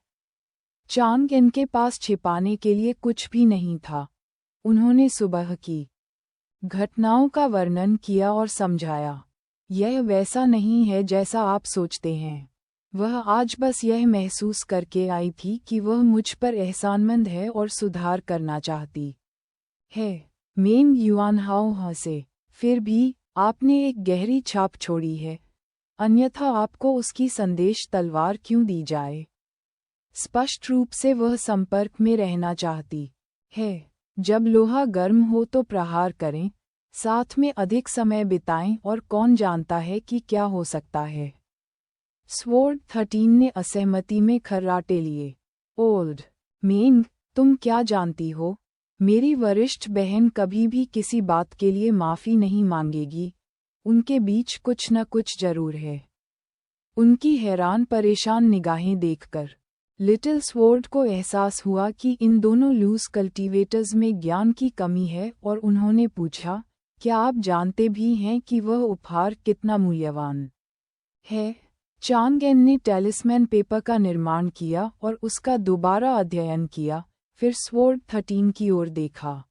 चांग एन के पास छिपाने के लिए कुछ भी नहीं था। उन्होंने सुबह की घटनाओं का वर्णन किया और समझाया, यह वैसा नहीं है जैसा आप सोचते हैं। वह आज बस यह महसूस करके आई थी कि वह मुझ पर एहसानमंद है और सुधार करना चाहती है। मेंग युआनहाओ हंसे। फिर भी आपने एक गहरी छाप छोड़ी है, अन्यथा आपको उसकी संदेश तलवार क्यों दी जाए? स्पष्ट रूप से वह संपर्क में रहना चाहती है। जब लोहा गर्म हो तो प्रहार करें, साथ में अधिक समय बिताएं और कौन जानता है कि क्या हो सकता है। स्वॉर्ड 13 ने असहमति में खर्राटे लिए। ओल्ड मेंग, तुम क्या जानती हो? मेरी वरिष्ठ बहन कभी भी किसी बात के लिए माफ़ी नहीं मांगेगी। उनके बीच कुछ न कुछ जरूर है। उनकी हैरान परेशान निगाहें देखकर लिटिल स्वॉर्ड को एहसास हुआ कि इन दोनों लूज कल्टीवेटर्स में ज्ञान की कमी है और उन्होंने पूछा, क्या आप जानते भी हैं कि वह उपहार कितना मूल्यवान है? चांग एन ने टेलिस्मैन पेपर का निर्माण किया और उसका दोबारा अध्ययन किया, फिर स्वॉर्ड 13 की ओर देखा।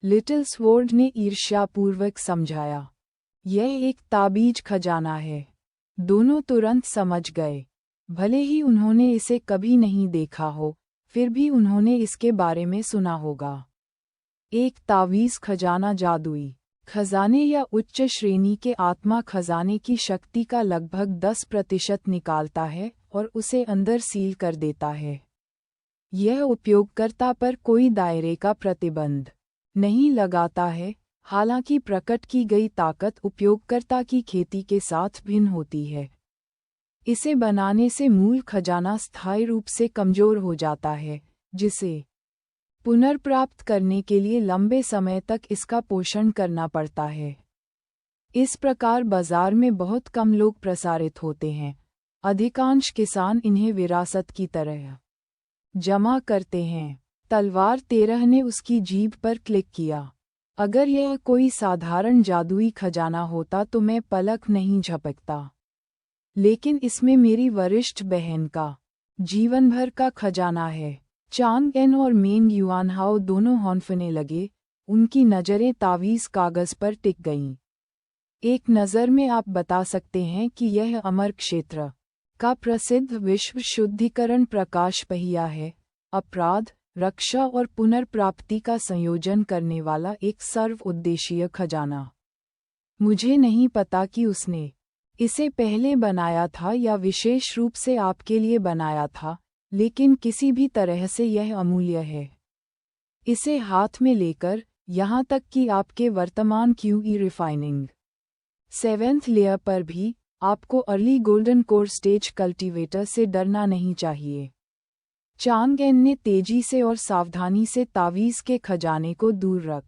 लिटिल स्वॉर्ड ने ईर्ष्यापूर्वक समझाया, यह एक ताबीज खजाना है। दोनों तुरंत समझ गए। भले ही उन्होंने इसे कभी नहीं देखा हो, फिर भी उन्होंने इसके बारे में सुना होगा। एक तावीज़ खजाना जादुई खजाने या उच्च श्रेणी के आत्मा खजाने की शक्ति का लगभग 10% निकालता है और उसे अंदर सील कर देता है। यह उपयोगकर्ता पर कोई दायरे का प्रतिबंध नहीं लगाता है, हालांकि प्रकट की गई ताकत उपयोगकर्ता की खेती के साथ भिन्न होती है। इसे बनाने से मूल खजाना स्थायी रूप से कमजोर हो जाता है, जिसे पुनर्प्राप्त करने के लिए लंबे समय तक इसका पोषण करना पड़ता है। इस प्रकार बाजार में बहुत कम लोग प्रसारित होते हैं। अधिकांश किसान इन्हें विरासत की तरह जमा करते हैं। तलवार 13 ने उसकी जीभ पर क्लिक किया। अगर यह कोई साधारण जादुई खजाना होता तो मैं पलक नहीं झपकता, लेकिन इसमें मेरी वरिष्ठ बहन का जीवन भर का खजाना है। चांग एन और मेंग युआनहाओ दोनों हौंफने लगे। उनकी नज़रें तावीज़ कागज़ पर टिक गईं। एक नज़र में आप बता सकते हैं कि यह अमर क्षेत्र का प्रसिद्ध विश्व शुद्धिकरण प्रकाश पहिया है, अपराध, रक्षा और पुनर्प्राप्ति का संयोजन करने वाला एक सर्वउद्देशीय खजाना। मुझे नहीं पता कि उसने इसे पहले बनाया था या विशेष रूप से आपके लिए बनाया था, लेकिन किसी भी तरह से यह अमूल्य है। इसे हाथ में लेकर, यहाँ तक कि आपके वर्तमान क्यूई रिफाइनिंग 7th लेयर पर भी, आपको early golden core stage cultivator से डरना नहीं चाहिए। चांगएन ने तेजी से और सावधानी से तावीज़ के खजाने को दूर रख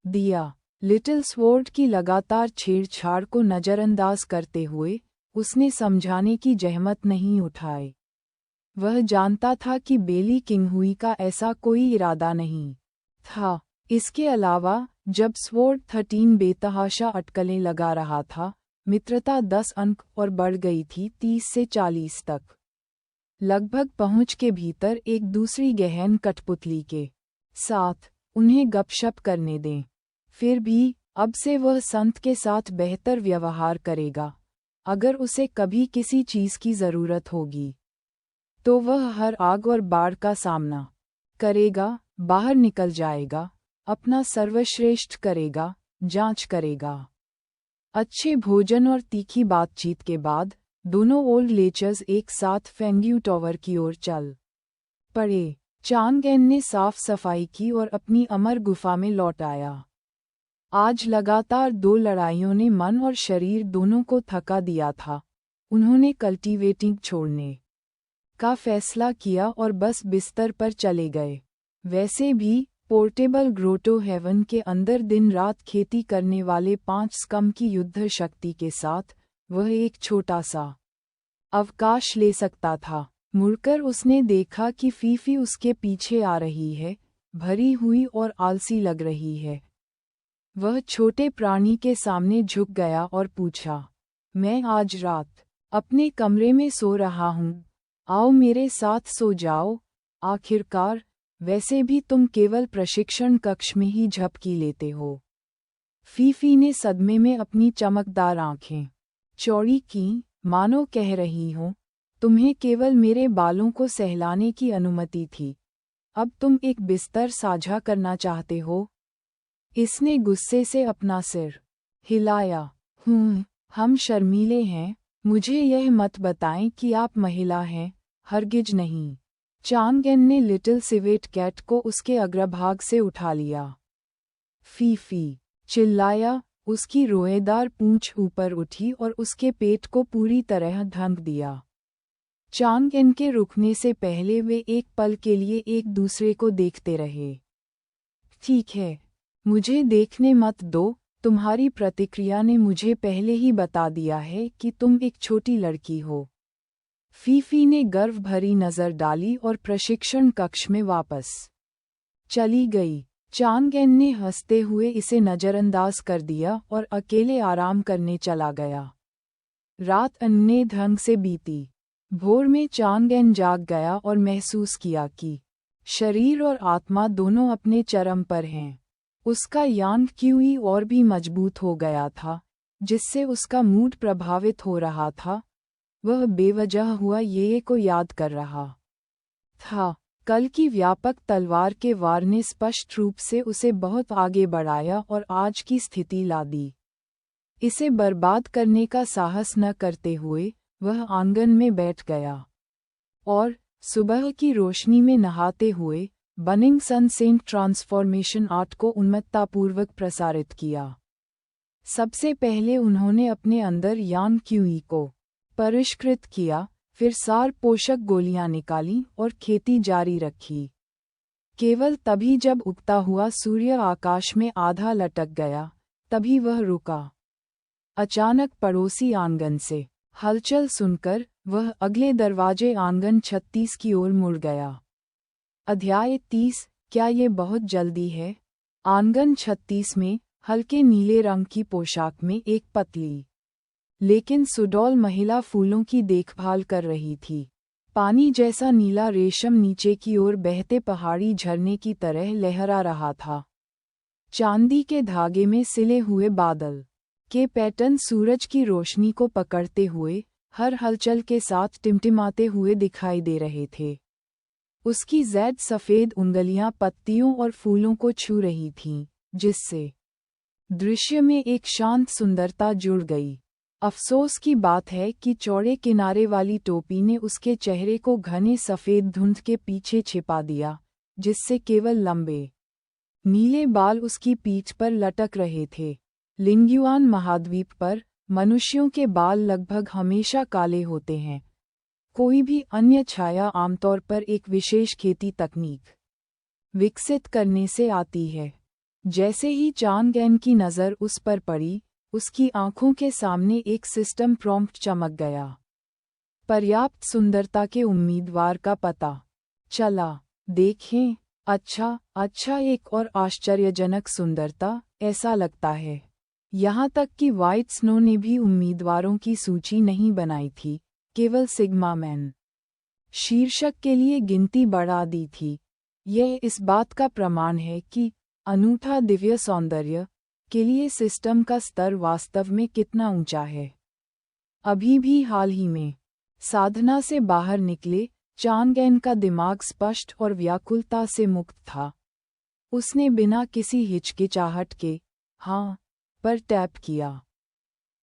दिया। लिटिल स्वॉर्ड की लगातार छेड़छाड़ को नज़रअंदाज करते हुए, उसने समझाने की जहमत नहीं उठाई। वह जानता था कि बेली किंगहुई का ऐसा कोई इरादा नहीं था। इसके अलावा, जब स्वॉर्ड 13 बेतहाशा अटकलें लगा रहा था, मित्रता 10 अंक और बढ़ गई थी 30 से 40 तक। लगभग पहुंच के भीतर एक दूसरी गहन कठपुतली के साथ उन्हें गपशप करने दें। फिर भी, अब से वह संत के साथ बेहतर व्यवहार करेगा। अगर उसे कभी किसी चीज़ की ज़रूरत होगी, तो वह हर आग और बाढ़ का सामना करेगा, बाहर निकल जाएगा, अपना सर्वश्रेष्ठ करेगा, जांच करेगा। अच्छे भोजन और तीखी बातचीत के बाद, दोनों ओल्ड लेचर्स एक साथ फेंग्यू टॉवर की ओर चल पड़े। चांगएन ने साफ सफाई की और अपनी अमर गुफा में लौट आया। आज लगातार 2 लड़ाइयों ने मन और शरीर दोनों को थका दिया था। उन्होंने कल्टीवेटिंग छोड़ने का फैसला किया और बस बिस्तर पर चले गए। वैसे भी, पोर्टेबल ग्रोटो हेवन के अंदर दिन रात खेती करने वाले 5 स्कम की युद्ध शक्ति के साथ, वह एक छोटा सा अवकाश ले सकता था। मुड़कर उसने देखा कि फीफी उसके पीछे आ रही है, भरी हुई और आलसी लग रही है। वह छोटे प्राणी के सामने झुक गया और पूछा, मैं आज रात अपने कमरे में सो रहा हूँ, आओ मेरे साथ सो जाओ। आखिरकार, वैसे भी तुम केवल प्रशिक्षण कक्ष में ही झपकी लेते हो। फीफी ने सदमे में अपनी चमकदार आंखें चौड़ी की, मानो कह रही हो, तुम्हें केवल मेरे बालों को सहलाने की अनुमति थी, अब तुम एक बिस्तर साझा करना चाहते हो। इसने गुस्से से अपना सिर हिलाया। हम शर्मीले हैं, मुझे यह मत बताएं कि आप महिला हैं, हरगिज नहीं। चांगएन ने लिटिल सिवेट कैट को उसके अग्रभाग से उठा लिया। फीफी चिल्लाया, उसकी रोएदार पूंछ ऊपर उठी और उसके पेट को पूरी तरह ढंक दिया। चांगएन के रुकने से पहले वे एक पल के लिए एक दूसरे को देखते रहे। ठीक है, मुझे देखने मत दो, तुम्हारी प्रतिक्रिया ने मुझे पहले ही बता दिया है कि तुम एक छोटी लड़की हो। फीफी ने गर्व भरी नज़र डाली और प्रशिक्षण कक्ष में वापस चली गई। चांगएन ने हंसते हुए इसे नज़रअंदाज कर दिया और अकेले आराम करने चला गया। रात अन्य ढंग से बीती। भोर में चांगएन जाग गया और महसूस किया कि शरीर और आत्मा दोनों अपने चरम पर हैं। उसका यांग क्यूई और भी मजबूत हो गया था, जिससे उसका मूड प्रभावित हो रहा था। वह बेवजह हुआ ये को याद कर रहा था। कल की व्यापक तलवार के वार ने स्पष्ट रूप से उसे बहुत आगे बढ़ाया और आज की स्थिति ला दी। इसे बर्बाद करने का साहस न करते हुए, वह आंगन में बैठ गया और सुबह की रोशनी में नहाते हुए बनिंग सन सेंट ट्रांसफॉर्मेशन आर्ट को उन्मत्ततापूर्वक प्रसारित किया। सबसे पहले उन्होंने अपने अंदर यांग क्यूई को परिष्कृत किया, फिर सार पोषक गोलियां निकाली और खेती जारी रखी। केवल तभी जब उगता हुआ सूर्य आकाश में आधा लटक गया, तभी वह रुका। अचानक पड़ोसी आंगन से हलचल सुनकर वह अगले दरवाजे आंगन 36 की ओर मुड़ गया। अध्याय 30। क्या ये बहुत जल्दी है? आंगन 36 में हल्के नीले रंग की पोशाक में एक पतली लेकिन सुडौल महिला फूलों की देखभाल कर रही थी। पानी जैसा नीला रेशम नीचे की ओर बहते पहाड़ी झरने की तरह लहरा रहा था। चांदी के धागे में सिले हुए बादल के पैटर्न सूरज की रोशनी को पकड़ते हुए हर हलचल के साथ टिमटिमाते हुए दिखाई दे रहे थे। उसकी ज़ैद सफ़ेद उंगलियां पत्तियों और फूलों को छू रही थीं, जिससे दृश्य में एक शांत सुंदरता जुड़ गई। अफसोस की बात है कि चौड़े किनारे वाली टोपी ने उसके चेहरे को घने सफ़ेद धुंध के पीछे छिपा दिया, जिससे केवल लंबे नीले बाल उसकी पीठ पर लटक रहे थे। लिंगयुआन महाद्वीप पर मनुष्यों के बाल लगभग हमेशा काले होते हैं। कोई भी अन्य छाया आमतौर पर एक विशेष खेती तकनीक विकसित करने से आती है। जैसे ही चांगएन की नज़र उस पर पड़ी, उसकी आंखों के सामने एक सिस्टम प्रॉम्प्ट चमक गया। पर्याप्त सुंदरता के उम्मीदवार का पता चला। देखें, अच्छा एक और आश्चर्यजनक सुंदरता, ऐसा लगता है। यहाँ तक कि व्हाइट स्नो ने भी उम्मीदवारों की सूची नहीं बनाई थी, केवल सिग्मा मैन शीर्षक के लिए गिनती बढ़ा दी थी। यह इस बात का प्रमाण है कि अनूठा दिव्य सौंदर्य के लिए सिस्टम का स्तर वास्तव में कितना ऊंचा है। अभी भी हाल ही में साधना से बाहर निकले चांगएन का दिमाग स्पष्ट और व्याकुलता से मुक्त था। उसने बिना किसी हिचकिचाहट के हाँ पर टैप किया।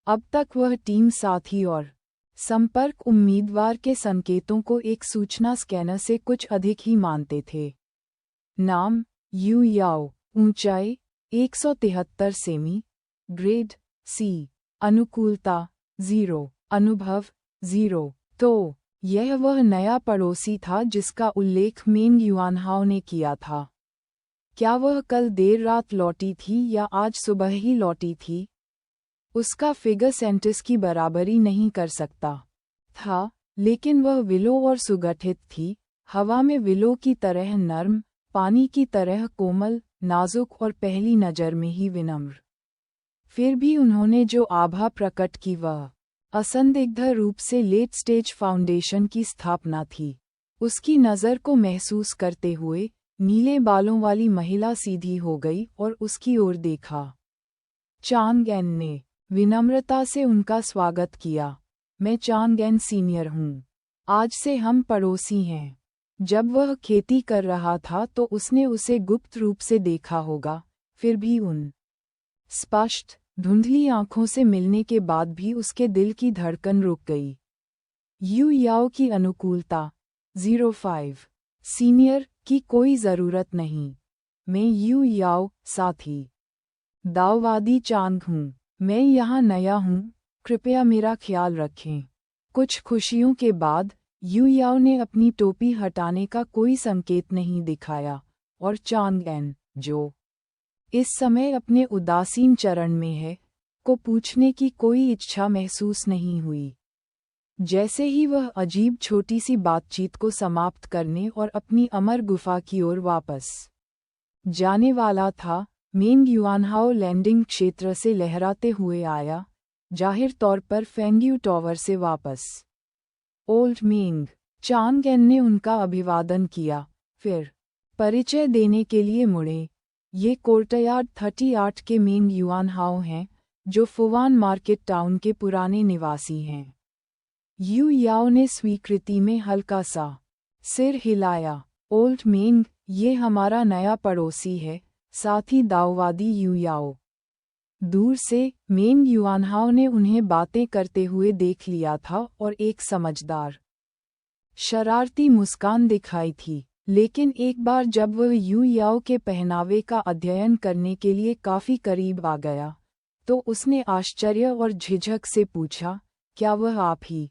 अब तक वह टीम साथी और संपर्क उम्मीदवार के संकेतों को एक सूचना स्कैनर से कुछ अधिक ही मानते थे। नाम यू याओ, ऊंचाई 173 सेमी, ग्रेड सी, अनुकूलता 0, अनुभव 0। तो यह वह नया पड़ोसी था जिसका उल्लेख मेंग युआनहाओ ने किया था। क्या वह कल देर रात लौटी थी या आज सुबह ही लौटी थी? उसका फिगर सेंटिस की बराबरी नहीं कर सकता था, लेकिन वह विलो और सुगठित थी, हवा में विलो की तरह नर्म, पानी की तरह कोमल, नाजुक और पहली नज़र में ही विनम्र। फिर भी उन्होंने जो आभा प्रकट की वह असंदिग्ध रूप से लेट स्टेज फाउंडेशन की स्थापना थी। उसकी नज़र को महसूस करते हुए नीले बालों वाली महिला सीधी हो गई और उसकी ओर देखा। चांगएन ने विनम्रता से उनका स्वागत किया। मैं चांगएन सीनियर हूँ। आज से हम पड़ोसी हैं। जब वह खेती कर रहा था तो उसने उसे गुप्त रूप से देखा होगा, फिर भी उन स्पष्ट धुंधली आंखों से मिलने के बाद भी उसके दिल की धड़कन रुक गई। यू याओ की अनुकूलता 05, सीनियर की कोई ज़रूरत नहीं। मैं यू याओ, साथी दाववादी चांग हूँ। मैं यहाँ नया हूँ, कृपया मेरा ख्याल रखें। कुछ खुशियों के बाद यू याओ ने अपनी टोपी हटाने का कोई संकेत नहीं दिखाया और चांगएन, जो इस समय अपने उदासीन चरण में है, को पूछने की कोई इच्छा महसूस नहीं हुई। जैसे ही वह अजीब छोटी सी बातचीत को समाप्त करने और अपनी अमर गुफा की ओर वापस जाने वाला था, मेंग युआनहाओ लैंडिंग क्षेत्र से लहराते हुए आया, जाहिर तौर पर फेंग्यू टॉवर से वापस। ओल्ड मेंग, चांगएन ने उनका अभिवादन किया, फिर परिचय देने के लिए मुड़े। ये कोर्टयार्ड 38 के मेंग युआनहाओ हैं, जो फुवान मार्केट टाउन के पुराने निवासी हैं। यू याओ ने स्वीकृति में हल्का सा सिर हिलाया। ओल्ड मेंग, ये हमारा नया पड़ोसी है, साथी दाववादी यू याओ। दूर से मेंग युआनहाओ ने उन्हें बातें करते हुए देख लिया था और एक समझदार शरारती मुस्कान दिखाई थी, लेकिन एक बार जब वह यू याओ के पहनावे का अध्ययन करने के लिए काफी करीब आ गया, तो उसने आश्चर्य और झिझक से पूछा, क्या वह आप ही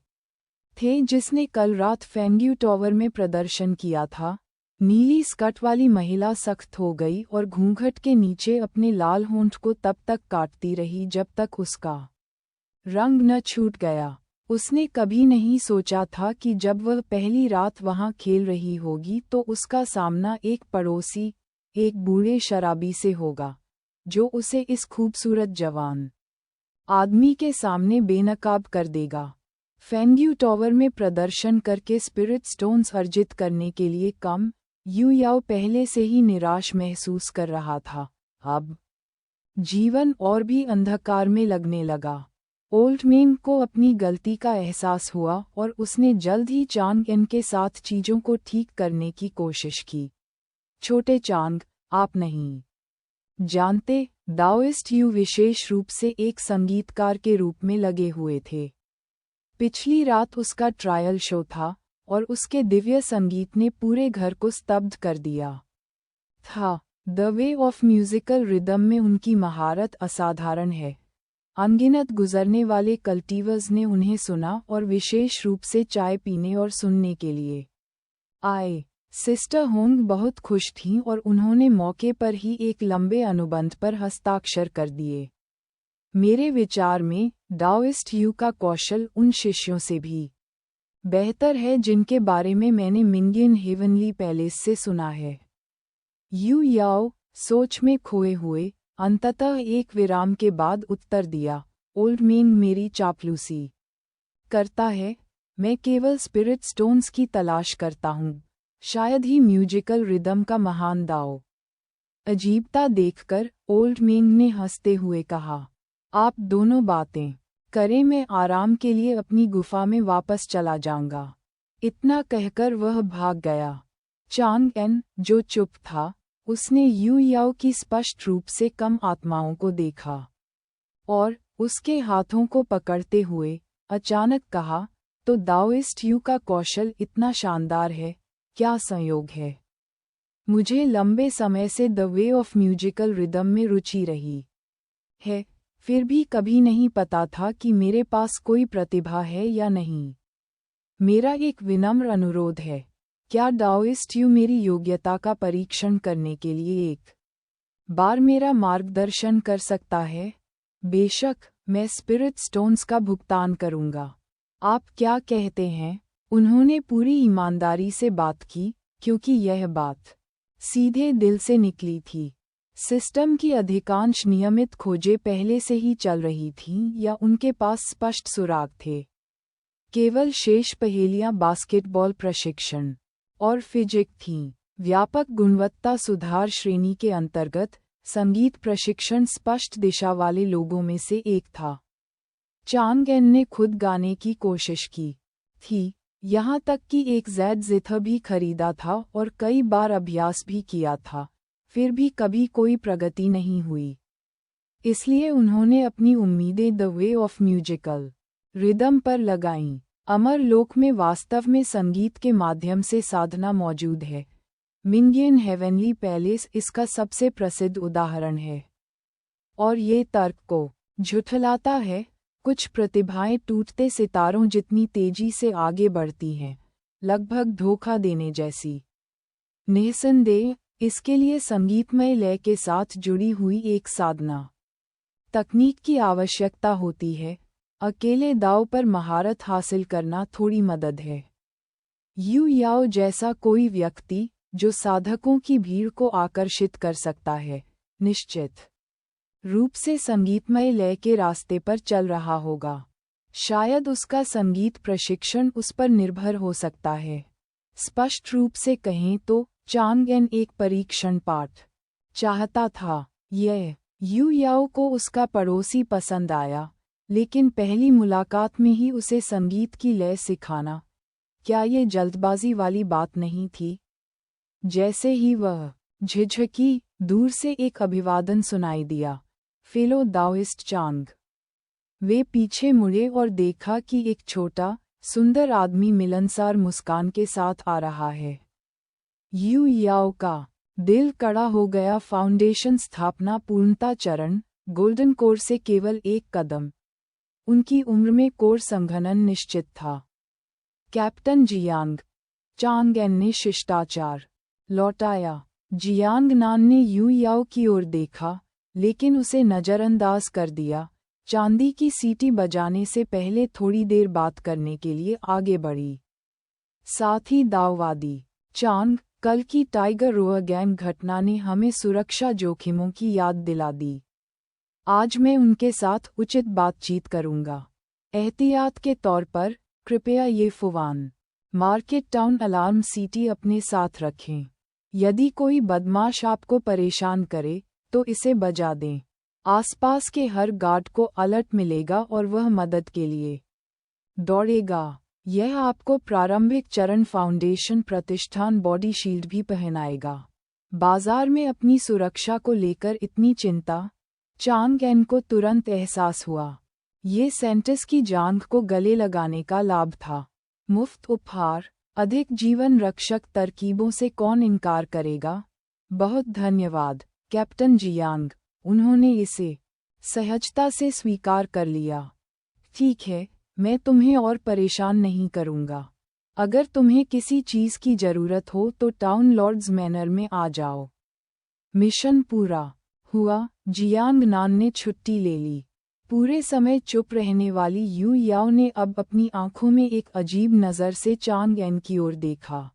थे जिसने कल रात फेंग्यू टॉवर में प्रदर्शन किया था? नीली स्कर्ट वाली महिला सख्त हो गई और घूंघट के नीचे अपने लाल होंठ को तब तक काटती रही जब तक उसका रंग न छूट गया। उसने कभी नहीं सोचा था कि जब वह पहली रात वहां खेल रही होगी तो उसका सामना एक पड़ोसी, एक बूढ़े शराबी से होगा, जो उसे इस खूबसूरत जवान आदमी के सामने बेनकाब कर देगा। फेंग्यू टॉवर में प्रदर्शन करके स्पिरिट स्टोन्स अर्जित करने के लिए कम, यू याओ पहले से ही निराश महसूस कर रहा था। अब जीवन और भी अंधकार में लगने लगा। ओल्डमैन को अपनी गलती का एहसास हुआ और उसने जल्द ही चांग एन के साथ चीजों को ठीक करने की कोशिश की। छोटे चांग, आप नहीं जानते, दाओइस्ट यू विशेष रूप से एक संगीतकार के रूप में लगे हुए थे। पिछली रात उसका ट्रायल शो था और उसके दिव्य संगीत ने पूरे घर को स्तब्ध कर दिया था। The way of musical rhythm में उनकी महारत असाधारण है। अनगिनत गुजरने वाले कल्टीवर्स ने उन्हें सुना और विशेष रूप से चाय पीने और सुनने के लिए आए। सिस्टर होंग बहुत खुश थीं और उन्होंने मौके पर ही एक लंबे अनुबंध पर हस्ताक्षर कर दिए। मेरे विचार में डाओइस्ट यू का कौशल उन शिष्यों से भी बेहतर है जिनके बारे में मैंने मिंगियन हेवनली पैलेस से सुना है। यू याओ सोच में खोए हुए अंततः एक विराम के बाद उत्तर दिया, ओल्डमैन मेरी चापलूसी करता है, मैं केवल स्पिरिट स्टोन्स की तलाश करता हूँ, शायद ही म्यूजिकल रिदम का महान दाओ। अजीबता देखकर ओल्डमैन ने हंसते हुए कहा, आप दोनों बातें करें, मैं आराम के लिए अपनी गुफा में वापस चला जाऊंगा। इतना कहकर वह भाग गया। चांग एन, जो चुप था, उसने यू याओ की स्पष्ट रूप से कम आत्माओं को देखा और उसके हाथों को पकड़ते हुए अचानक कहा, तो दाओइस्ट यू का कौशल इतना शानदार है, क्या संयोग है। मुझे लंबे समय से the way of musical rhythm में रुचि रही है, फिर भी कभी नहीं पता था कि मेरे पास कोई प्रतिभा है या नहीं। मेरा एक विनम्र अनुरोध है, क्या डाओइस्ट यू मेरी योग्यता का परीक्षण करने के लिए एक बार मेरा मार्गदर्शन कर सकता है? बेशक, मैं स्पिरिट स्टोन्स का भुगतान करूंगा। आप क्या कहते हैं? उन्होंने पूरी ईमानदारी से बात की, क्योंकि यह बात सीधे दिल से निकली थी। सिस्टम की अधिकांश नियमित खोजें पहले से ही चल रही थीं या उनके पास स्पष्ट सुराग थे। केवल शेष पहेलियां बास्केटबॉल प्रशिक्षण और फिजिक थीं। व्यापक गुणवत्ता सुधार श्रेणी के अंतर्गत संगीत प्रशिक्षण स्पष्ट दिशा वाले लोगों में से एक था। चांग एन ने खुद गाने की कोशिश की थी, यहाँ तक कि एक ज़ैद जिथर भी खरीदा था और कई बार अभ्यास भी किया था, फिर भी कभी कोई प्रगति नहीं हुई। इसलिए उन्होंने अपनी उम्मीदें the way of musical rhythm पर लगाईं। अमर लोक में वास्तव में संगीत के माध्यम से साधना मौजूद है। मिंगियन हेवनली पैलेस इसका सबसे प्रसिद्ध उदाहरण है। और ये तर्क को झुठलाता है, कुछ प्रतिभाएं टूटते सितारों जितनी तेजी से आगे बढ़ती हैं, लगभग धोखा देने जैसी। निस्संदेह, इसके लिए संगीतमय लय के साथ जुड़ी हुई एक साधना तकनीक की आवश्यकता होती है। अकेले दाव पर महारत हासिल करना थोड़ी मदद है। यू याओ जैसा कोई व्यक्ति जो साधकों की भीड़ को आकर्षित कर सकता है, निश्चित रूप से संगीतमय लय के रास्ते पर चल रहा होगा। शायद उसका संगीत प्रशिक्षण उस पर निर्भर हो सकता है। स्पष्ट रूप से कहें तो चांग एन एक परीक्षण पाठ चाहता था। यह यू याओ को उसका पड़ोसी पसंद आया, लेकिन पहली मुलाकात में ही उसे संगीत की लय सिखाना, क्या ये जल्दबाजी वाली बात नहीं थी? जैसे ही वह झिझकी, दूर से एक अभिवादन सुनाई दिया, फेलो दाओइस्ट चांग। वे पीछे मुड़े और देखा कि एक छोटा, सुंदर आदमी मिलनसार मुस्कान के साथ आ रहा है। यू याओ का दिल कड़ा हो गया। फाउंडेशन स्थापना पूर्णता चरण, गोल्डन कोर से केवल एक कदम। उनकी उम्र में कोर संघनन निश्चित था। कैप्टन जियांग, चांग एन ने शिष्टाचार लौटाया। जियांग नान ने यू याओ की ओर देखा, लेकिन उसे नज़रअंदाज कर दिया। चांदी की सीटी बजाने से पहले थोड़ी देर बात करने के लिए आगे बढ़ी। साथ ही दाववादी चांग, कल की टाइगर रोअर गैंग घटना ने हमें सुरक्षा जोखिमों की याद दिला दी। आज मैं उनके साथ उचित बातचीत करूंगा। एहतियात के तौर पर, कृपया ये फुवान मार्केट टाउन अलार्म सीटी अपने साथ रखें। यदि कोई बदमाश आपको परेशान करे, तो इसे बजा दें। आसपास के हर गार्ड को अलर्ट मिलेगा और वह मदद के लिए दौड़ेगा। यह आपको प्रारंभिक चरण फाउंडेशन प्रतिष्ठान बॉडी शील्ड भी पहनाएगा। बाजार में अपनी सुरक्षा को लेकर इतनी चिंता, चांग एन को तुरंत एहसास हुआ। ये सेंटिस की जांघ को गले लगाने का लाभ था। मुफ्त उपहार, अधिक जीवन रक्षक तरकीबों से कौन इनकार करेगा? बहुत धन्यवाद, कैप्टन जियांग। उन्होंने इसे सहजता से स्वीकार कर लिया। ठीक है, मैं तुम्हें और परेशान नहीं करूंगा। अगर तुम्हें किसी चीज की जरूरत हो तो टाउन लॉर्ड्स मैनर में आ जाओ। मिशन पूरा हुआ। जियांग नान ने छुट्टी ले ली। पूरे समय चुप रहने वाली यू याओ ने अब अपनी आंखों में एक अजीब नज़र से चांग एन की ओर देखा।